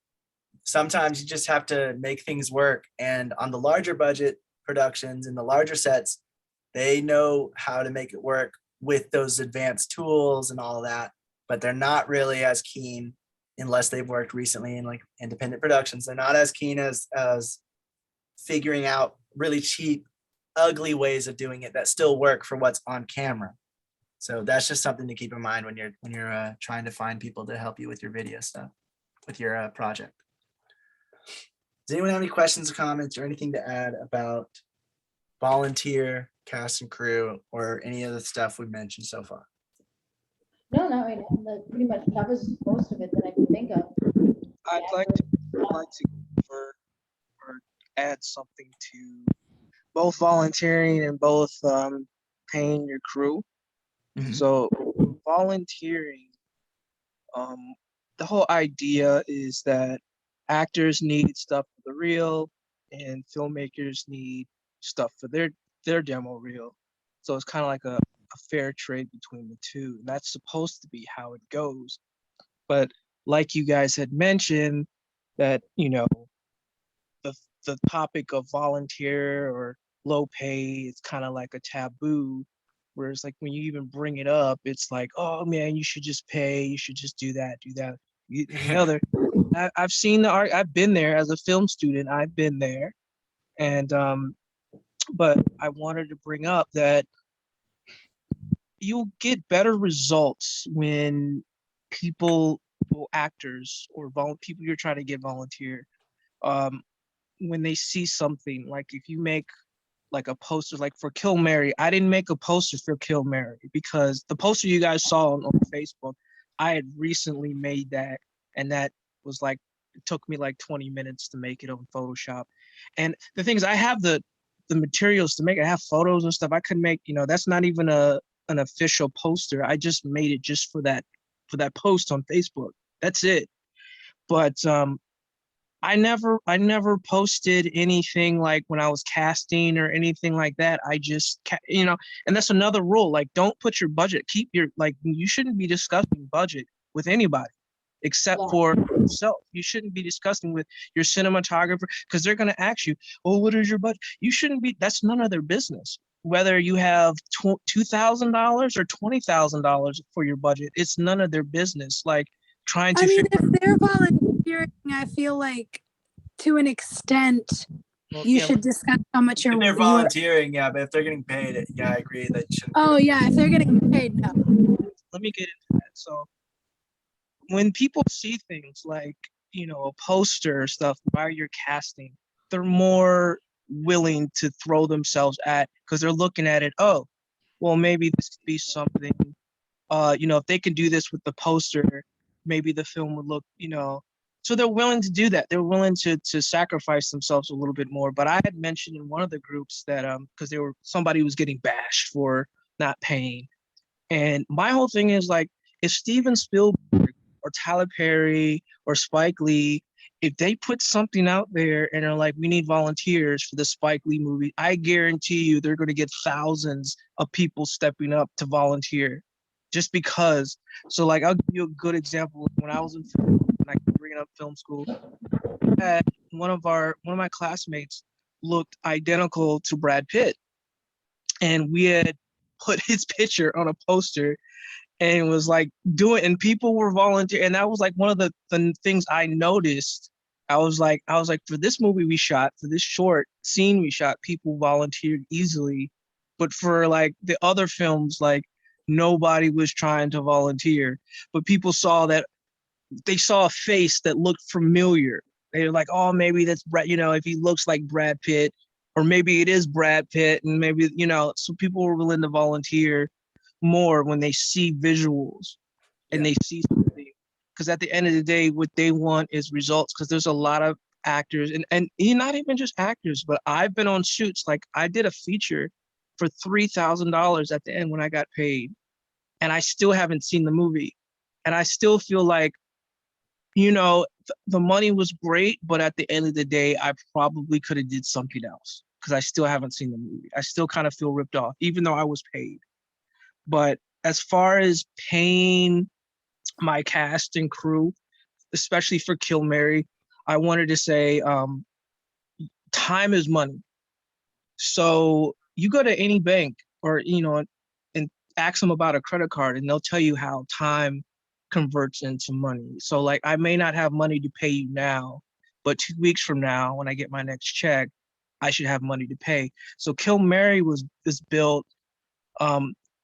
Sometimes you just have to make things work. And on the larger budget productions and the larger sets, they know how to make it work with those advanced tools and all that, but they're not really as keen, unless they've worked recently in like independent productions. They're not as keen as figuring out really cheap, ugly ways of doing it that still work for what's on camera. So that's just something to keep in mind when you're trying to find people to help you with your video stuff, with your project. Does anyone have any questions or comments or anything to add about volunteer, cast and crew, or any of the stuff we've mentioned so far? No, not right now. That pretty much covers most of it that I can think of. I'd like to convert or add something to both volunteering and both paying your crew. Mhm. So volunteering, the whole idea is that actors need stuff for the reel and filmmakers need stuff for their demo reel. So it's kind of like a fair trade between the two. And that's supposed to be how it goes. But like you guys had mentioned, that, you know, the topic of volunteer or low pay is kind of like a taboo. Whereas like when you even bring it up, it's like, oh man, you should just pay, you should just do that. The other. I've seen the art, I've been there as a film student, I've been there. And but I wanted to bring up that you'll get better results when people, actors or people you're trying to get volunteer, when they see something, like if you make like a poster, like for Kill Mary, I didn't make a poster for Kill Mary because the poster you guys saw on Facebook, I had recently made that, and that was like, it took me like 20 minutes to make it on Photoshop. And the thing is, I have the materials to make it. I have photos and stuff. I could make, you know, that's not even an official poster. I just made it just for that post on Facebook. That's it. But I never posted anything like when I was casting or anything like that. I just, you know, and that's another rule. Like, don't put your budget, keep your, like, you shouldn't be discussing budget with anybody except for yourself. You shouldn't be discussing with your cinematographer because they're going to ask you, oh, what is your budget? You shouldn't be, that's none of their business. Whether you have $2,000 or $20,000 for your budget, it's none of their business. Like, trying to I mean, figure. if they're volunteering, I feel like to an extent, Well, you yeah, should discuss how much If they're you're. volunteering, yeah, but if they're getting paid, yeah, I agree that you shouldn't. Oh yeah, if they're getting paid, no. let me get into that. So when people see things like, you know, a poster or stuff while you're casting, they're more willing to throw themselves at, because they're looking at it, oh, well, maybe this could be something, you know, if they can do this with the poster, maybe the film would look, you know, so they're willing to do that. They're willing to sacrifice themselves a little bit more. But I had mentioned in one of the groups that because somebody was getting bashed for not paying. And my whole thing is like, if Steven Spielberg or Tyler Perry or Spike Lee, if they put something out there and are like, we need volunteers for the Spike Lee movie, I guarantee you they're going to get thousands of people stepping up to volunteer just because. So like, I'll give you a good example. When I was in film, when I bring up film school, one of my classmates looked identical to Brad Pitt. And we had put his picture on a poster and was like doing, and people were volunteering. And that was like one of the things I noticed. I was like, for this movie we shot, for this short scene we shot, people volunteered easily. But for like the other films, like nobody was trying to volunteer. But people saw that, they saw a face that looked familiar. They were like, oh, maybe that's Brad, you know, if he looks like Brad Pitt, or maybe it is Brad Pitt, and maybe, you know, so people were willing to volunteer more when they see visuals and they see something. Because at the end of the day, what they want is results, because there's a lot of actors, and not even just actors, but I've been on shoots. Like I did a feature for $3,000 at the end when I got paid, and I still haven't seen the movie. And I still feel like, you know, the money was great, but at the end of the day, I probably could have did something else because I still haven't seen the movie. I still kind of feel ripped off, even though I was paid. But as far as paying my cast and crew, especially for Kill Mary, I wanted to say time is money. So you go to any bank or, you know, and ask them about a credit card, and they'll tell you how time converts into money. So like, I may not have money to pay you now, but 2 weeks from now, when I get my next check, I should have money to pay. So Kill Mary was built.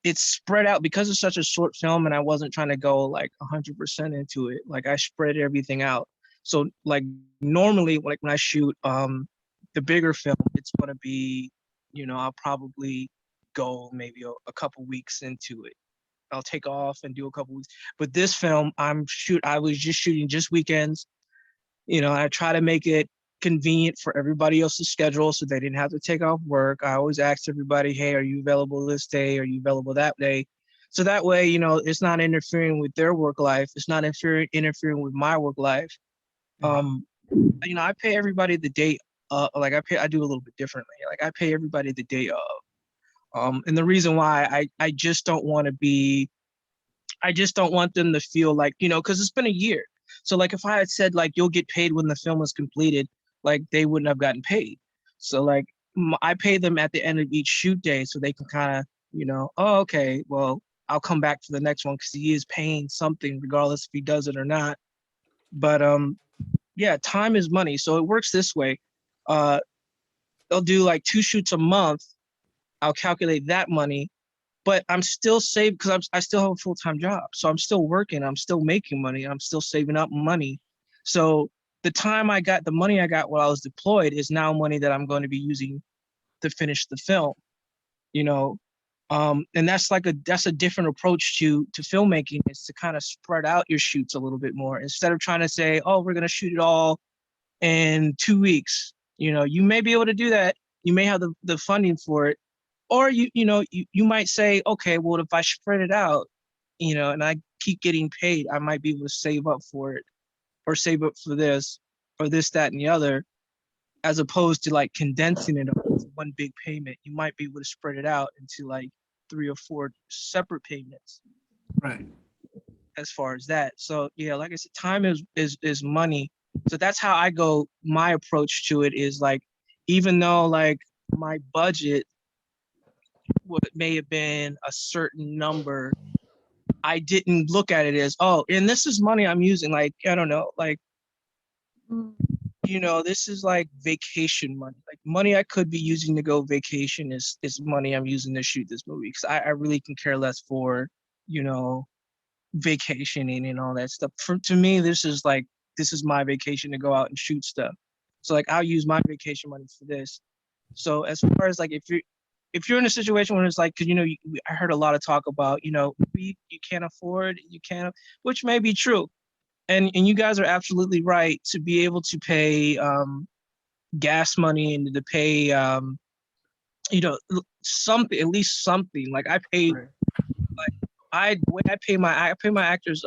it's spread out because it's such a short film, and I wasn't trying to go like 100% into it. Like I spread everything out. So like normally, like when I shoot the bigger film, it's gonna be, I'll probably go maybe a couple weeks into it. I'll take off and do a couple weeks. But this film, I was just shooting just weekends. I try to make it convenient for everybody else's schedule so they didn't have to take off work. I always asked everybody, hey, are you available this day? Are you available that day? So that way, it's not interfering with their work life. It's not interfering with my work life. I pay everybody the day. I do a little bit differently. Like I pay everybody the day of. And the reason why I just don't want them to feel like, because it's been a year. So like if I had said like you'll get paid when the film was completed, like they wouldn't have gotten paid. So like I pay them at the end of each shoot day so they can kind of, oh, okay, well, I'll come back for the next one because he is paying something regardless if he does it or not. But yeah, time is money. So it works this way. They'll do like 2 shoots a month. I'll calculate that money, but I'm still saved because I still have a full-time job. So I'm still working. I'm still making money. I'm still saving up money. So the money I got while I was deployed is now money that I'm going to be using to finish the film, and that's a different approach to filmmaking, is to kind of spread out your shoots a little bit more instead of trying to say, oh, we're going to shoot it all in 2 weeks. You may be able to do that. You may have the funding for it. Or you might say, okay, well, if I spread it out, and I keep getting paid, I might be able to save up for it, or save up for this, or this, that, and the other, as opposed to like condensing it into one big payment. You might be able to spread it out into like 3 or 4 separate payments. Right. As far as that. So yeah, like I said, time is money. So that's how I go. My approach to it is like, even though like my budget may have been a certain number, I didn't look at it as, oh, and this is money I'm using. Like, I don't know, like, this is like vacation money. Like money I could be using to go vacation is money I'm using to shoot this movie. Because I really can care less for, vacationing and all that stuff. To me, this is my vacation to go out and shoot stuff. So like I'll use my vacation money for this. So as far as like if you're in a situation where it's like, because I heard a lot of talk about you can't afford, which may be true, and you guys are absolutely right to be able to pay gas money and to pay something, at least something. Like I pay I pay my actors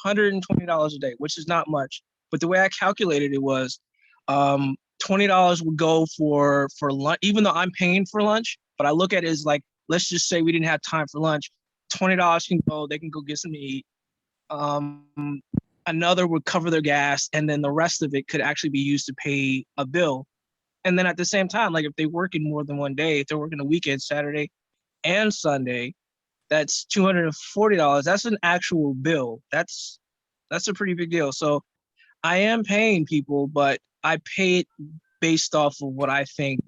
$120 a day, which is not much, but the way I calculated it was $20 would go for lunch, even though I'm paying for lunch. But I look at it as like, let's just say we didn't have time for lunch. $20 can go, they can go get something to eat. Another would cover their gas, and then the rest of it could actually be used to pay a bill. And then at the same time, like if they work in more than one day, if they're working a weekend, Saturday and Sunday, that's $240. That's an actual bill. That's a pretty big deal. So I am paying people, but I pay it based off of what I think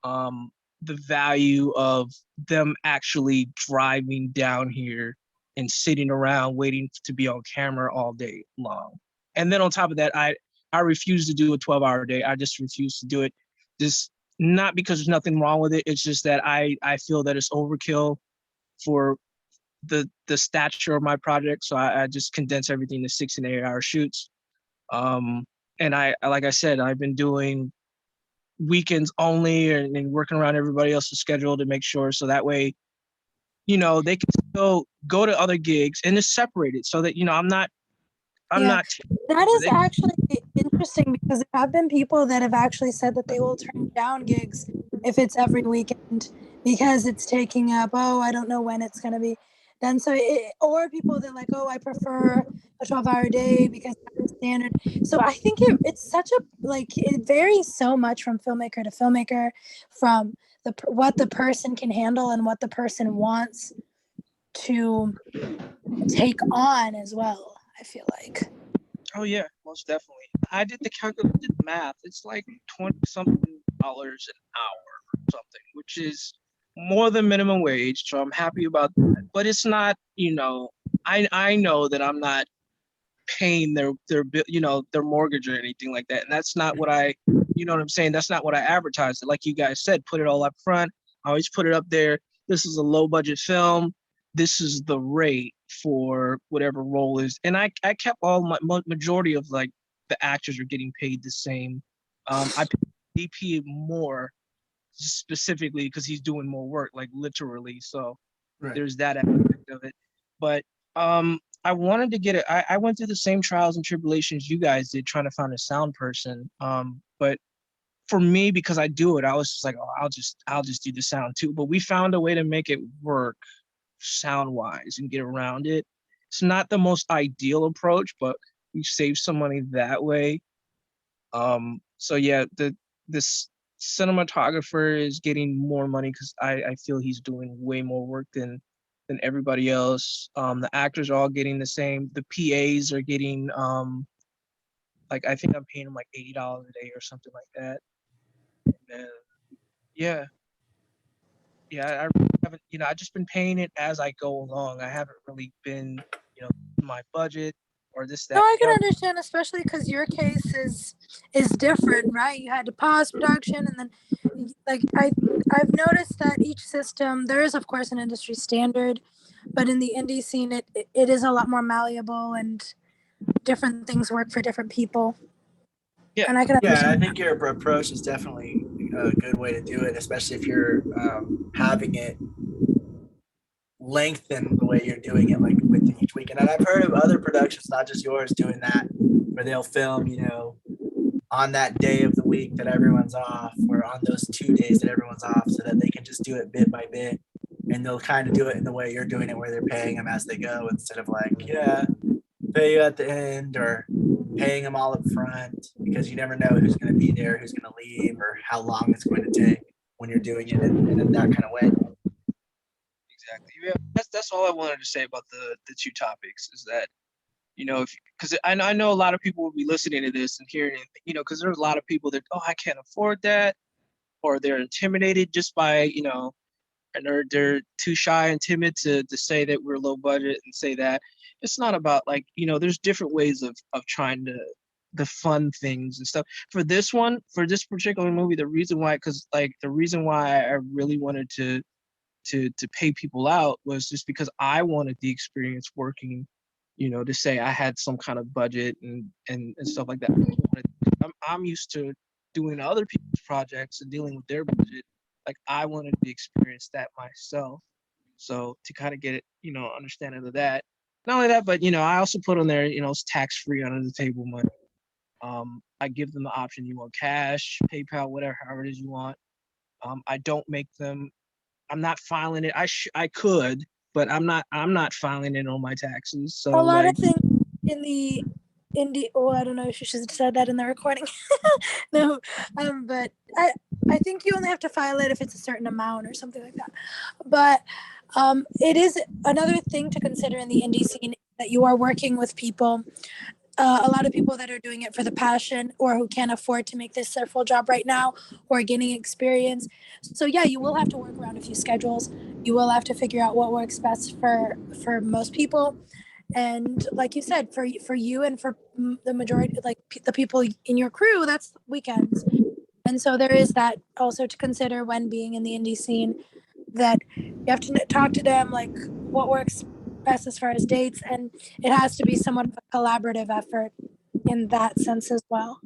the value of them actually driving down here and sitting around waiting to be on camera all day long. And then on top of that, I refuse to do a 12-hour day. I just refuse to do it. Just not because there's nothing wrong with it. It's just that I feel that it's overkill for the stature of my project. So I just condense everything to 6 and 8 hour shoots. And I, like I said, I've been doing weekends only and working around everybody else's schedule to make sure. So that way, they can still go to other gigs and it's separated so that, I'm not. That is actually interesting because there have been people that have actually said that they will turn down gigs if it's every weekend because it's taking up, I don't know when it's going to be. Then or people that like, I prefer a 12-hour day because that's standard. So I think it's such it varies so much from filmmaker to filmmaker, from what the person can handle and what the person wants to take on as well, I feel like. Oh yeah, most definitely. I did the math. It's like $20-something an hour or something, which is more than minimum wage, so I'm happy about that. But it's not, I know that I'm not paying their mortgage or anything like that, and that's not what you know what I'm saying. That's not what I advertised. Like you guys said, put it all up front. I always put it up there. This is a low budget film. This is the rate for whatever role is, and I kept all my majority of like the actors are getting paid the same. I paid DP more specifically because he's doing more work, like literally. So Right. there's that aspect of it. But I wanted to get it. I went through the same trials and tribulations you guys did trying to find a sound person. But for me, because I do it, I was just like, oh, I'll just do the sound too. But we found a way to make it work sound wise and get around it. It's not the most ideal approach, but we saved some money that way. So yeah, this cinematographer is getting more money because I feel he's doing way more work than everybody else. The actors are all getting the same. The PAs are getting like I think I'm paying them like $80 a day or something like that. And yeah, I really haven't, I've just been paying it as I go along. I haven't really been, my budget or this, that. No, I the can other. understand, especially because your case is different, right? You had to pause production, and then like I've noticed that each system, there is of course an industry standard, but in the indie scene, it is a lot more malleable, and different things work for different people. Yeah. And I can Yeah, and I understand. think your approach is definitely a good way to do it, especially if you're having it lengthen the way you're doing it, like with each weekend. And I've heard of other productions, not just yours, doing that, where they'll film, on that day of the week that everyone's off, or on those 2 days that everyone's off, so that they can just do it bit by bit. And they'll kind of do it in the way you're doing it, where they're paying them as they go, instead of like, yeah, pay you at the end, or paying them all up front, because you never know who's going to be there, who's going to leave, or how long it's going to take when you're doing it in that kind of way. Exactly. Yeah, that's all I wanted to say about the two topics is that, because I know a lot of people will be listening to this and hearing it, because there's a lot of people that, oh, I can't afford that, or they're intimidated just by, and they're too shy and timid to say that we're low budget and say that. It's not about like, there's different ways of trying to fund things and stuff. For this particular movie, the reason why I really wanted to pay people out was just because I wanted the experience working, to say I had some kind of budget and stuff like that. I'm used to doing other people's projects and dealing with their budget. Like I wanted to experience that myself. So to kind of get it, understanding of that. Not only that, but I also put on there, it's tax-free under the table money. I give them the option, you want cash, PayPal, whatever, however it is you want. I don't make them. I'm not filing it. I could, but I'm not filing it on my taxes. So A lot like, of things in the indie. Oh, I don't know if you should have said that in the recording. No, but I think you only have to file it if it's a certain amount or something like that. But it is another thing to consider in the indie scene that you are working with people. A lot of people that are doing it for the passion, or who can't afford to make this their full job right now, or gaining experience. So yeah, you will have to work around a few schedules. You will have to figure out what works best for most people. And like you said, for you and for the majority, like the people in your crew, that's weekends. And so there is that also to consider when being in the indie scene, that you have to talk to them like what works best as far as dates, and it has to be somewhat of a collaborative effort in that sense as well,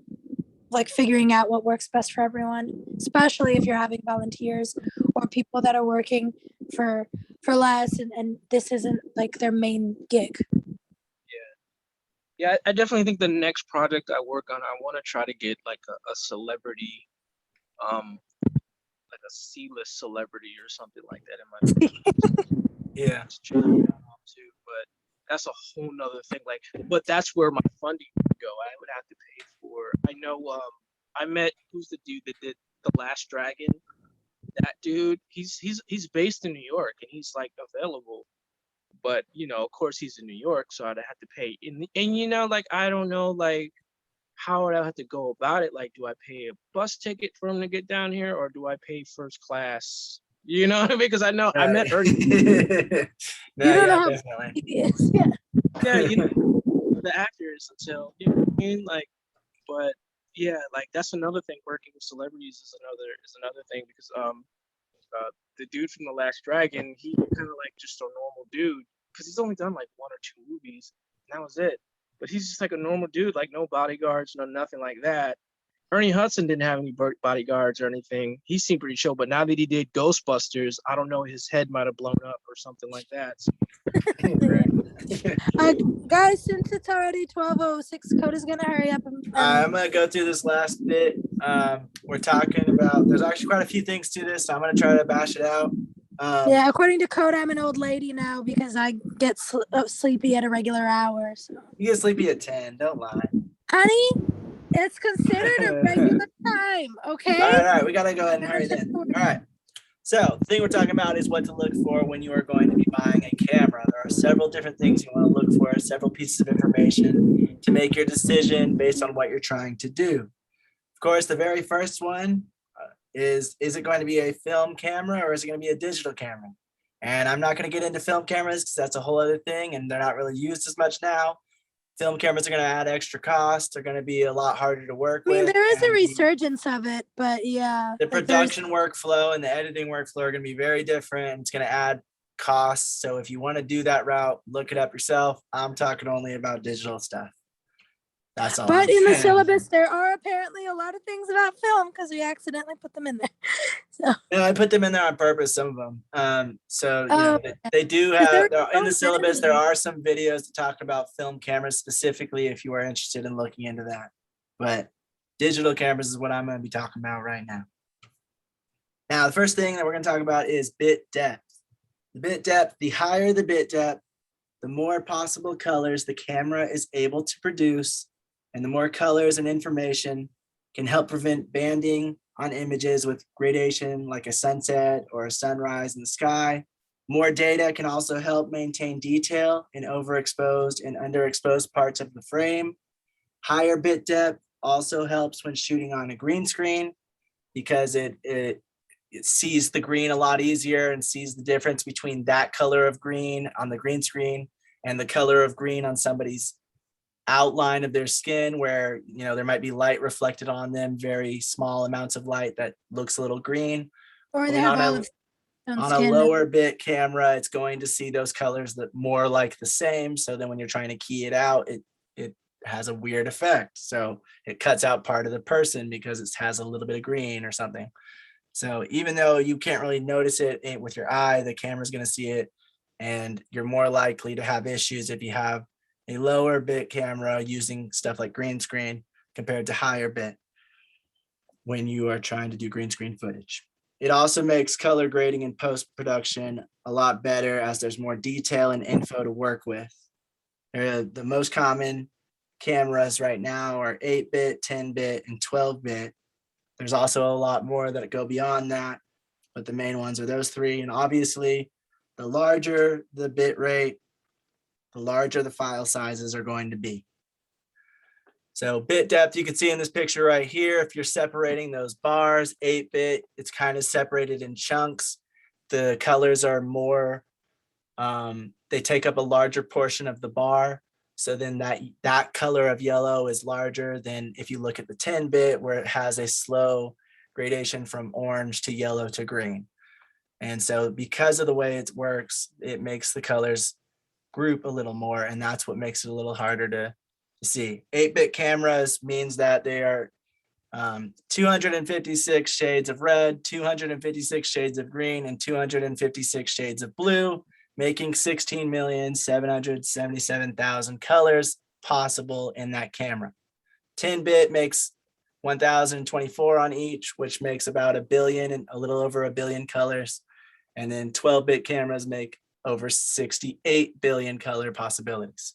like figuring out what works best for everyone, especially if you're having volunteers or people that are working for less, and this isn't like their main gig. yeah, I definitely think the next project I work on, I want to try to get like a celebrity, like a C-list celebrity or something like that in my Yeah. too. But that's a whole nother thing. Like, but that's where my funding would go. I would have to pay for. I know. I met who's the dude that did The Last Dragon. That dude, he's based in New York and he's like available. But of course he's in New York, so I'd have to pay. And like I don't know, like how would I have to go about it? Like, do I pay a bus ticket for him to get down here, or do I pay first class? You know what I mean? Because I know I met Ernie. No, You don't know yeah, how definitely. he is. Yeah. Yeah, you know the actors until you know what I mean. Like, but yeah, like that's another thing. Working with celebrities is another thing because the dude from The Last Dragon, he kind of like just a normal dude because he's only done like 1 or 2 movies, and that was it. But he's just like a normal dude, like no bodyguards, no nothing like that. Ernie Hudson didn't have any bodyguards or anything. He seemed pretty chill, but now that he did Ghostbusters, I don't know, his head might have blown up or something like that. So, Guys, since it's already 12:06, Coda's gonna hurry up and I'm gonna go through this last bit. We're talking about. There's actually quite a few things to this, so I'm gonna try to bash it out. yeah, according to Coda, I'm an old lady now because I get sleepy at a regular hour. So. You get sleepy at 10. Don't lie. Honey, it's considered a regular time, okay? All right. We gotta go ahead and hurry then. All right. So the thing we're talking about is what to look for when you are going to be buying a camera. There are several different things you want to look for, several pieces of information to make your decision based on what you're trying to do. Of course, the very first one is it going to be a film camera or is it going to be a digital camera? And I'm not going to get into film cameras because that's a whole other thing and they're not really used as much now. Film cameras are going to add extra costs. They're going to be a lot harder to work I mean, with. there is a and resurgence of it, but yeah. the like, there's- production workflow and the editing workflow are going to be very different. It's going to add costs. So if you want to do that route, look it up yourself. I'm talking only about digital stuff. That's all. But I'm in the saying. syllabus, there are apparently a lot of things about film because we accidentally put them in there. So No, I put them in there on purpose, some of them. So you Oh, know, they do have there in the so syllabus, there many. are some videos to talk about film cameras specifically if you are interested in looking into that. But digital cameras is what I'm going to be talking about right now. Now, the first thing that we're going to talk about is bit depth. The bit depth, the higher the bit depth, the more possible colors the camera is able to produce, and the more colors and information can help prevent banding on images with gradation like a sunset or a sunrise in the sky. More data can also help maintain detail in overexposed and underexposed parts of the frame. Higher bit depth also helps when shooting on a green screen because it sees the green a lot easier and sees the difference between that color of green on the green screen and the color of green on somebody's outline of their skin where you know there might be light reflected on them, very small amounts of light that looks a little green. or they When have on olive on a skin. lower bit camera, it's going to see those colors that more like the same. So then when you're trying to key it out, it has a weird effect. So it cuts out part of the person because it has a little bit of green or something. So even though you can't really notice it with your eye, the camera's going to see it, and you're more likely to have issues if you have a lower bit camera using stuff like green screen compared to higher bit when you are trying to do green screen footage. It also makes color grading and post-production a lot better as there's more detail and info to work with. The most common cameras right now are 8-bit, 10-bit, and 12-bit. There's also a lot more that go beyond that, but the main ones are those three. And obviously, the larger the bit rate, the larger the file sizes are going to be. So bit depth, you can see in this picture right here, if you're separating those bars, 8-bit, it's kind of separated in chunks. The colors are more, they take up a larger portion of the bar. So then that color of yellow is larger than if you look at the 10-bit where it has a slow gradation from orange to yellow to green. And so because of the way it works, it makes the colors group a little more, and that's what makes it a little harder to see. 8-bit cameras means that they are 256 shades of red, 256 shades of green, and 256 shades of blue, making 16,777,000 colors possible in that camera. 10-bit makes 1,024 on each, which makes about a billion and a little over a billion colors. And then 12-bit cameras make over 68 billion color possibilities.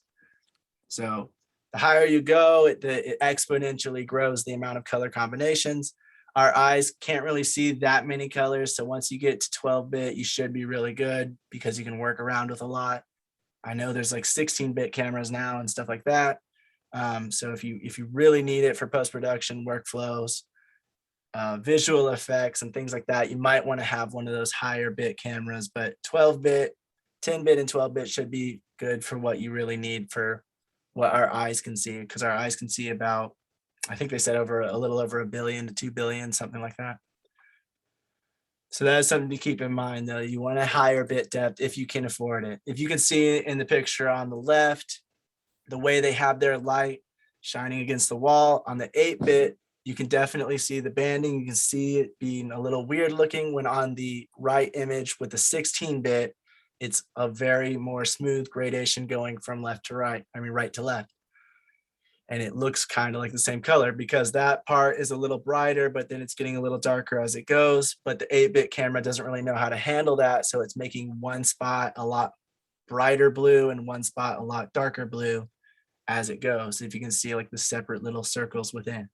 So the higher you go, it exponentially grows the amount of color combinations. Our eyes can't really see that many colors. So once you get to 12-bit, you should be really good because you can work around with a lot. I know there's like 16-bit cameras now and stuff like that. So if you really need it for post-production workflows, visual effects and things like that, you might want to have one of those higher bit cameras, but 12-bit, 10-bit and 12-bit should be good for what you really need for what our eyes can see, because our eyes can see about, I think they said a little over 1 billion to 2 billion, something like that. So that's something to keep in mind, though. You want a higher bit depth if you can afford it. If you can see it in the picture on the left, the way they have their light shining against the wall on the 8-bit, you can definitely see the banding. You can see it being a little weird looking, when on the right image with the 16-bit, it's a very more smooth gradation going from left to right, right to left. And it looks kind of like the same color, because that part is a little brighter, but then it's getting a little darker as it goes. But the 8-bit camera doesn't really know how to handle that. So it's making one spot a lot brighter blue and one spot a lot darker blue as it goes. If you can see like the separate little circles within.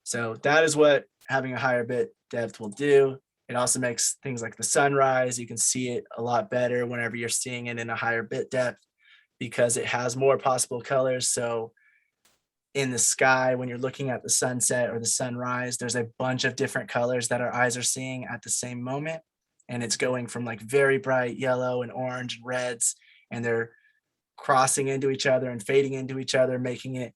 So that is what having a higher bit depth will do. It also makes things like the sunrise, you can see it a lot better whenever you're seeing it in a higher bit depth, because it has more possible colors. So in the sky, when you're looking at the sunset or the sunrise, there's a bunch of different colors that our eyes are seeing at the same moment. And it's going from like very bright yellow and orange and reds, and they're crossing into each other and fading into each other, making it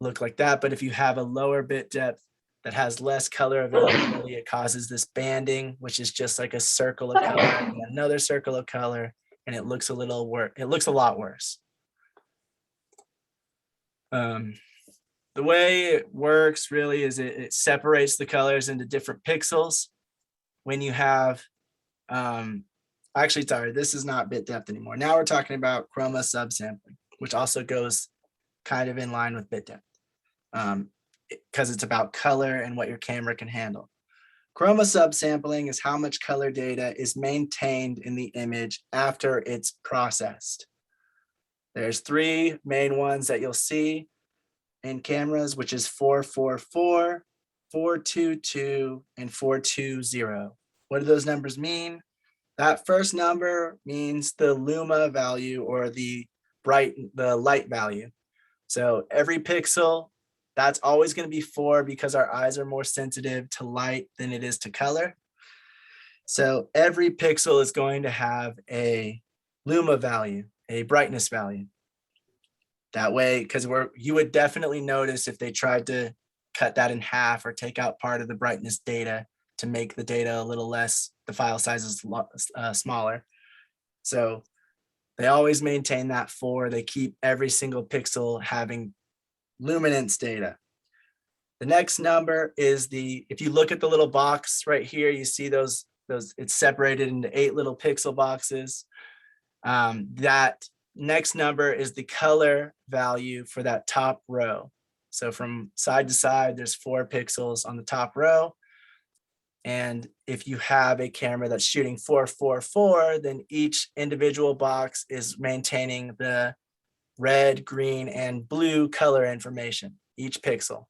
look like that. But if you have a lower bit depth that has less color availability, it causes this banding, which is just like a circle of color and another circle of color, and it looks a little worse. It looks a lot worse. The way it works really is it separates the colors into different pixels. When you have, actually, sorry, this is not bit depth anymore. Now we're talking about chroma subsampling, which also goes kind of in line with bit depth, because it's about color and what your camera can handle. Chroma subsampling is how much color data is maintained in the image after it's processed. There's 3 main ones that you'll see in cameras, which is 444, 422, and 420. What do those numbers mean? That first number means the luma value, or the light value. So every pixel, that's always going to be 4, because our eyes are more sensitive to light than it is to color. So every pixel is going to have a luma value, a brightness value. That way, because you would definitely notice if they tried to cut that in half or take out part of the brightness data to make the data a little less, the file size is smaller. So they always maintain that 4. They keep every single pixel having luminance data. The next number is if you look at the little box right here, you see those it's separated into 8 little pixel boxes. That next number is the color value for that top row. So from side to side, there's 4 pixels on the top row. And if you have a camera that's shooting 444, then each individual box is maintaining the red, green, and blue color information, each pixel.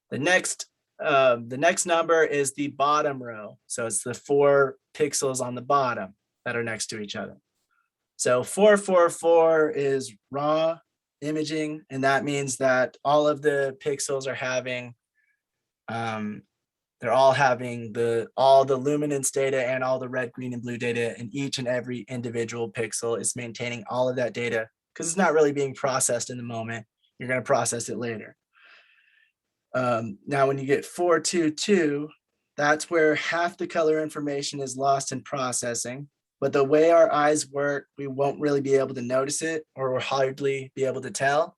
The next number is the bottom row. So it's the 4 pixels on the bottom that are next to each other. So 444 is raw imaging, and that means that all of the pixels are having, they're all having all the luminance data and all the red, green, and blue data, and each and every individual pixel is maintaining all of that data, because it's not really being processed in the moment. You're going to process it later. Now, when you get 422, that's where half the color information is lost in processing. But the way our eyes work, we won't really be able to notice it, or we'll hardly be able to tell.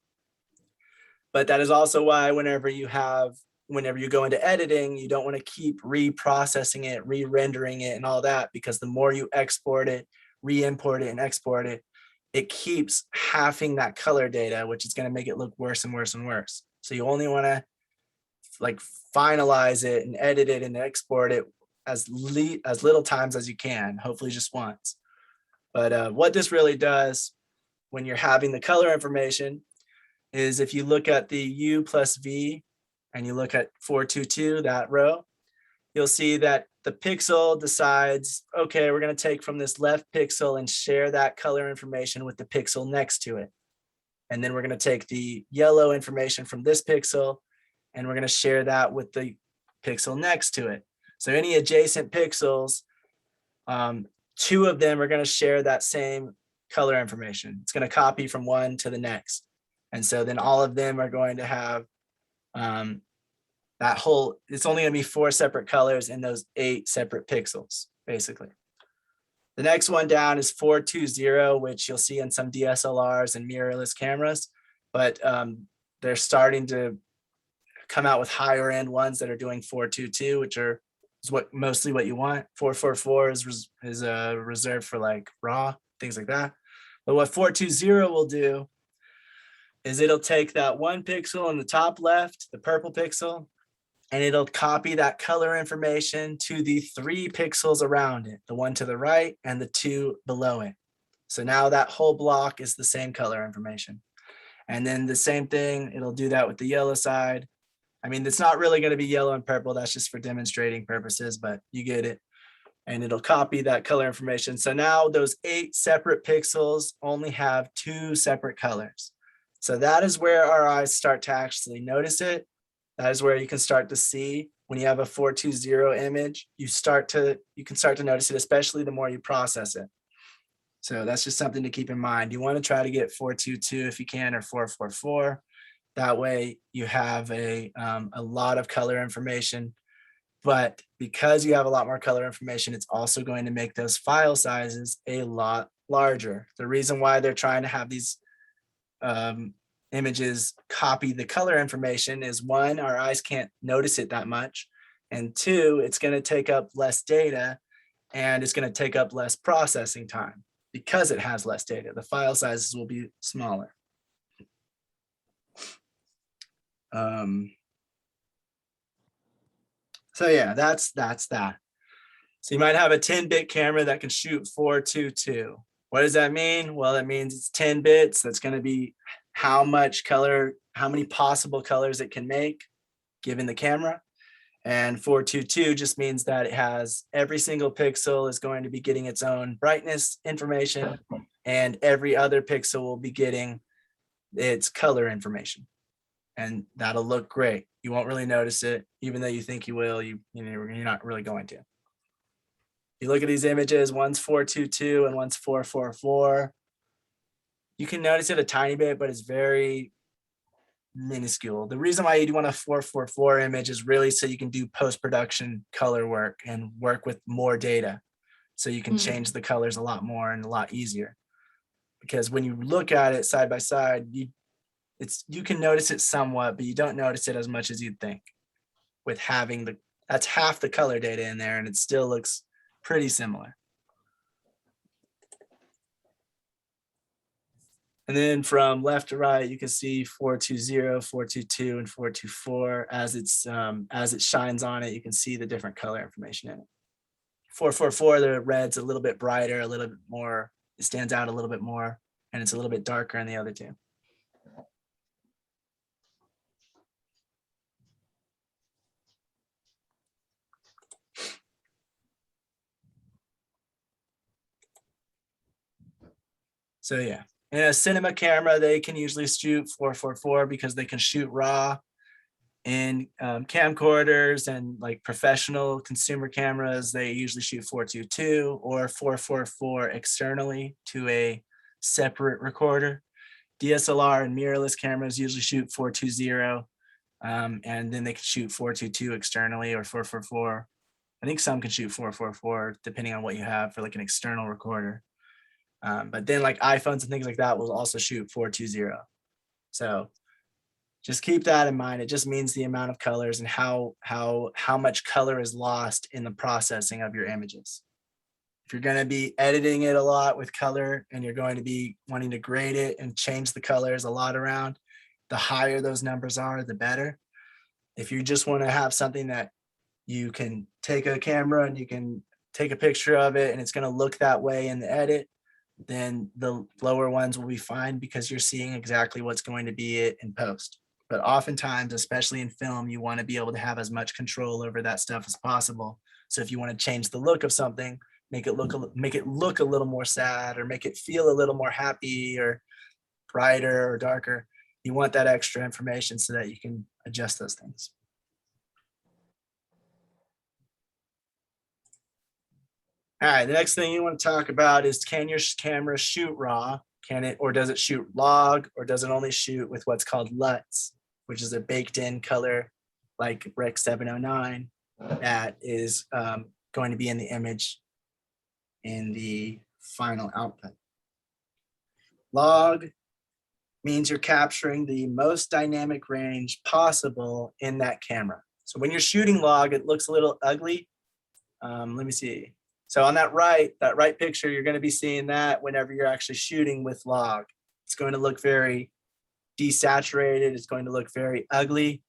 But that is also why whenever you go into editing, you don't want to keep reprocessing it, re-rendering it, and all that, because the more you export it, re-import it, and export it, it keeps halving that color data, which is going to make it look worse and worse and worse. So you only want to like finalize it and edit it and export it as little times as you can, hopefully just once. But what this really does when you're having the color information is, if you look at the U plus V and you look at 422, that row, you'll see that the pixel decides, okay, we're going to take from this left pixel and share that color information with the pixel next to it. And then we're going to take the yellow information from this pixel and we're going to share that with the pixel next to it. So any adjacent pixels, 2 of them are going to share that same color information. It's going to copy from one to the next. And so then all of them are going to have it's only going to be 4 separate colors in those 8 separate pixels, basically. The next one down is 420, which you'll see in some DSLRs and mirrorless cameras, but they're starting to come out with higher end ones that are doing 422, which is mostly what you want. 444 is reserved for like RAW, things like that. But what 420 will do is it'll take that 1 pixel in the top left, the purple pixel, and it'll copy that color information to the 3 pixels around it, the 1 to the right and the 2 below it. So now that whole block is the same color information. And then the same thing, it'll do that with the yellow side. I mean, it's not really going to be yellow and purple. That's just for demonstrating purposes, but you get it. And it'll copy that color information. So now those 8 separate pixels only have 2 separate colors. So that is where our eyes start to actually notice it. That is where you can start to see when you have a 420 image, you can start to notice it, especially the more you process it. So that's just something to keep in mind. You want to try to get 422 if you can, or 444. That way you have a lot of color information, but because you have a lot more color information, it's also going to make those file sizes a lot larger. The reason why they're trying to have these images copy the color information is 1, our eyes can't notice it that much, and 2, it's going to take up less data and it's going to take up less processing time because it has less data. The file sizes will be smaller. So yeah, that's that. So you might have a 10-bit camera that can shoot 422. What does that mean? Well, that means it's 10 bits. That's going to be how much color, how many possible colors it can make given the camera. And 422 just means that it has every single pixel is going to be getting its own brightness information, and every other pixel will be getting its color information. And that'll look great. You won't really notice it, even though you think you will. You're not really going to. You look at these images, one's 422 and one's 444. You can notice it a tiny bit, but it's very minuscule. The reason why you'd want a 444 image is really so you can do post-production color work and work with more data. So you can change the colors a lot more and a lot easier. Because when you look at it side by side, you can notice it somewhat, but you don't notice it as much as you'd think with having that's half the color data in there, and it still looks pretty similar. And then from left to right, you can see 420, 422, and 424. As it shines on it, you can see the different color information in it. 444, the red's a little bit brighter, a little bit more, it stands out a little bit more, and it's a little bit darker in the other two. So yeah, in a cinema camera, they can usually shoot 444 because they can shoot RAW. In camcorders and like professional consumer cameras, they usually shoot 422 or 444 externally to a separate recorder. DSLR and mirrorless cameras usually shoot 420, and then they can shoot 422 externally or 444. I think some can shoot 444 depending on what you have for like an external recorder. But then like iPhones and things like that will also shoot 420. So just keep that in mind. It just means the amount of colors and how much color is lost in the processing of your images. If you're going to be editing it a lot with color and you're going to be wanting to grade it and change the colors a lot around, the higher those numbers are, the better. If you just want to have something that you can take a camera and you can take a picture of it and it's going to look that way in the edit, then the lower ones will be fine because you're seeing exactly what's going to be it in post. But oftentimes, especially in film, you want to be able to have as much control over that stuff as possible. So if you want to change the look of something, make it look a little more sad, or make it feel a little more happy or brighter or darker, you want that extra information so that you can adjust those things. All right, the next thing you want to talk about is, can your camera shoot RAW? Can it, or does it shoot log, or does it only shoot with what's called LUTs, which is a baked in color like Rec 709 that is going to be in the image in the final output. Log means you're capturing the most dynamic range possible in that camera. So when you're shooting log, it looks a little ugly. Let me see. So on that right picture, you're going to be seeing that whenever you're actually shooting with log. It's going to look very desaturated. It's going to look very ugly.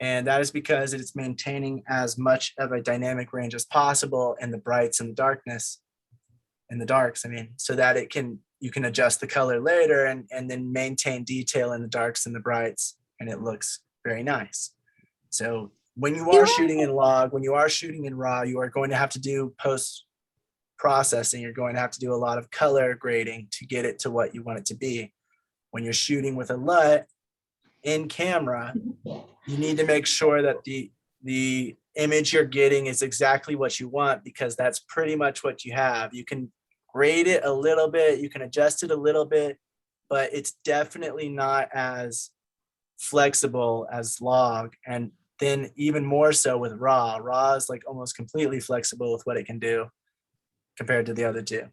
And that is because it's maintaining as much of a dynamic range as possible in the brights and the darkness, in the darks, I mean, so that you can adjust the color later and then maintain detail in the darks and the brights, and it looks very nice. So when you are shooting in log, when you are shooting in RAW, you are going to have to do post processing. You're going to have to do a lot of color grading to get it to what you want it to be. When you're shooting with a LUT in camera, you need to make sure that the image you're getting is exactly what you want, because that's pretty much what you have. You can grade it a little bit, you can adjust it a little bit, but it's definitely not as flexible as log. And then even more so with RAW. RAW is like almost completely flexible with what it can do compared to the other two.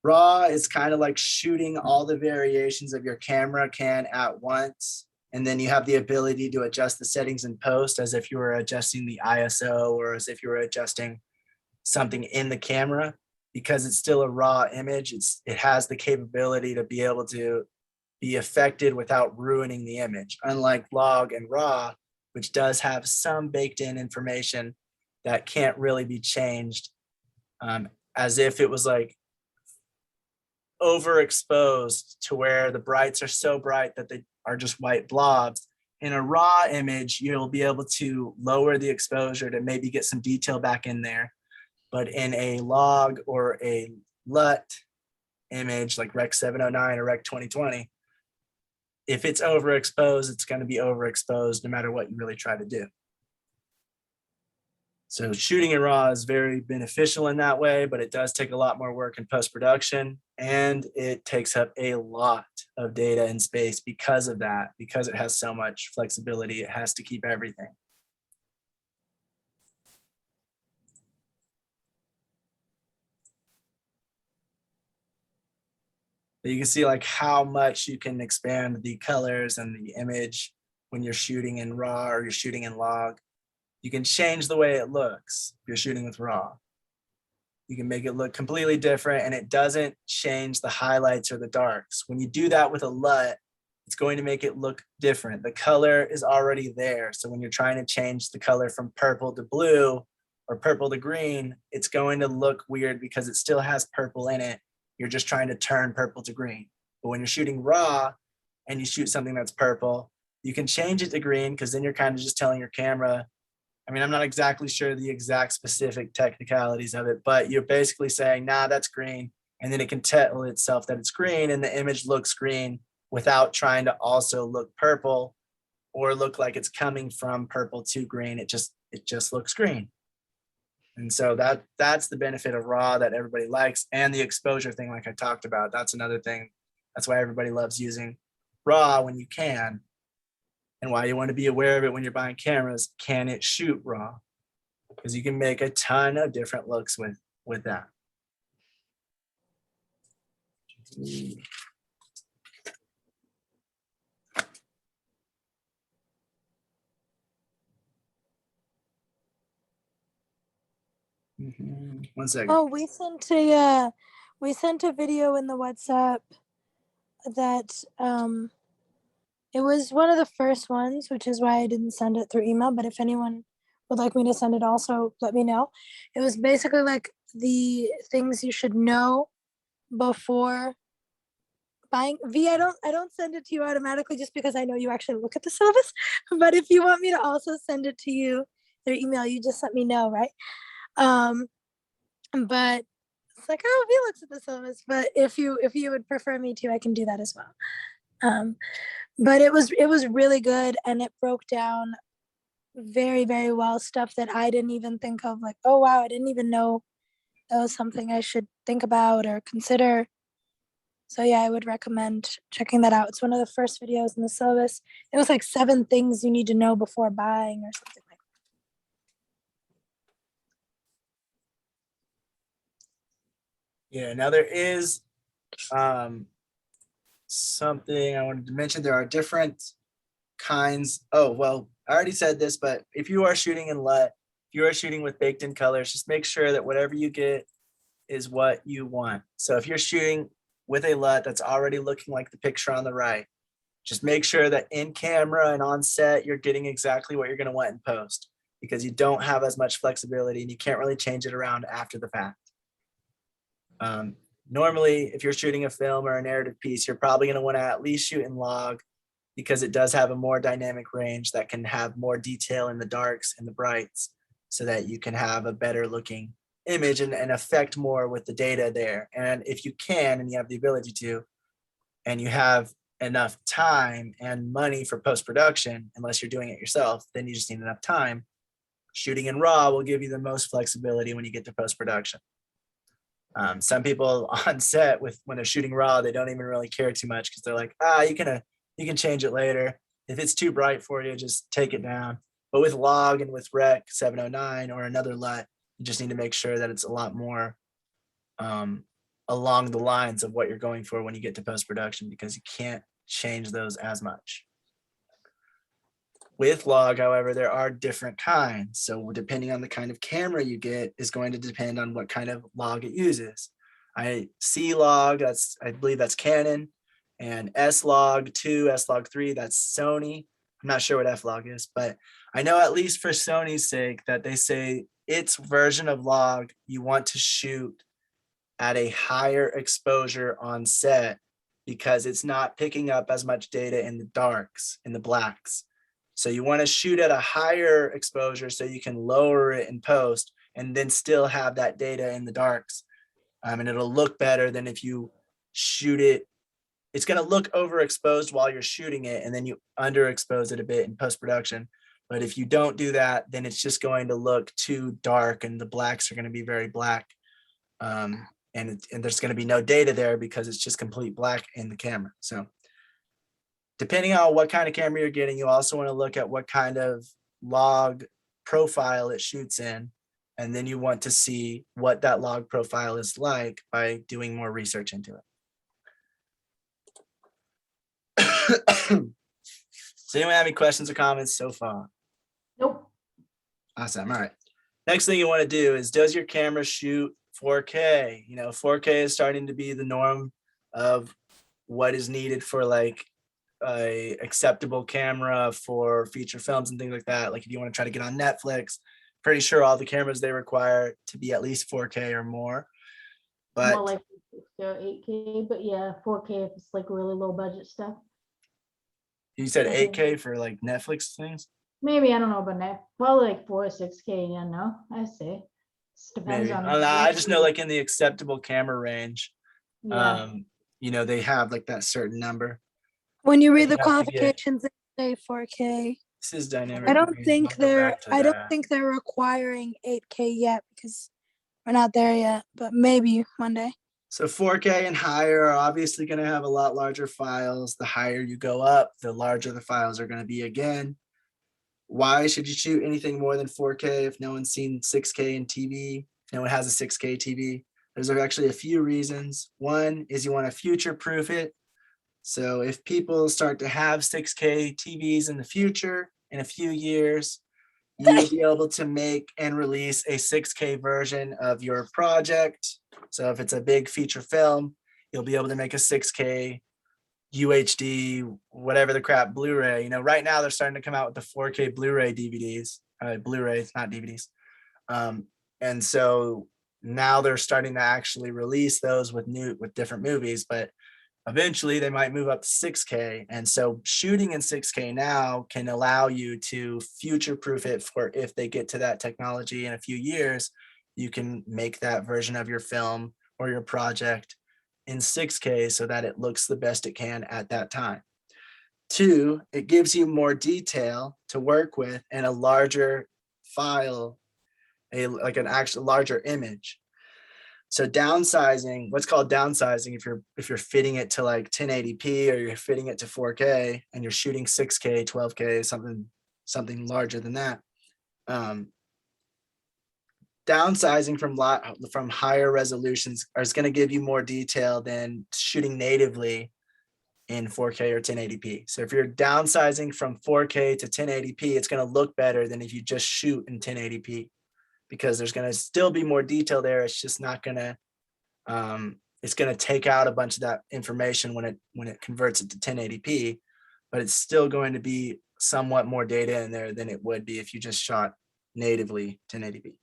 RAW is kind of like shooting all the variations of your camera can at once. And then you have the ability to adjust the settings in post as if you were adjusting the ISO or as if you were adjusting something in the camera. Because it's still a raw image, it has the capability to be able to be affected without ruining the image. Unlike log and raw, which does have some baked in information that can't really be changed, as if it was like overexposed to where the brights are so bright that they are just white blobs. In a raw image, you'll be able to lower the exposure to maybe get some detail back in there. But in a log or a LUT image like Rec 709 or Rec 2020, if it's overexposed, it's going to be overexposed no matter what you really try to do. So shooting in RAW is very beneficial in that way, but it does take a lot more work in post-production, and it takes up a lot of data and space because of that, because it has so much flexibility. It has to keep everything. But you can see like how much you can expand the colors and the image when you're shooting in RAW or you're shooting in log. You can change the way it looks if you're shooting with RAW. You can make it look completely different, and it doesn't change the highlights or the darks. When you do that with a LUT, it's going to make it look different. The color is already there. So when you're trying to change the color from purple to blue or purple to green, it's going to look weird because it still has purple in it. You're just trying to turn purple to green. But when you're shooting RAW and you shoot something that's purple, you can change it to green, because then you're kind of just telling your camera, I mean, I'm not exactly sure the exact specific technicalities of it, but you're basically saying, nah, that's green. And then it can tell itself that it's green, and the image looks green without trying to also look purple or look like it's coming from purple to green. It just looks green. And so that's the benefit of RAW that everybody likes. And the exposure thing, like I talked about, that's another thing. That's why everybody loves using RAW when you can, and why you want to be aware of it when you're buying cameras. Can it shoot RAW? Because you can make a ton of different looks with that. One second. Oh, we sent a video in the WhatsApp that it was one of the first ones, which is why I didn't send it through email. But if anyone would like me to send it, also let me know. It was basically like the things you should know before buying. V, I don't send it to you automatically just because I know you actually look at the syllabus. But if you want me to also send it to you through email, you just let me know, right? But it's like, oh, V looks at the syllabus. But if you would prefer me to, I can do that as well. But it was really good, and it broke down very, very well, stuff that I didn't even think of, like, oh wow, I didn't even know that was something I should think about or consider. So yeah, I would recommend checking that out. It's one of the first videos in the syllabus. It was like 7 things you need to know before buying or something like that. Yeah, now there is something I wanted to mention. There are different kinds. Oh, well, I already said this, but if you are shooting in LUT, if you are shooting with baked in colors, just make sure that whatever you get is what you want. So if you're shooting with a LUT that's already looking like the picture on the right, just make sure that in camera and on set, you're getting exactly what you're going to want in post, because you don't have as much flexibility and you can't really change it around after the fact. Normally, if you're shooting a film or a narrative piece, you're probably going to want to at least shoot in log, because it does have a more dynamic range that can have more detail in the darks and the brights, so that you can have a better looking image and affect more with the data there. And if you can, and you have the ability to, and you have enough time and money for post-production, unless you're doing it yourself, then you just need enough time. Shooting in RAW will give you the most flexibility when you get to post-production. Some people on set when they're shooting RAW, they don't even really care too much, because they're like, you can change it later. If it's too bright for you, just take it down. But with log and with Rec 709 or another LUT, you just need to make sure that it's a lot more along the lines of what you're going for when you get to post-production, because you can't change those as much. With log, however, there are different kinds. So depending on the kind of camera you get is going to depend on what kind of log it uses. C-Log, I believe that's Canon, and S-Log 2, S-Log 3, that's Sony. I'm not sure what F-Log is, but I know at least for Sony's sake that they say its version of log, you want to shoot at a higher exposure on set, because it's not picking up as much data in the darks, in the blacks. So you want to shoot at a higher exposure so you can lower it in post and then still have that data in the darks. And it'll look better than if you shoot it. It's going to look overexposed while you're shooting it, and then you underexpose it a bit in post-production. But if you don't do that, then it's just going to look too dark and the blacks are going to be very black. And there's going to be no data there because it's just complete black in the camera. So depending on what kind of camera you're getting, you also want to look at what kind of log profile it shoots in. And then you want to see what that log profile is like by doing more research into it. Does anyone have any questions or comments so far? Nope. Awesome. All right. Next thing you want to do is, does your camera shoot 4K? 4K is starting to be the norm of what is needed for like a acceptable camera for feature films and things like that. Like if you want to try to get on Netflix, pretty sure all the cameras they require to be at least 4K or more. But More like 8K, but yeah, 4K if it's like really low budget stuff. you said Okay. 8K for like Netflix things? Maybe, I don't know about that. Probably like 4 or 6K, yeah, no, I say. Depends Maybe. on. I just know like in the acceptable camera range, Yeah. they have like that certain number. When you read You the have to get- qualifications, they say 4K. This is dynamic. I don't range. think I'll go they're back to I don't that. think they're requiring 8K yet, because we're not there yet, but maybe one day. So 4K and higher are obviously going to have a lot larger files. The higher you go up, the larger the files are going to be again. Why should you shoot anything more than 4K if no one's seen 6K in TV? No one has a 6K TV. There's actually a few reasons. One is you want to future-proof it. So if people start to have 6K TVs in the future, in a few years, you'll be able to make and release a 6K version of your project. So if it's a big feature film, you'll be able to make a 6K UHD, whatever the crap, Blu-ray. Right now they're starting to come out with the 4K Blu-ray DVDs, Blu-rays, not DVDs. And so now they're starting to actually release those with different movies, but eventually they might move up to 6K. And so shooting in 6K now can allow you to future-proof it for if they get to that technology in a few years, you can make that version of your film or your project in 6K so that it looks the best it can at that time. 2, it gives you more detail to work with and a larger file, like an actual larger image. So downsizing, what's called downsizing, if you're fitting it to like 1080p or you're fitting it to 4K and you're shooting 6K, 12K, something larger than that. Downsizing from higher resolutions is going to give you more detail than shooting natively in 4K or 1080p. So if you're downsizing from 4K to 1080p, it's going to look better than if you just shoot in 1080p, because there's going to still be more detail there. It's just not going to, it's going to take out a bunch of that information when it converts it to 1080p, but it's still going to be somewhat more data in there than it would be if you just shot natively 1080p.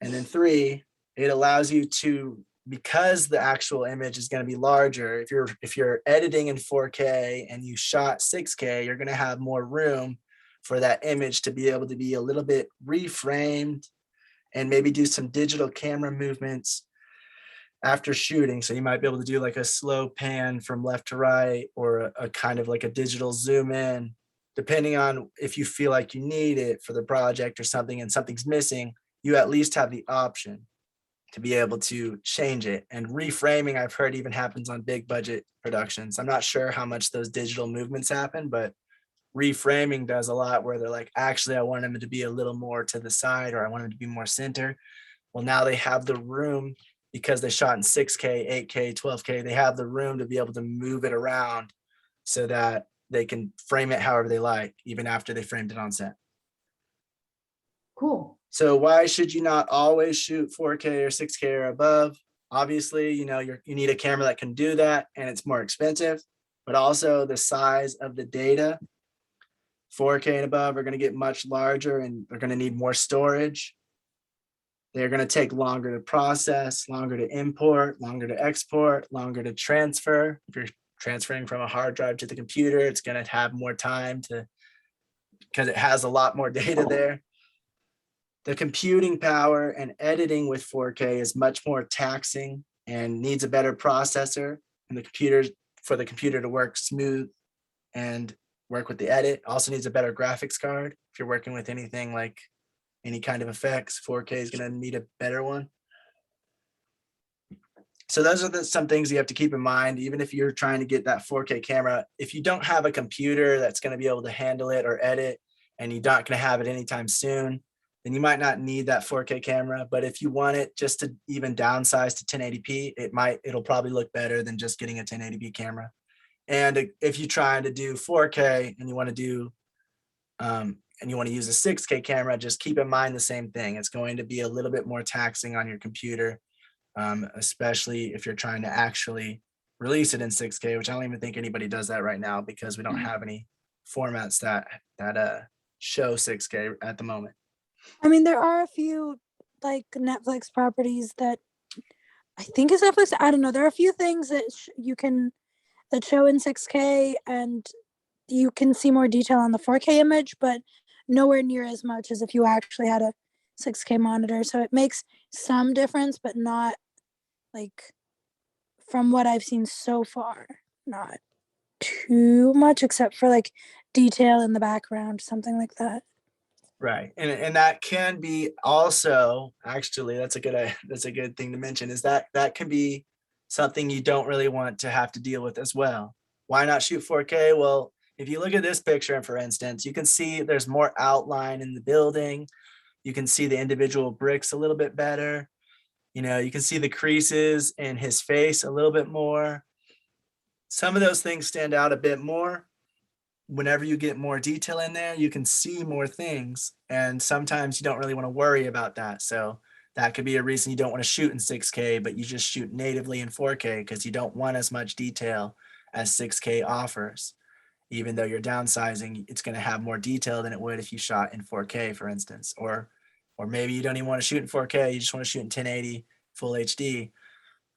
And then 3, it allows you to, because the actual image is going to be larger, if you're editing in 4K and you shot 6K, you're going to have more room for that image to be able to be a little bit reframed and maybe do some digital camera movements after shooting. So you might be able to do like a slow pan from left to right, or a kind of like a digital zoom in, depending on if you feel like you need it for the project or something and something's missing. You at least have the option to be able to change it. And reframing, I've heard, even happens on big budget productions. I'm not sure how much those digital movements happen, but reframing does a lot, where they're like, actually, I want them to be a little more to the side, or I want them to be more center. Well, now they have the room, because they shot in 6K, 8K, 12K, they have the room to be able to move it around so that they can frame it however they like, even after they framed it on set. Cool. So why should you not always shoot 4K or 6K or above? Obviously, you need a camera that can do that, and it's more expensive, but also the size of the data, 4K and above, are going to get much larger, and they're going to need more storage. They're going to take longer to process, longer to import, longer to export, longer to transfer. If you're transferring from a hard drive to the computer, it's going to have more time because it has a lot more data there. The computing power and editing with 4K is much more taxing and needs a better processor, and for the computer to work smooth and work with the edit. Also needs a better graphics card. If you're working with anything like any kind of effects, 4K is going to need a better one. So those are some things you have to keep in mind, even if you're trying to get that 4K camera. If you don't have a computer that's going to be able to handle it or edit, and you're not going to have it anytime soon, then you might not need that 4K camera. But if you want it just to even downsize to 1080p, it'll probably look better than just getting a 1080p camera. And if you're trying to do 4K and you want to do and you want to use a 6K camera, just keep in mind the same thing. It's going to be a little bit more taxing on your computer, especially if you're trying to actually release it in 6K, which I don't even think anybody does that right now, because we don't have any formats that show 6K at the moment. I mean, there are a few like Netflix properties that I think is Netflix. I don't know. There are a few things that that show in 6K, and you can see more detail on the 4K image, but nowhere near as much as if you actually had a 6K monitor. So it makes some difference, but not like, from what I've seen so far, not too much, except for like detail in the background, something like that. Right. And that can be also, actually, that's a good thing to mention, is that can be something you don't really want to have to deal with as well. Why not shoot 4K? Well, if you look at this picture, for instance, you can see there's more outline in the building. You can see the individual bricks a little bit better. You can see the creases in his face a little bit more. Some of those things stand out a bit more. Whenever you get more detail in there, you can see more things. And sometimes you don't really want to worry about that. So that could be a reason you don't want to shoot in 6K, but you just shoot natively in 4K because you don't want as much detail as 6K offers. Even though you're downsizing, it's going to have more detail than it would if you shot in 4K, for instance. Or maybe you don't even want to shoot in 4K, you just want to shoot in 1080 full HD.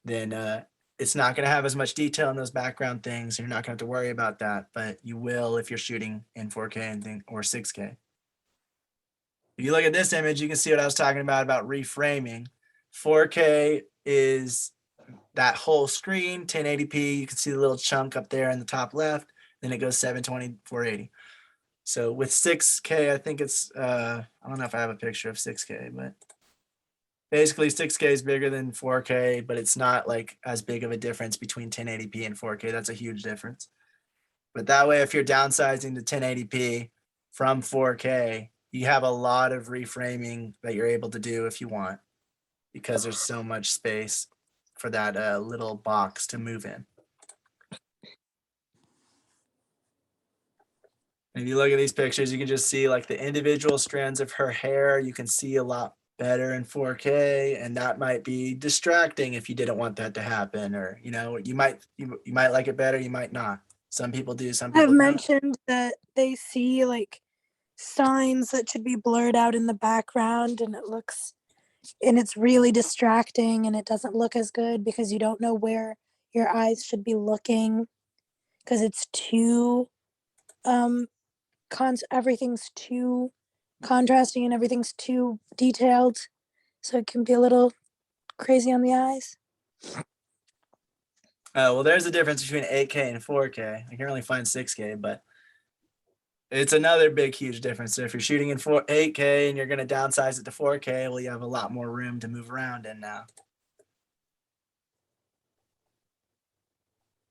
Then it's not going to have as much detail in those background things. You're not going to have to worry about that, but you will if you're shooting in 4K or 6K. If you look at this image, you can see what I was talking about reframing. 4K is that whole screen, 1080p. You can see the little chunk up there in the top left. then it goes 720, 480. So with 6K, I think it's, I don't know if I have a picture of 6K, but basically 6K is bigger than 4K, but it's not like as big of a difference between 1080p and 4K. That's a huge difference. But that way, if you're downsizing to 1080p from 4K, you have a lot of reframing that you're able to do if you want, because there's so much space for that little box to move in. If you look at these pictures, you can just see like the individual strands of her hair. You can see a lot better in 4K, and that might be distracting if you didn't want that to happen, or you might like it better, you might not. Some people do, some people I've don't. mentioned that they see like signs that should be blurred out in the background, and it's really distracting, and it doesn't look as good because you don't know where your eyes should be looking, because it's too everything's too contrasting and everything's too detailed, so it can be a little crazy on the eyes. Well, there's a difference between 8K and 4K. I can only find 6K, but it's another big, huge difference. So if you're shooting in 8K and you're going to downsize it to 4K, well, you have a lot more room to move around in now.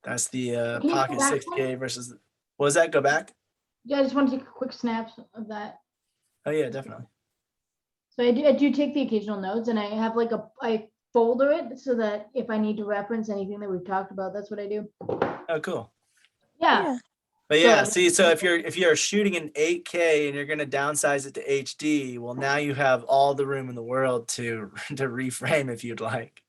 That's the Can you go Pocket back 6K versus. What was that? Go back? Yeah, I just want to take a quick snaps of that. Oh yeah, definitely. So I do take the occasional notes, and I have like I folder it so that if I need to reference anything that we've talked about, that's what I do. Oh, cool. Yeah. But yeah, So- see, so if you're shooting in 8K and you're going to downsize it to HD, well, now you have all the room in the world to reframe if you'd like.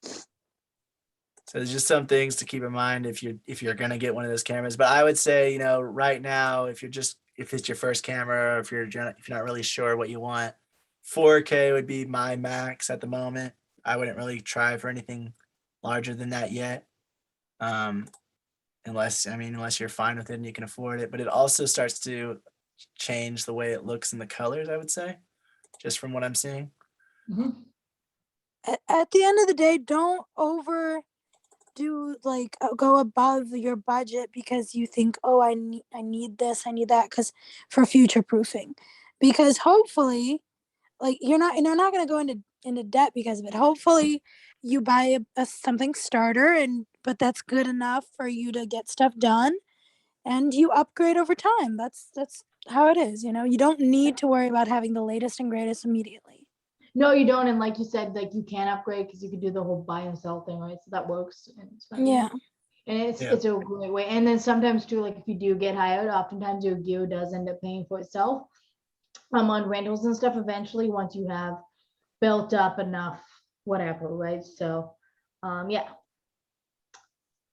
So there's just some things to keep in mind if you're going to get one of those cameras. But I would say, right now, if it's your first camera, or if you're not really sure what you want, 4K would be my max at the moment. I wouldn't really try for anything larger than that yet. Unless you're fine with it and you can afford it. But it also starts to change the way it looks in the colors, I would say, just from what I'm seeing. Mhm. At the end of the day, don't go above your budget because you think, oh, I need this, I need that, because for future proofing, because hopefully, like you're not going to go into debt because of it. Hopefully you buy something starter, but that's good enough for you to get stuff done, and you upgrade over time. That's how it is. You don't need to worry about having the latest and greatest immediately. No, you don't. And like you said, like you can upgrade because you can do the whole buy and sell thing, right? So that works. And it's fine. Yeah. And it's Yeah. it's a great way. And then sometimes too, like if you do get hired, oftentimes your gear does end up paying for itself. On rentals and stuff eventually, once you have built up enough whatever, right? So yeah.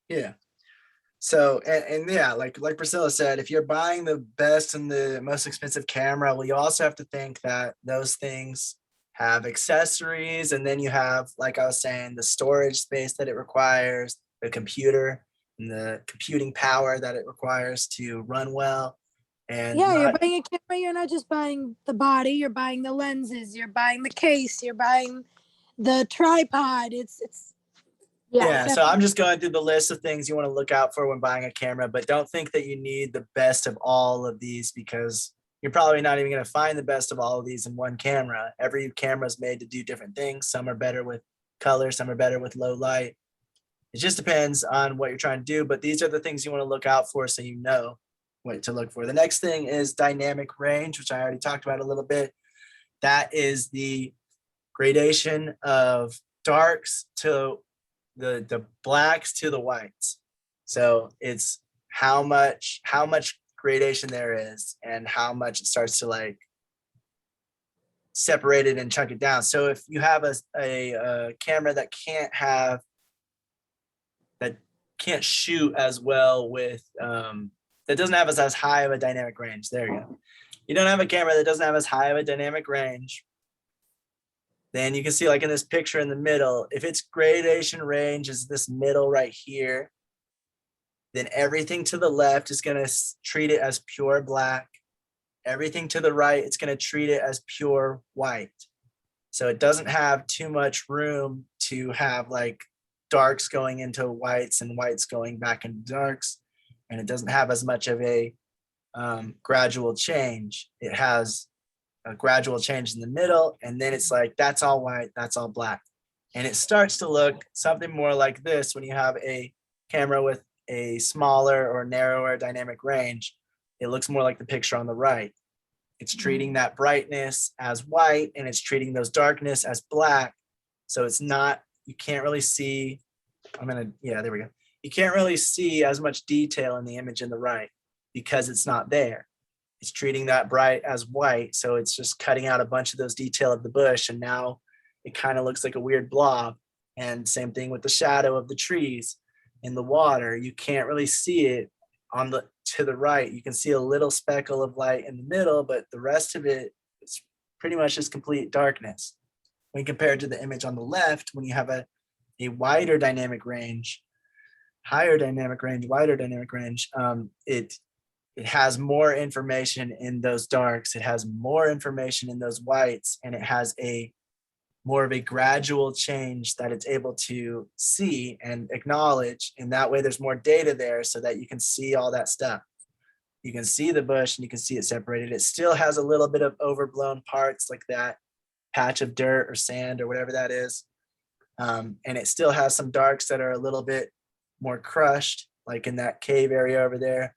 Yeah. So, and yeah, like Priscilla said, if you're buying the best and the most expensive camera, well, you also have to think that those things have accessories, and then you have, like I was saying, the storage space that it requires, the computer and the computing power that it requires to run well. And Yeah, you're buying a camera, you're not just buying the body, you're buying the lenses, you're buying the case, you're buying the tripod. It's yeah, so I'm just going through the list of things you want to look out for when buying a camera, but don't think that you need the best of all of these, because you're probably not even going to find the best of all of these in one camera. Every camera is made to do different things. Some are better with color, some are better with low light. It just depends on what you're trying to do, but these are the things you want to look out for so you know what to look for. The next thing is dynamic range, which I already talked about a little bit. That is the gradation of darks to the blacks to the whites. So it's how much gradation there is and how much it starts to like separate it and chunk it down. So if you have a camera that can't shoot as well with that doesn't have as high of a dynamic range. There you go. You don't have a camera that doesn't have as high of a dynamic range. Then you can see, like in this picture in the middle, if its gradation range is this middle right here, then everything to the left is going to treat it as pure black. Everything to the right, it's going to treat it as pure white. So it doesn't have too much room to have like darks going into whites and whites going back into darks. and it doesn't have as much of a gradual change. It has a gradual change in the middle, and then it's like, that's all white, that's all black. And it starts to look something more like this when you have a camera with a smaller or narrower dynamic range. It looks more like the picture on the right. It's treating that brightness as white, and it's treating those darkness as black. So it's not, you can't really see, yeah, there we go. You can't really see as much detail in the image in the right because it's not there. It's treating that bright as white. So it's just cutting out a bunch of those detail of the bush. And now it kind of looks like a weird blob. And same thing with the shadow of the trees in the water. You can't really see it on the to the right. You can see a little speckle of light in the middle, but the rest of it is pretty much just complete darkness. When compared to the image on the left, when you have a wider dynamic range, higher dynamic range, wider dynamic range, it has more information in those darks. It has more information in those whites, and it has a more of a gradual change that it's able to see and acknowledge. And that way there's more data there so that you can see all that stuff. You can see the bush and you can see it separated. It still has a little bit of overblown parts like that patch of dirt or sand or whatever that is. And it still has some darks that are a little bit more crushed, like in that cave area over there.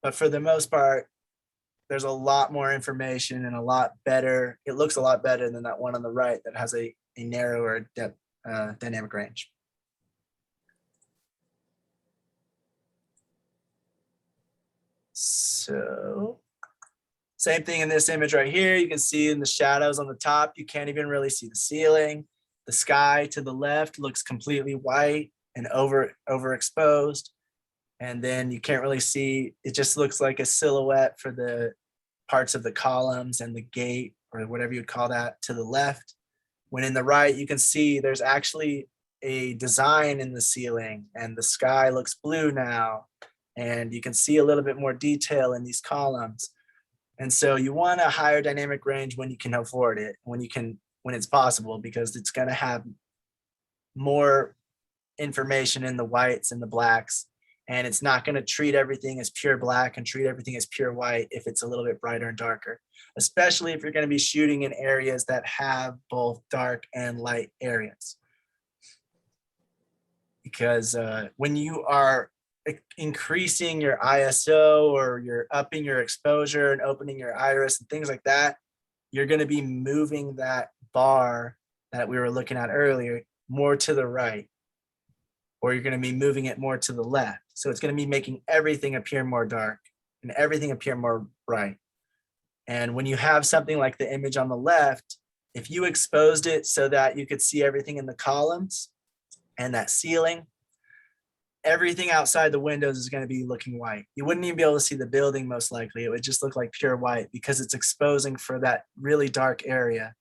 But for the most part, there's a lot more information and a lot better. It looks a lot better than that one on the right that has a narrower depth dynamic range. So same thing in this image right here. You can see in the shadows on the top, you can't even really see the ceiling. The sky to the left looks completely white and overexposed. And then you can't really see, it just looks like a silhouette for the parts of the columns and the gate or whatever you'd call that to the left. When in the right, you can see there's actually a design in the ceiling and the sky looks blue now. And you can see a little bit more detail in these columns. And so you want a higher dynamic range when you can afford it, when it's possible, because it's going to have more information in the whites and the blacks. And it's not going to treat everything as pure black and treat everything as pure white if it's a little bit brighter and darker, especially if you're going to be shooting in areas that have both dark and light areas. Because when you are increasing your ISO or you're upping your exposure and opening your iris and things like that, you're going to be moving that bar that we were looking at earlier more to the right, or you're going to be moving it more to the left. So it's going to be making everything appear more dark and everything appear more bright. And when you have something like the image on the left, if you exposed it so that you could see everything in the columns and that ceiling, everything outside the windows is going to be looking white. You wouldn't even be able to see the building most likely. It would just look like pure white because it's exposing for that really dark area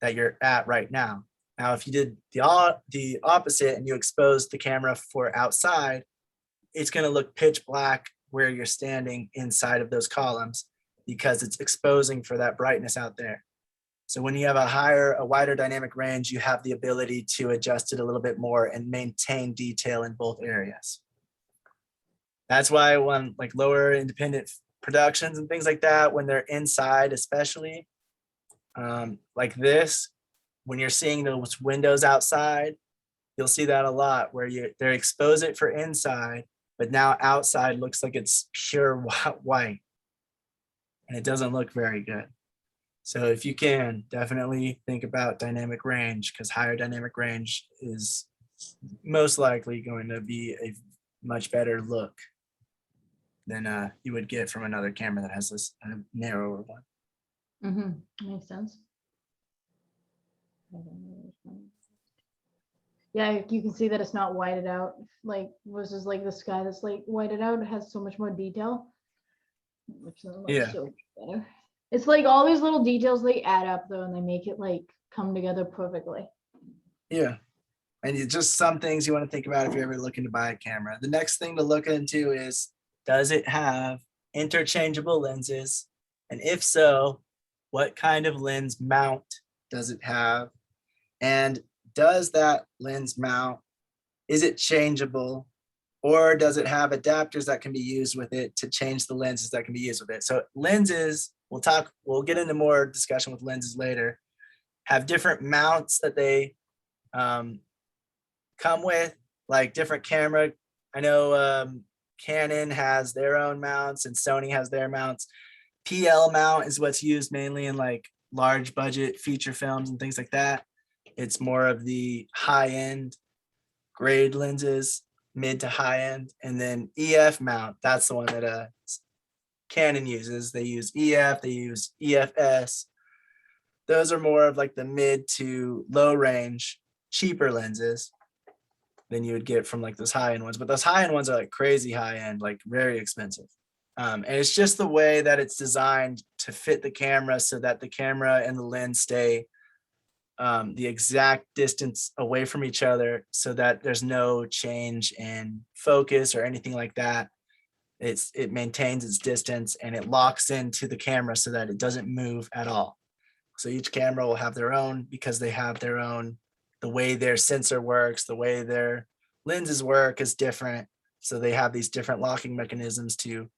that you're at right now. Now, if you did the opposite and you exposed the camera for outside, it's going to look pitch black where you're standing inside of those columns because it's exposing for that brightness out there. So when you have a wider dynamic range, you have the ability to adjust it a little bit more and maintain detail in both areas. That's why when like lower independent productions and things like that, when they're inside, especially like this, when you're seeing those windows outside, you'll see that a lot where they expose it for inside, but now outside looks like it's pure white and it doesn't look very good. So if you can, definitely think about dynamic range, because higher dynamic range is most likely going to be a much better look than you would get from another camera that has this narrower one. Mm-hmm. Makes sense. Yeah, you can see that it's not whited out, like versus like the sky that's like whited out. It has so much more detail, which is like so better. It's like all these little details, they add up though, and they make it like come together perfectly. Yeah. And just some things you want to think about if you're ever looking to buy a camera. The next thing to look into is, does it have interchangeable lenses? And if so, what kind of lens mount does it have? And does that lens mount, is it changeable? Or does it have adapters that can be used with it to change the lenses that can be used with it? So lenses, we'll get into more discussion with lenses later, have different mounts that they come with, like different camera. I know Canon has their own mounts and Sony has their mounts. PL mount is what's used mainly in like large budget feature films and things like that. It's more of the high end grade lenses, mid to high end. And then EF mount, that's the one that Canon uses. They use EF, they use EFS. Those are more of like the mid to low range, cheaper lenses than you would get from like those high end ones. But those high end ones are like crazy high end, like very expensive. And it's just the way that it's designed to fit the camera so that the camera and the lens stay the exact distance away from each other so that there's no change in focus or anything like that. It maintains its distance and it locks into the camera so that it doesn't move at all. So each camera will have their own, because they have their own, the way their sensor works, the way their lenses work is different. So they have these different locking mechanisms to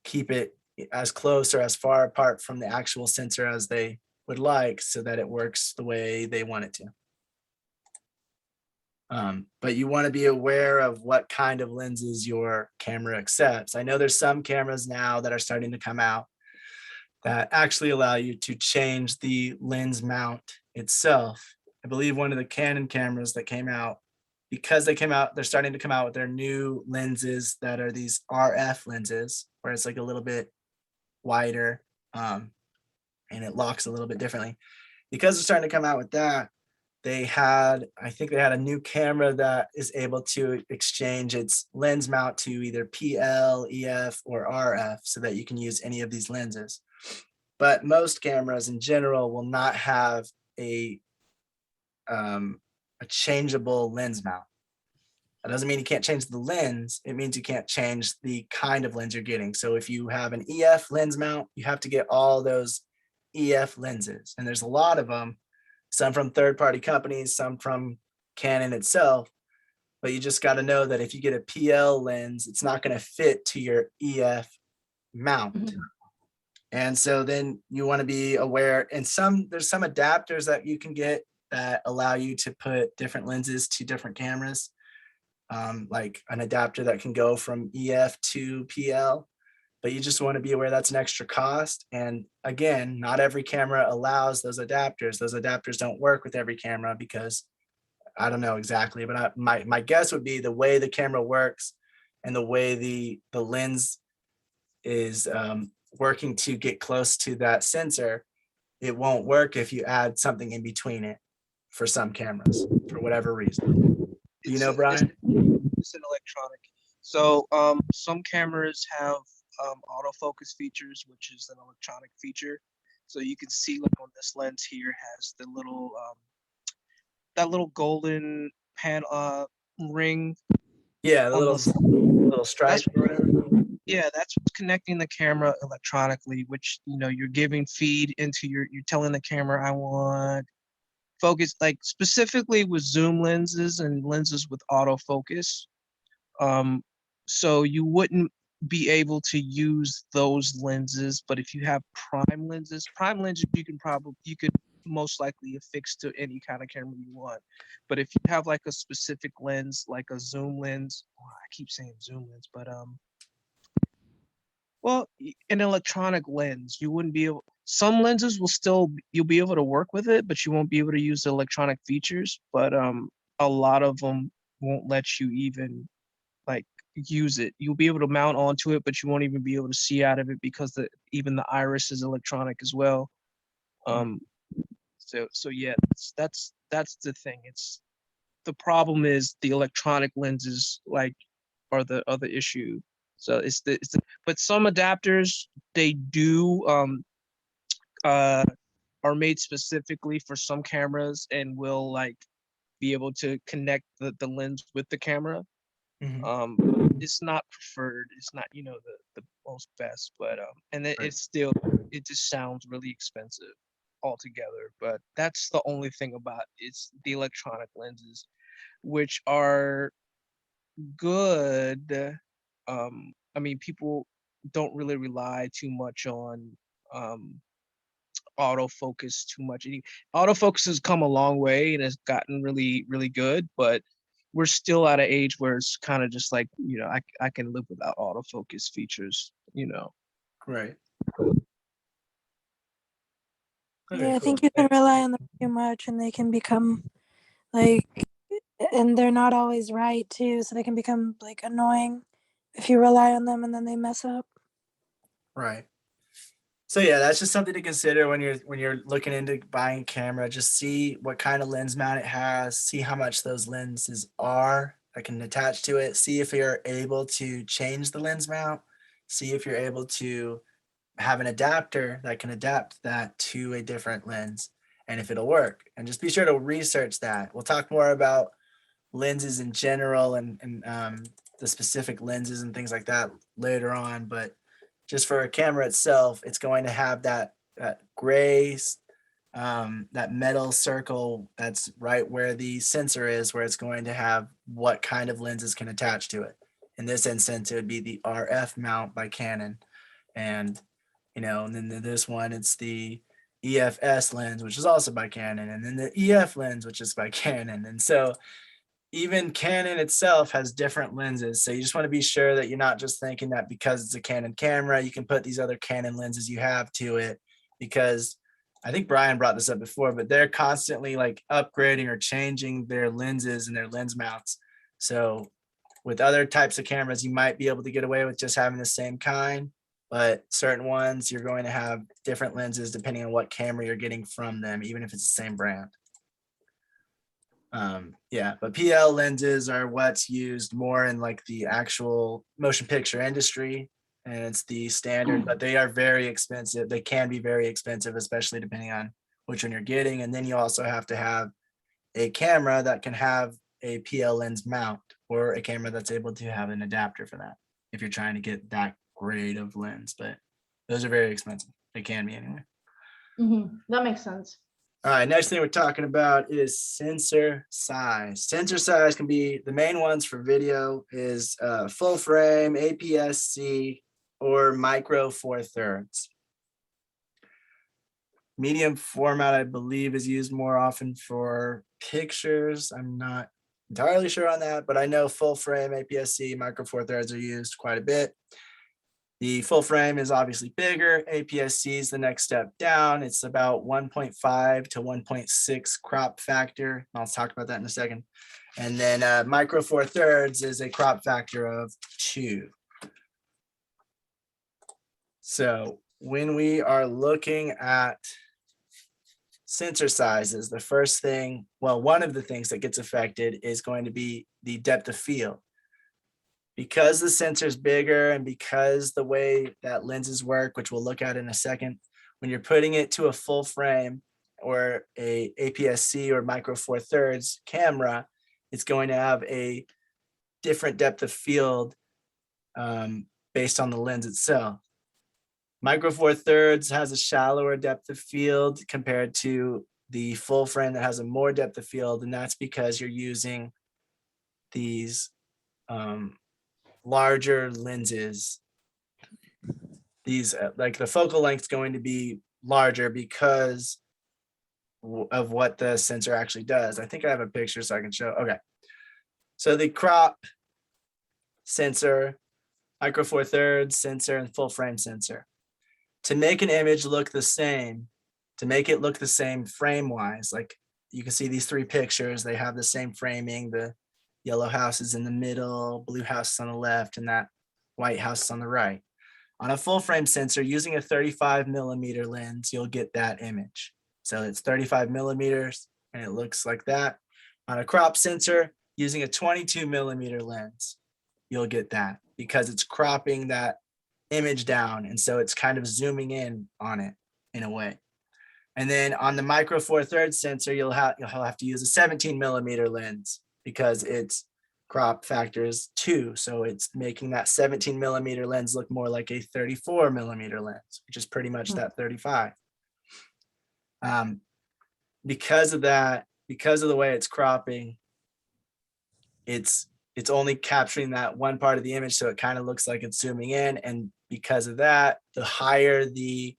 keep it as close or as far apart from the actual sensor as they would like, so that it works the way they want it to. But you want to be aware of what kind of lenses your camera accepts. I know there's some cameras now that are starting to come out that actually allow you to change the lens mount itself. I believe one of the Canon cameras that came out, because they're starting to come out with their new lenses that are these RF lenses, where it's like a little bit wider and it locks a little bit differently. Because they're starting to come out with that, I think they had a new camera that is able to exchange its lens mount to either PL, EF, or RF so that you can use any of these lenses. But most cameras in general will not have a changeable lens mount. That doesn't mean you can't change the lens. It means you can't change the kind of lens you're getting. So if you have an EF lens mount, you have to get all those EF lenses. And there's a lot of them, some from third-party companies, some from Canon itself. But you just got to know that if you get a PL lens, it's not going to fit to your EF mount. And so then you want to be aware, and there's some adapters that you can get that allow you to put different lenses to different cameras, like an adapter that can go from EF to PL. But you just want to be aware that's an extra cost. And again, not every camera allows those adapters. Those adapters don't work with every camera because I don't know exactly, but my guess would be the way the camera works and the way the lens is working to get close to that sensor, it won't work if you add something in between it for some cameras, for whatever reason. Do you know, Brian? It's an electronic. So some cameras have autofocus features, which is an electronic feature. So you can see like on this lens here has the little that little golden pan ring. Yeah, the little stripe or whatever. Yeah, that's what's connecting the camera electronically, which you're giving feed into you're telling the camera I want focus, like specifically with zoom lenses and lenses with autofocus. So you wouldn't be able to use those lenses, but if you have prime lenses you could most likely affix to any kind of camera you want. But if you have like a specific lens, like a zoom lens, I keep saying zoom lens, but an electronic lens, you wouldn't be able, some lenses you'll be able to work with it, but you won't be able to use the electronic features. But a lot of them won't let you even like use it. You'll be able to mount onto it, but you won't even be able to see out of it because even the iris is electronic as well. So yeah, that's the thing. It's the problem is the electronic lenses are the other issue. So but some adapters, they do are made specifically for some cameras and will like be able to connect the lens with the camera. It's not preferred. It's not the most best, but and it just sounds really expensive altogether. But that's the only thing about it's the electronic lenses, which are good. I mean, people don't really rely too much on autofocus too much. Autofocus has come a long way and has gotten really, really good, but we're still at an age where it's kind of just like, I can live without autofocus features, Right. Yeah, I cool. think you can rely on them too much and they can become like, and they're not always right too. So they can become like annoying if you rely on them and then they mess up. Right. So yeah, that's just something to consider when you're looking into buying a camera. Just see what kind of lens mount it has, see how much those lenses are that can attach to it, see if you're able to change the lens mount, see if you're able to have an adapter that can adapt that to a different lens and if it'll work. And just be sure to research that. We'll talk more about lenses in general and the specific lenses and things like that later on, but just for a camera itself, it's going to have that gray, that metal circle that's right where the sensor is, where it's going to have what kind of lenses can attach to it. In this instance, it would be the RF mount by Canon. And, and then this one, it's the EFS lens, which is also by Canon. And then the EF lens, which is by Canon. And so even Canon itself has different lenses. So you just want to be sure that you're not just thinking that because it's a Canon camera, you can put these other Canon lenses you have to it, because I think Brian brought this up before, but they're constantly like upgrading or changing their lenses and their lens mounts. So with other types of cameras, you might be able to get away with just having the same kind, but certain ones you're going to have different lenses depending on what camera you're getting from them, even if it's the same brand. But PL lenses are what's used more in like the actual motion picture industry, and it's the standard, but they are very expensive. They can be very expensive, especially depending on which one you're getting. And then you also have to have a camera that can have a PL lens mount, or a camera that's able to have an adapter for that if you're trying to get that grade of lens. But those are very expensive. They can be anyway. That makes sense. All right, next thing we're talking about is sensor size. Sensor size can be, the main ones for video is full frame, APS-C, or micro 4/3. Medium format, I believe, is used more often for pictures. I'm not entirely sure on that, but I know full frame, APS-C, micro 4/3 are used quite a bit. The full frame is obviously bigger. APS-C is the next step down. It's about 1.5 to 1.6 crop factor. I'll talk about that in a second. And then micro 4/3 is a crop factor of 2. So when we are looking at sensor sizes, the first thing, well, one of the things that gets affected is going to be the depth of field. Because the sensor is bigger and because the way that lenses work, which we'll look at in a second, when you're putting it to a full frame or a APS-C or micro 4/3 camera, it's going to have a different depth of field based on the lens itself. Micro 4/3 has a shallower depth of field compared to the full frame that has a more depth of field, and that's because you're using these larger lenses. These like the focal length is going to be larger because of what the sensor actually does. I think I have a picture so I can show. Okay, so the crop sensor, micro 4/3 sensor, and full frame sensor. To make an image look the same, to make it look the same frame wise, like you can see these 3 pictures, they have the same framing. The yellow house is in the middle, blue house is on the left, and that white house is on the right. On a full frame sensor, using a 35mm lens, you'll get that image. So it's 35 millimeters and it looks like that. On a crop sensor, using a 22mm lens, you'll get that because it's cropping that image down. And so it's kind of zooming in on it in a way. And then on the micro 4/3 sensor, you'll have to use a 17mm lens because its crop factor is 2. So it's making that 17mm lens look more like a 34mm lens, which is pretty much that 35. Because of that, because of the way it's cropping, it's it's only capturing that one part of the image, so it kind of looks like it's zooming in. And because of that, the higher the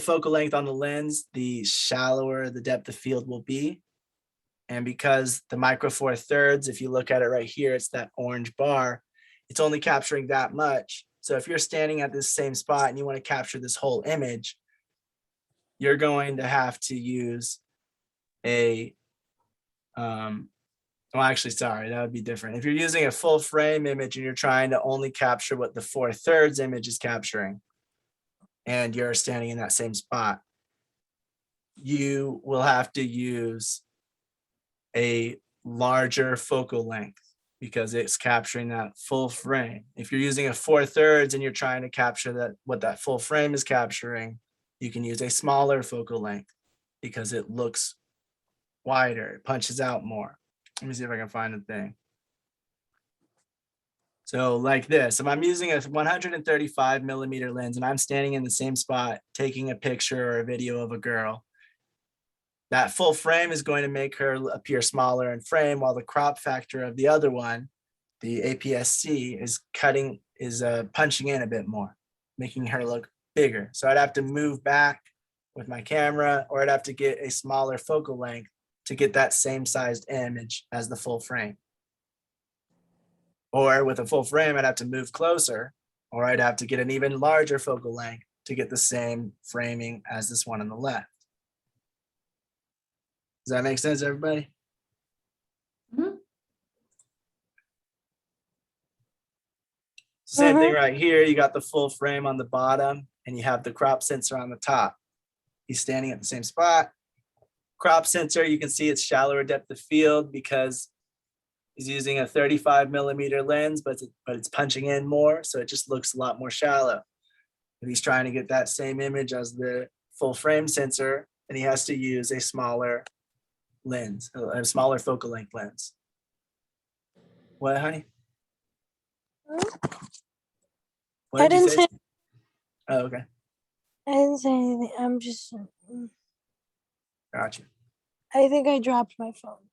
focal length on the lens, the shallower the depth of field will be. And because the micro four thirds, if you look at it right here, it's that orange bar, it's only capturing that much. So if you're standing at this same spot and you want to capture this whole image, you're going to have to use a, well, actually, sorry, that would be different. If you're using a full frame image and you're trying to only capture what the 4/3 image is capturing, and you're standing in that same spot, you will have to use a larger focal length because it's capturing that full frame. If you're using a 4/3 and you're trying to capture that what that full frame is capturing, you can use a smaller focal length because it looks wider, it punches out more. Let me see if I can find the thing. So like this, if I'm using a 135 millimeter lens and I'm standing in the same spot, taking a picture or a video of a girl, that full frame is going to make her appear smaller in frame, while the crop factor of the other one, the APS-C, is punching in a bit more, making her look bigger. So I'd have to move back with my camera, or I'd have to get a smaller focal length to get that same sized image as the full frame. Or with a full frame, I'd have to move closer, or I'd have to get an even larger focal length to get the same framing as this one on the left. Does that make sense, everybody? Mhm. Same thing right here. You got the full frame on the bottom and you have the crop sensor on the top. He's standing at the same spot. Crop sensor, you can see it's shallower depth of field because he's using a 35 millimeter lens, but it's punching in more, so it just looks a lot more shallow. If he's trying to get that same image as the full frame sensor, then he has to use a smaller lens, a smaller focal length lens. What, honey? What I did you didn't say. Oh, okay, I didn't say anything. I'm just. gotcha. I think I dropped my phone.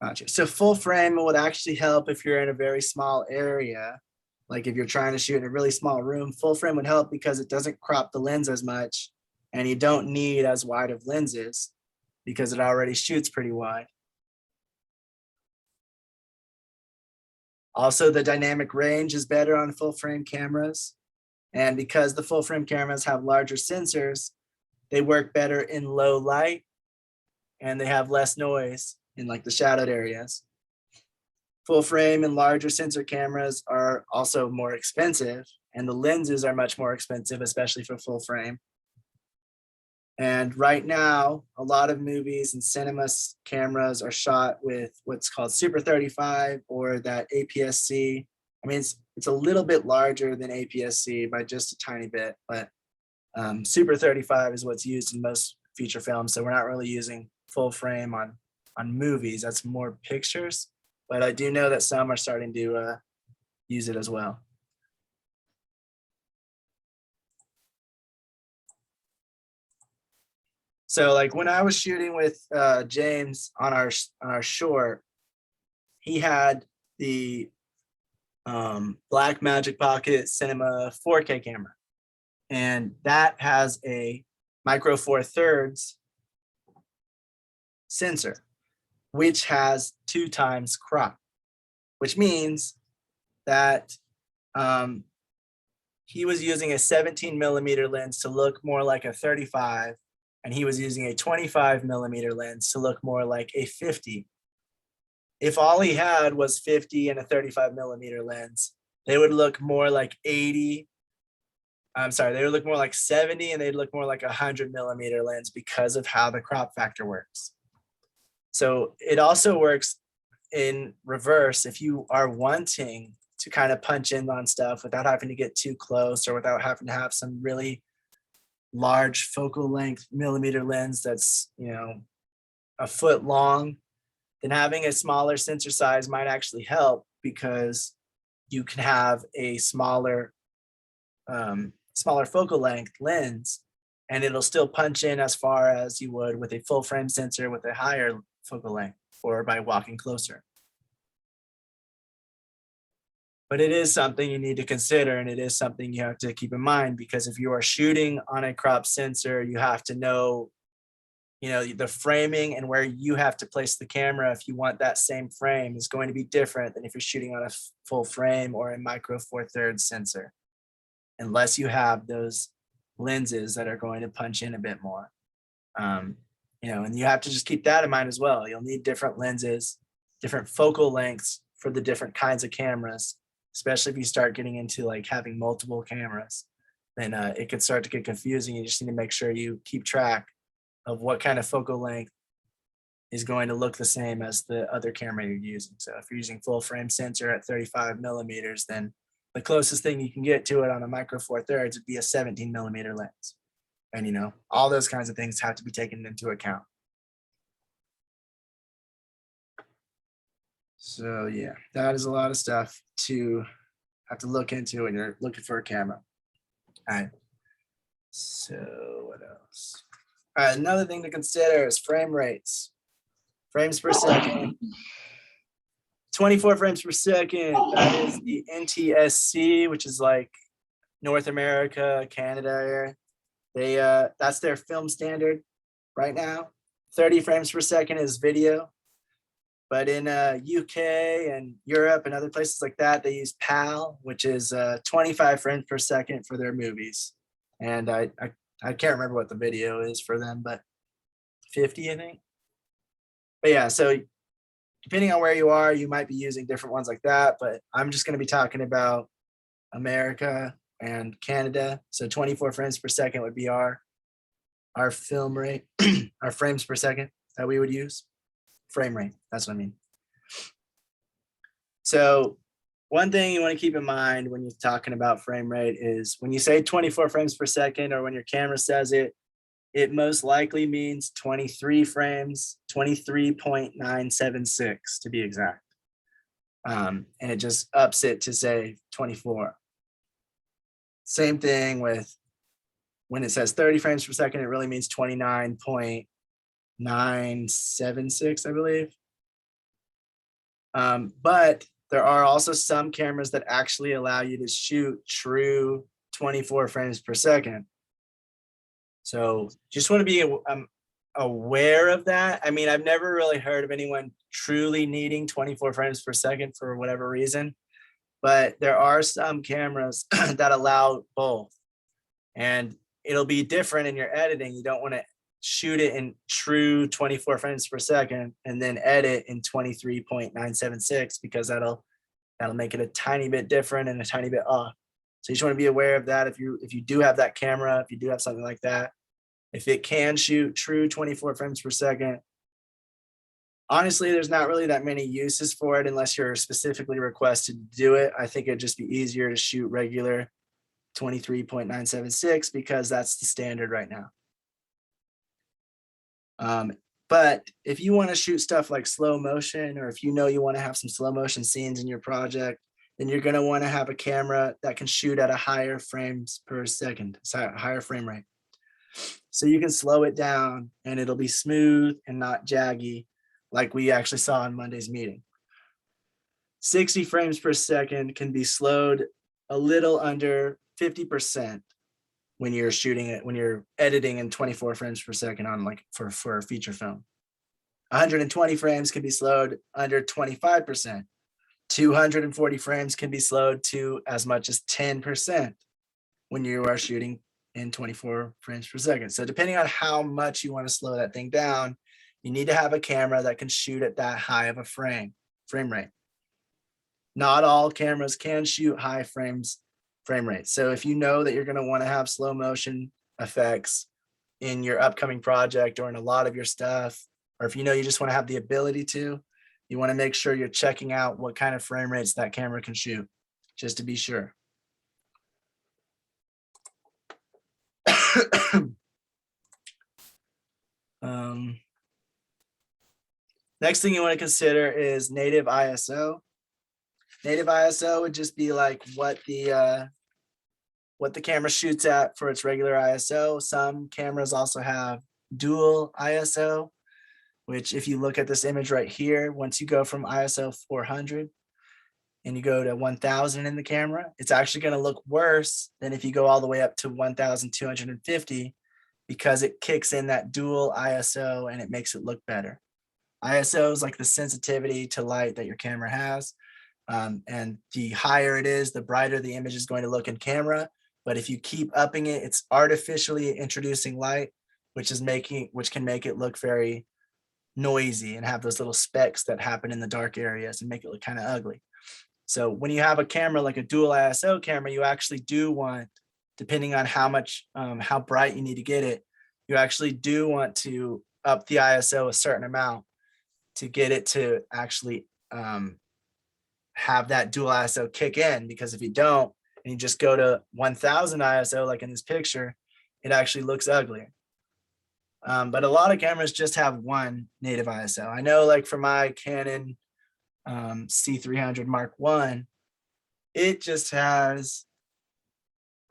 Gotcha. So full frame would actually help if you're in a very small area. Like if you're trying to shoot in a really small room, full frame would help because it doesn't crop the lens as much and you don't need as wide of lenses because it already shoots pretty wide. Also, the dynamic range is better on full frame cameras. And because the full frame cameras have larger sensors, they work better in low light and they have less noise in like the shadowed areas. Full frame and larger sensor cameras are also more expensive, and the lenses are much more expensive, especially for full frame. And right now, a lot of movies and cinema cameras are shot with what's called Super 35 or that APS-C. I mean, it's a little bit larger than APS-C by just a tiny bit, but Super 35 is what's used in most feature films. So we're not really using full frame on movies. That's more pictures, but I do know that some are starting to use it as well. So like when I was shooting with James on our short, he had the Black Magic Pocket Cinema 4K camera, and that has a micro 4/3 sensor, which has 2 times crop, which means that he was using a 17 millimeter lens to look more like a 35, and he was using a 25 millimeter lens to look more like a 50. If all he had was 50 and a 35 millimeter lens, they would look more like 80. I'm sorry, they would look more like 70 and they'd look more like a 100 millimeter lens because of how the crop factor works. So it also works in reverse. If you are wanting to kind of punch in on stuff without having to get too close or without having to have some really large focal length millimeter lens that's, you know, a foot long, then having a smaller sensor size might actually help because you can have a smaller focal length lens and it'll still punch in as far as you would with a full frame sensor with a higher focal length or by walking closer. But it is something you need to consider, and it is something you have to keep in mind, because if you are shooting on a crop sensor, you have to know, the framing and where you have to place the camera if you want that same frame is going to be different than if you're shooting on a full frame or a micro four thirds sensor, unless you have those lenses that are going to punch in a bit more. And you have to just keep that in mind as well. You'll need different lenses, different focal lengths for the different kinds of cameras, especially if you start getting into like having multiple cameras, then it could start to get confusing. You just need to make sure you keep track of what kind of focal length is going to look the same as the other camera you're using. So if you're using full frame sensor at 35 millimeters, then the closest thing you can get to it on a micro four thirds would be a 17 millimeter lens. And all those kinds of things have to be taken into account. So yeah, that is a lot of stuff to have to look into when you're looking for a camera. All right. So what else? All right, another thing to consider is frame rates. Frames per second. 24 frames per second. That is the NTSC, which is like North America, Canada. That's their film standard right now. 30 frames per second is video. But in UK and Europe and other places like that, they use PAL, which is 25 frames per second for their movies. And I can't remember what the video is for them, but 50, I think. But yeah, so depending on where you are, you might be using different ones like that. But I'm just going to be talking about America and Canada. So 24 frames per second would be our film rate, our frames per second that we would use. Frame rate, that's what I mean. So one thing you want to keep in mind when you're talking about frame rate is when you say 24 frames per second, or when your camera says it, it most likely means 23 frames, 23.976 to be exact. And it just ups it to say 24. Same thing with when it says 30 frames per second, it really means 29.976, I believe. But there are also some cameras that actually allow you to shoot true 24 frames per second. So just want to be aware of that. I mean, I've never really heard of anyone truly needing 24 frames per second for whatever reason, but there are some cameras that allow both. And it'll be different in your editing. You don't want to shoot it in true 24 frames per second and then edit in 23.976, because that'll make it a tiny bit different and a tiny bit off. So you just want to be aware of that. If you do have that camera, if you do have something like that, if it can shoot true 24 frames per second, honestly, there's not really that many uses for it unless you're specifically requested to do it. I think it'd just be easier to shoot regular 23.976 because that's the standard right now. But if you want to shoot stuff like slow motion, or if you want to have some slow motion scenes in your project, then you're going to want to have a camera that can shoot at a higher frames per second, so higher frame rate. So you can slow it down and it'll be smooth and not jaggy, like we actually saw in Monday's meeting. 60 frames per second can be slowed a little under 50% when you're shooting it, when you're editing in 24 frames per second on like for a feature film. 120 frames can be slowed under 25%. 240 frames can be slowed to as much as 10% when you are shooting in 24 frames per second. So depending on how much you want to slow that thing down, you need to have a camera that can shoot at that high of a frame rate. Not all cameras can shoot high frame rates. So if you know that you're going to want to have slow motion effects in your upcoming project or in a lot of your stuff, or if you just want to have the ability to, you want to make sure you're checking out what kind of frame rates that camera can shoot, just to be sure. Next thing you want to consider is native ISO. Native ISO would just be like what the what the camera shoots at for its regular ISO. Some cameras also have dual ISO, which if you look at this image right here, once you go from ISO 400 and you go to 1000 in the camera, it's actually going to look worse than if you go all the way up to 1250, because it kicks in that dual ISO and it makes it look better. ISO is like the sensitivity to light that your camera has. And the higher it is, the brighter the image is going to look in camera. But if you keep upping it, it's artificially introducing light, which can make it look very noisy and have those little specks that happen in the dark areas and make it look kind of ugly. So when you have a camera like a dual ISO camera, you actually do want, depending on how bright you need to get it, you actually do want to up the ISO a certain amount to get it to actually have that dual ISO kick in. Because if you don't, and you just go to 1000 ISO, like in this picture, it actually looks uglier. But a lot of cameras just have one native ISO. I know, like for my Canon C300 Mark I, it just has,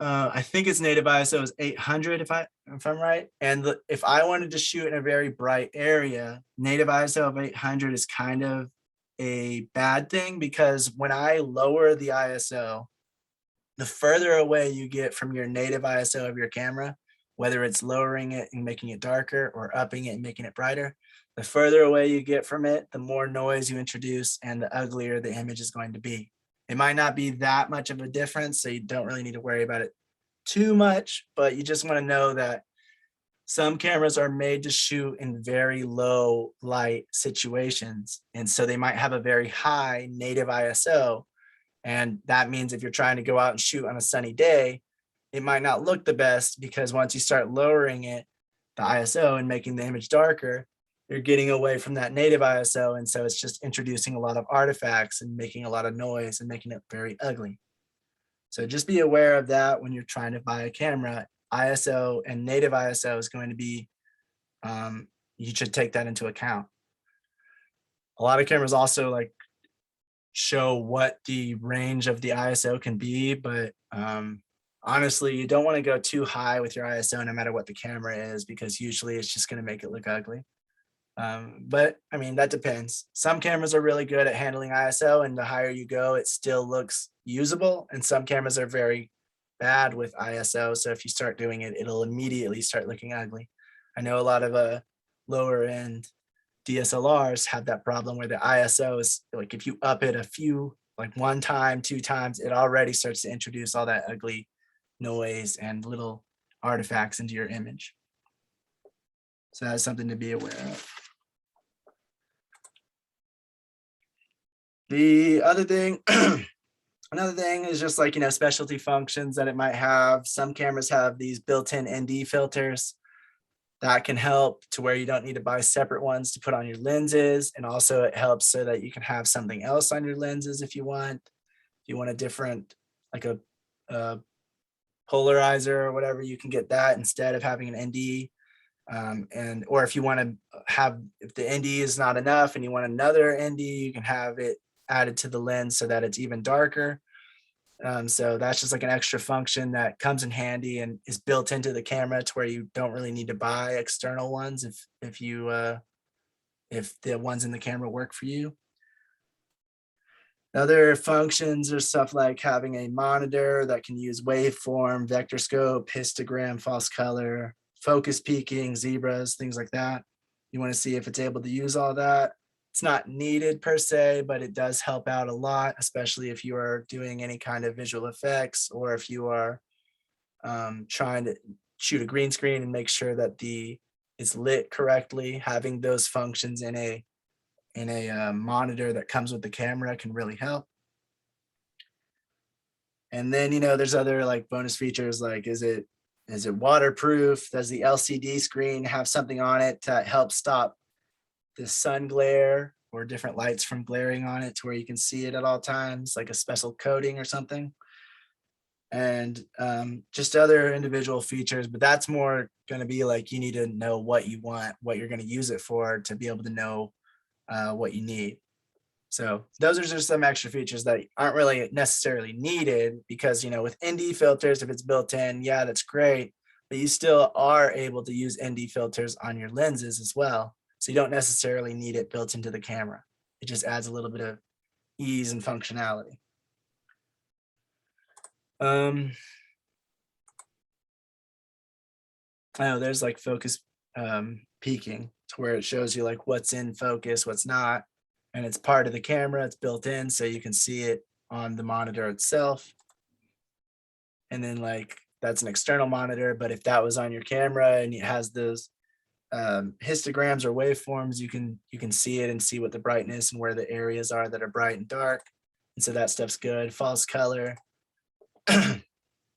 I think its native ISO is 800 if I'm right. And if I wanted to shoot in a very bright area, native ISO of 800 is kind of a bad thing, because when I lower the ISO, the further away you get from your native ISO of your camera, whether it's lowering it and making it darker or upping it and making it brighter, the further away you get from it, the more noise you introduce and the uglier the image is going to be. It might not be that much of a difference, so you don't really need to worry about it too much, but you just want to know that some cameras are made to shoot in very low light situations. And so they might have a very high native ISO. And that means if you're trying to go out and shoot on a sunny day, it might not look the best, because once you start lowering it, the ISO, and making the image darker, you're getting away from that native ISO. And so it's just introducing a lot of artifacts and making a lot of noise and making it very ugly. So just be aware of that when you're trying to buy a camera. ISO and native ISO is going to be, you should take that into account. A lot of cameras also like show what the range of the ISO can be, but honestly, you don't want to go too high with your ISO no matter what the camera is, because usually it's just going to make it look ugly. But I mean, that depends. Some cameras are really good at handling ISO, and the higher you go, it still looks usable. And some cameras are very bad with ISO. So if you start doing it, it'll immediately start looking ugly. I know a lot of lower end DSLRs have that problem where the ISO is like, if you up it a few, like 1 time, 2 times, it already starts to introduce all that ugly noise and little artifacts into your image. So that's something to be aware of. The other thing, another thing is just like, specialty functions that it might have. Some cameras have these built-in ND filters that can help to where you don't need to buy separate ones to put on your lenses. And also it helps so that you can have something else on your lenses if you want. If you want a different, like a polarizer or whatever, you can get that instead of having an ND. Or if you want to have, if the ND is not enough and you want another ND, you can have it added to the lens so that it's even darker. So that's just like an extra function that comes in handy and is built into the camera to where you don't really need to buy external ones if the ones in the camera work for you. Other functions are stuff like having a monitor that can use waveform, vector scope, histogram, false color, focus peaking, zebras, things like that. You want to see if it's able to use all that. It's not needed per se, but it does help out a lot, especially if you are doing any kind of visual effects, or if you are trying to shoot a green screen and make sure that it's lit correctly. Having those functions in a monitor that comes with the camera can really help. And then, there's other like bonus features, like is it waterproof? Does the LCD screen have something on it to help stop the sun glare or different lights from glaring on it to where you can see it at all times, like a special coating or something? And just other individual features, but that's more going to be like, you need to know what you want, what you're going to use it for, to be able to know what you need. So those are just some extra features that aren't really necessarily needed because, you know, with ND filters, if it's built in, yeah, that's great, but you still are able to use ND filters on your lenses as well. So you don't necessarily need it built into the camera. It just adds a little bit of ease and functionality. Oh, there's like focus peaking to where it shows you like what's in focus, what's not. And it's part of the camera, it's built in so you can see it on the monitor itself. And then like that's an external monitor, but if that was on your camera and it has those histograms or waveforms, you can see it and see what the brightness and where the areas are that are bright and dark. And so that stuff's good. False color. And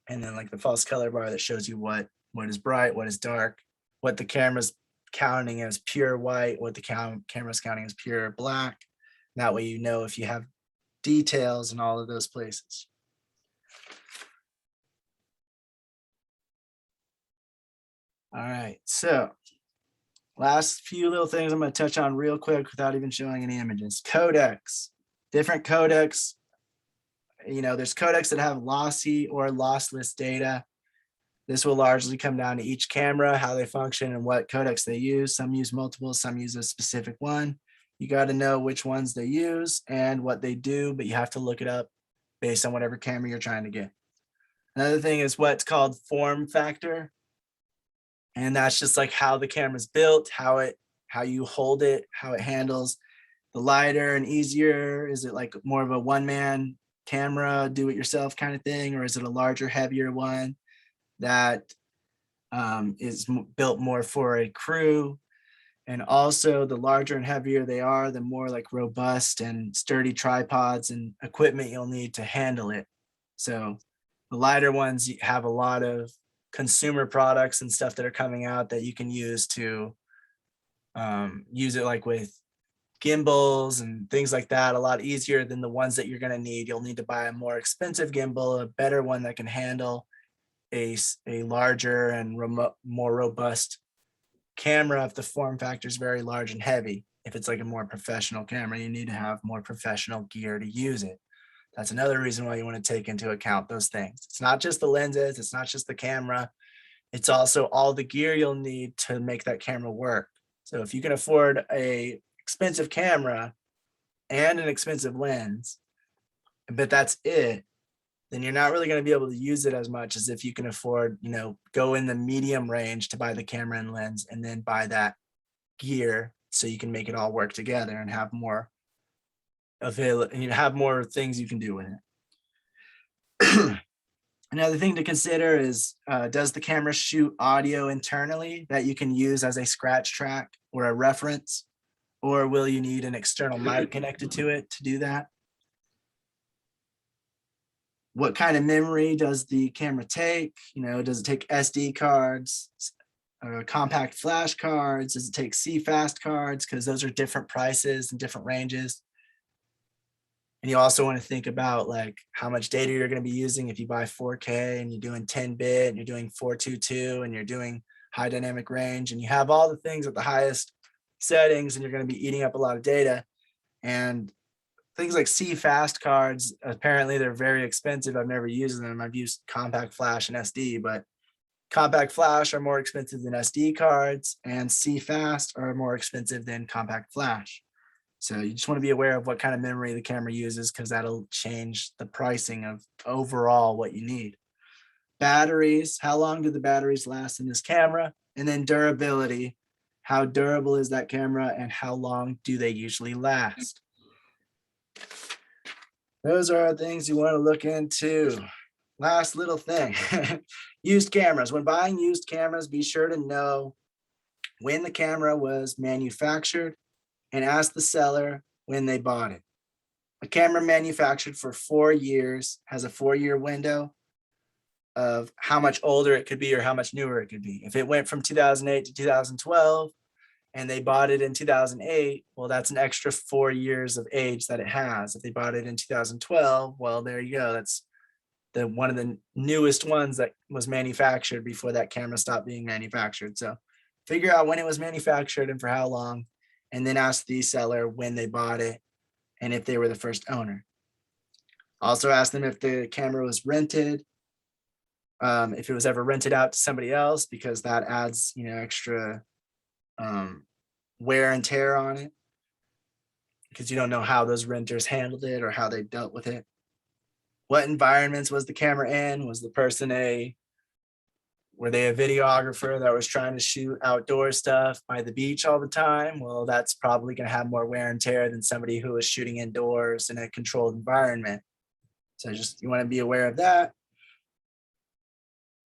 then like the false color bar that shows you what is bright, what is dark, what the camera's counting as pure white, what the camera's counting as pure black. That way you know if you have details in all of those places. All right, so last few little things I'm going to touch on real quick without even showing any images. Codecs, different codecs. You know, there's codecs that have lossy or lossless data. This will largely come down to each camera, how they function and what codecs they use. Some use multiple, some use a specific one. You got to know which ones they use and what they do, but you have to look it up based on whatever camera you're trying to get. Another thing is what's called form factor. And that's just like how the camera's built, how you hold it, how it handles. The lighter and easier, is it like more of a one-man camera, do it yourself kind of thing, or is it a larger, heavier one that is built more for a crew? And also the larger and heavier they are, the more like robust and sturdy tripods and equipment you'll need to handle it. So the lighter ones have a lot of consumer products and stuff that are coming out that you can use to use it like with gimbals and things like that, a lot easier than the ones that you're going to need. You'll need to buy a more expensive gimbal, a better one that can handle a larger and more robust camera. If the form factor is very large and heavy, if it's like a more professional camera, you need to have more professional gear to use it. That's another reason why you want to take into account those things. It's not just the lenses, it's not just the camera, it's also all the gear you'll need to make that camera work. So if you can afford a expensive camera and an expensive lens, but that's it, then you're not really going to be able to use it as much as if you can afford, you know, go in the medium range to buy the camera and lens and then buy that gear so you can make it all work together and have more available, and you have more things you can do with it. Another thing to consider is, does the camera shoot audio internally that you can use as a scratch track or a reference, or will you need an external mic connected to it to do that? What kind of memory does the camera take? You know, does it take SD cards, compact flash cards? Does it take CFast cards? Because those are different prices and different ranges. And you also want to think about like how much data you're going to be using. If you buy 4K and you're doing 10-bit and you're doing 422 and you're doing high dynamic range and you have all the things at the highest settings and you're going to be eating up a lot of data. And things like CFast cards, apparently they're very expensive. I've never used them. I've used compact flash and SD, but compact flash are more expensive than SD cards and CFast are more expensive than compact flash. So you just want to be aware of what kind of memory the camera uses, because that'll change the pricing of overall what you need. Batteries, how long do the batteries last in this camera? And then durability, how durable is that camera and how long do they usually last? Those are things you want to look into. Last little thing, used cameras. When buying used cameras, be sure to know when the camera was manufactured and ask the seller when they bought it. A camera manufactured for 4 years has a 4-year window of how much older it could be or how much newer it could be. If it went from 2008 to 2012 and they bought it in 2008, well, that's an extra 4 years of age that it has. If they bought it in 2012, well, there you go. That's one of the newest ones that was manufactured before that camera stopped being manufactured. So figure out when it was manufactured and for how long, and then ask the seller when they bought it and if they were the first owner. Also ask them if the camera was rented, if it was ever rented out to somebody else, because that adds, extra wear and tear on it, because you don't know how those renters handled it or how they dealt with it. What environments was the camera in? Was the person were they a videographer that was trying to shoot outdoor stuff by the beach all the time? Well, that's probably going to have more wear and tear than somebody who was shooting indoors in a controlled environment. So you want to be aware of that.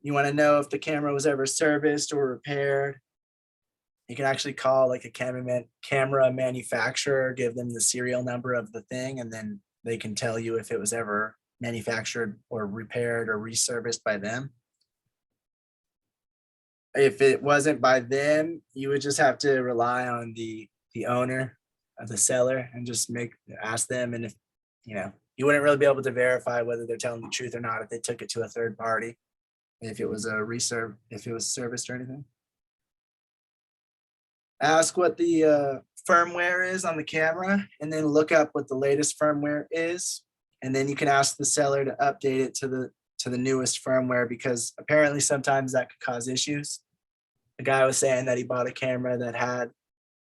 You want to know if the camera was ever serviced or repaired. You can actually call like a camera manufacturer, give them the serial number of the thing, and then they can tell you if it was ever manufactured or repaired or reserviced by them. If it wasn't by them, you would just have to rely on the owner of the seller and just ask them. And if, you wouldn't really be able to verify whether they're telling the truth or not if they took it to a third party, if it was if it was serviced or anything. Ask what the firmware is on the camera, and then look up what the latest firmware is. And then you can ask the seller to update it to the newest firmware, because apparently sometimes that could cause issues. The guy was saying that he bought a camera that had,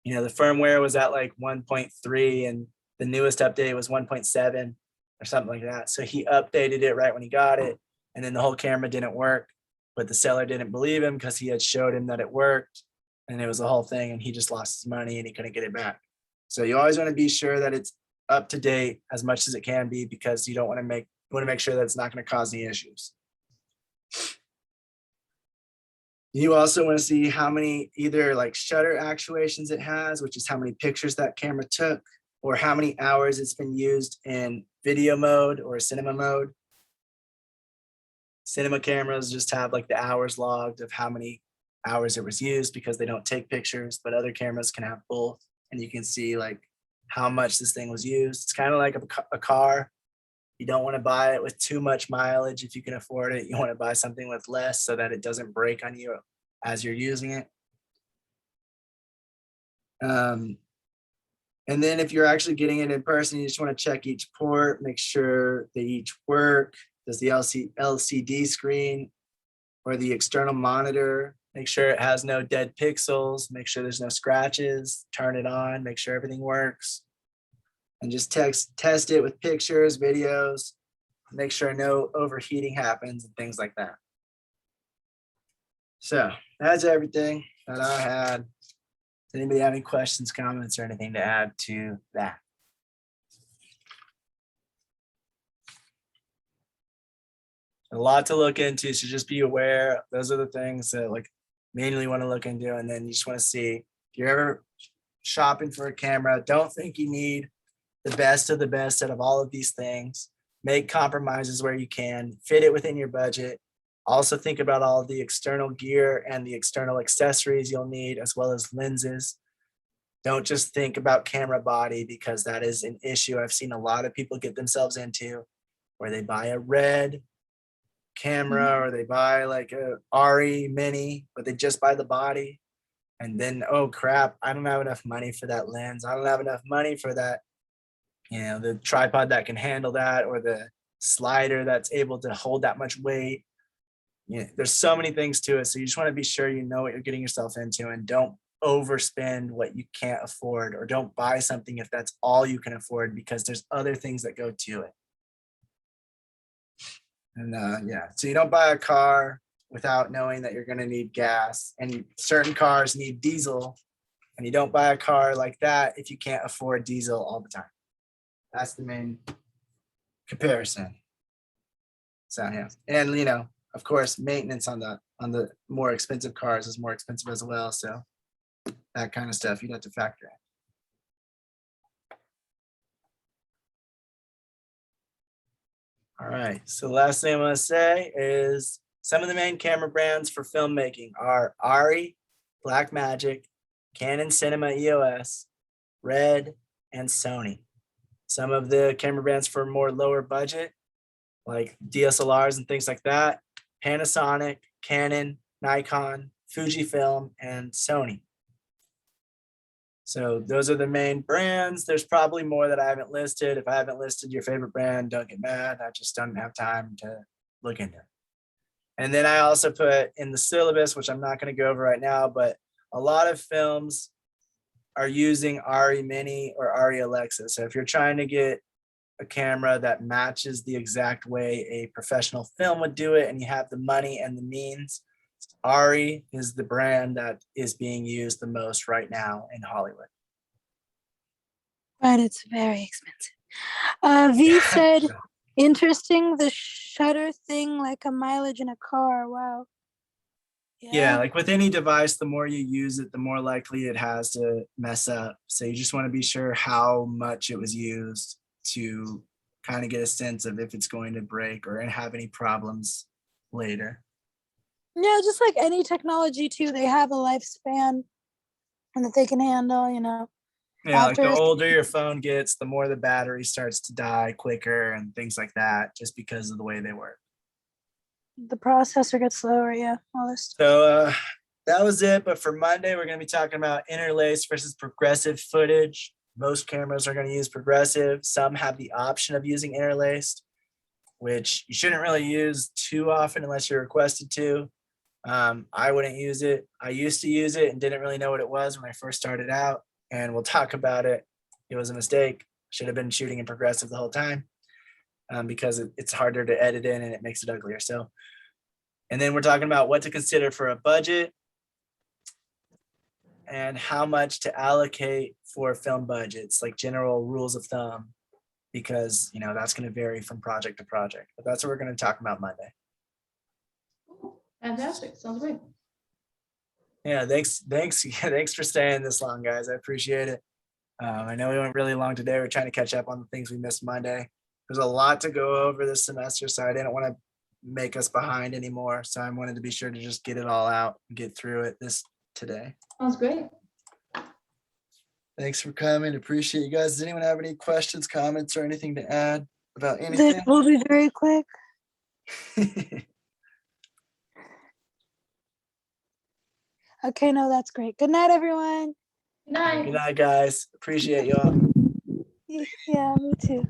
the firmware was at like 1.3 and the newest update was 1.7 or something like that. So he updated it right when he got it, and then the whole camera didn't work, but the seller didn't believe him because he had showed him that it worked, and it was the whole thing, and he just lost his money and he couldn't get it back. So you always want to be sure that it's up to date as much as it can be, because you want to make sure that it's not going to cause any issues. You also want to see how many either like shutter actuations it has, which is how many pictures that camera took, or how many hours it's been used in video mode or cinema mode. Cinema cameras just have like the hours logged of how many hours it was used, because they don't take pictures, but other cameras can have both, and you can see like how much this thing was used. It's kind of like a car. You don't want to buy it with too much mileage if you can afford it. You want to buy something with less so that it doesn't break on you as you're using it. And then if you're actually getting it in person, you just want to check each port, make sure they each work. Does the LCD screen or the external monitor, make sure it has no dead pixels, make sure there's no scratches, turn it on, make sure everything works. And just test it with pictures, videos, make sure no overheating happens and things like that. So that's everything that I had. Does anybody have any questions, comments, or anything to add to that? A lot to look into, so just be aware. Those are the things that like mainly want to look into, and then you just want to see if you're ever shopping for a camera, don't think you need the best of the best out of all of these things. Make compromises where you can, fit it within your budget. Also think about all the external gear and the external accessories you'll need, as well as lenses. Don't just think about camera body, because that is an issue I've seen a lot of people get themselves into, where they buy a red camera or they buy like a RE mini, but they just buy the body. And then, oh crap, I don't have enough money for that lens. I don't have enough money for that, the tripod that can handle that, or the slider that's able to hold that much weight. There's so many things to it. So you just want to be sure you know what you're getting yourself into, and don't overspend what you can't afford, or don't buy something if that's all you can afford, because there's other things that go to it. And so you don't buy a car without knowing that you're going to need gas, and certain cars need diesel, and you don't buy a car like that if you can't afford diesel all the time. That's the main comparison. So yeah, and of course, maintenance on the more expensive cars is more expensive as well. So that kind of stuff you'd have to factor in. All right, so the last thing I'm going to say is some of the main camera brands for filmmaking are ARRI, Blackmagic, Canon Cinema EOS, Red, and Sony. Some of the camera brands for more lower budget, like DSLRs and things like that, Panasonic, Canon, Nikon, Fujifilm, and Sony. So those are the main brands. brands, there's probably more that I haven't listed. If I haven't listed your favorite brand, don't get mad. I just don't have time to look into it. And then I also put in the syllabus, which I'm not going to go over right now, but a lot of films are using ARRI Mini or ARRI Alexa. So if you're trying to get a camera that matches the exact way a professional film would do it, and you have the money and the means, ARRI is the brand that is being used the most right now in Hollywood. But it's very expensive. V said, interesting, the shutter thing like a mileage in a car. Wow. Yeah, like with any device, the more you use it, the more likely it has to mess up. So you just want to be sure how much it was used to kind of get a sense of if it's going to break or have any problems later. Yeah, just like any technology too, they have a lifespan and that they can handle, you know. Yeah, like the After- older your phone gets, the more the battery starts to die quicker and things like that, just because of the way they work. The processor gets slower, yeah, all this stuff. So that was it. But for Monday, we're going to be talking about interlaced versus progressive footage. Most cameras are going to use progressive. Some have the option of using interlaced, which you shouldn't really use too often unless you're requested to. I wouldn't use it. I used to use it and didn't really know what it was when I first started out. And we'll talk about it. It was a mistake. Should have been shooting in progressive the whole time because it's harder to edit in and it makes it uglier. So, and then we're talking about what to consider for a budget and how much to allocate for film budgets, like general rules of thumb, because you know that's going to vary from project to project. But that's what we're going to talk about Monday. Fantastic. Sounds great. Yeah, thanks for staying this long, guys. I appreciate it. I know we went really long today. We're trying to catch up on the things we missed Monday. There's a lot to go over this semester, so I didn't want to make us behind anymore. So I wanted to be sure to just get it all out and get through it today. Sounds great. Thanks for coming. Appreciate you guys. Does anyone have any questions, comments, or anything to add about This anything? will be very quick. Okay, no, that's great. Good night, everyone. Good night. Good night, guys. Appreciate y'all. Yeah, me too.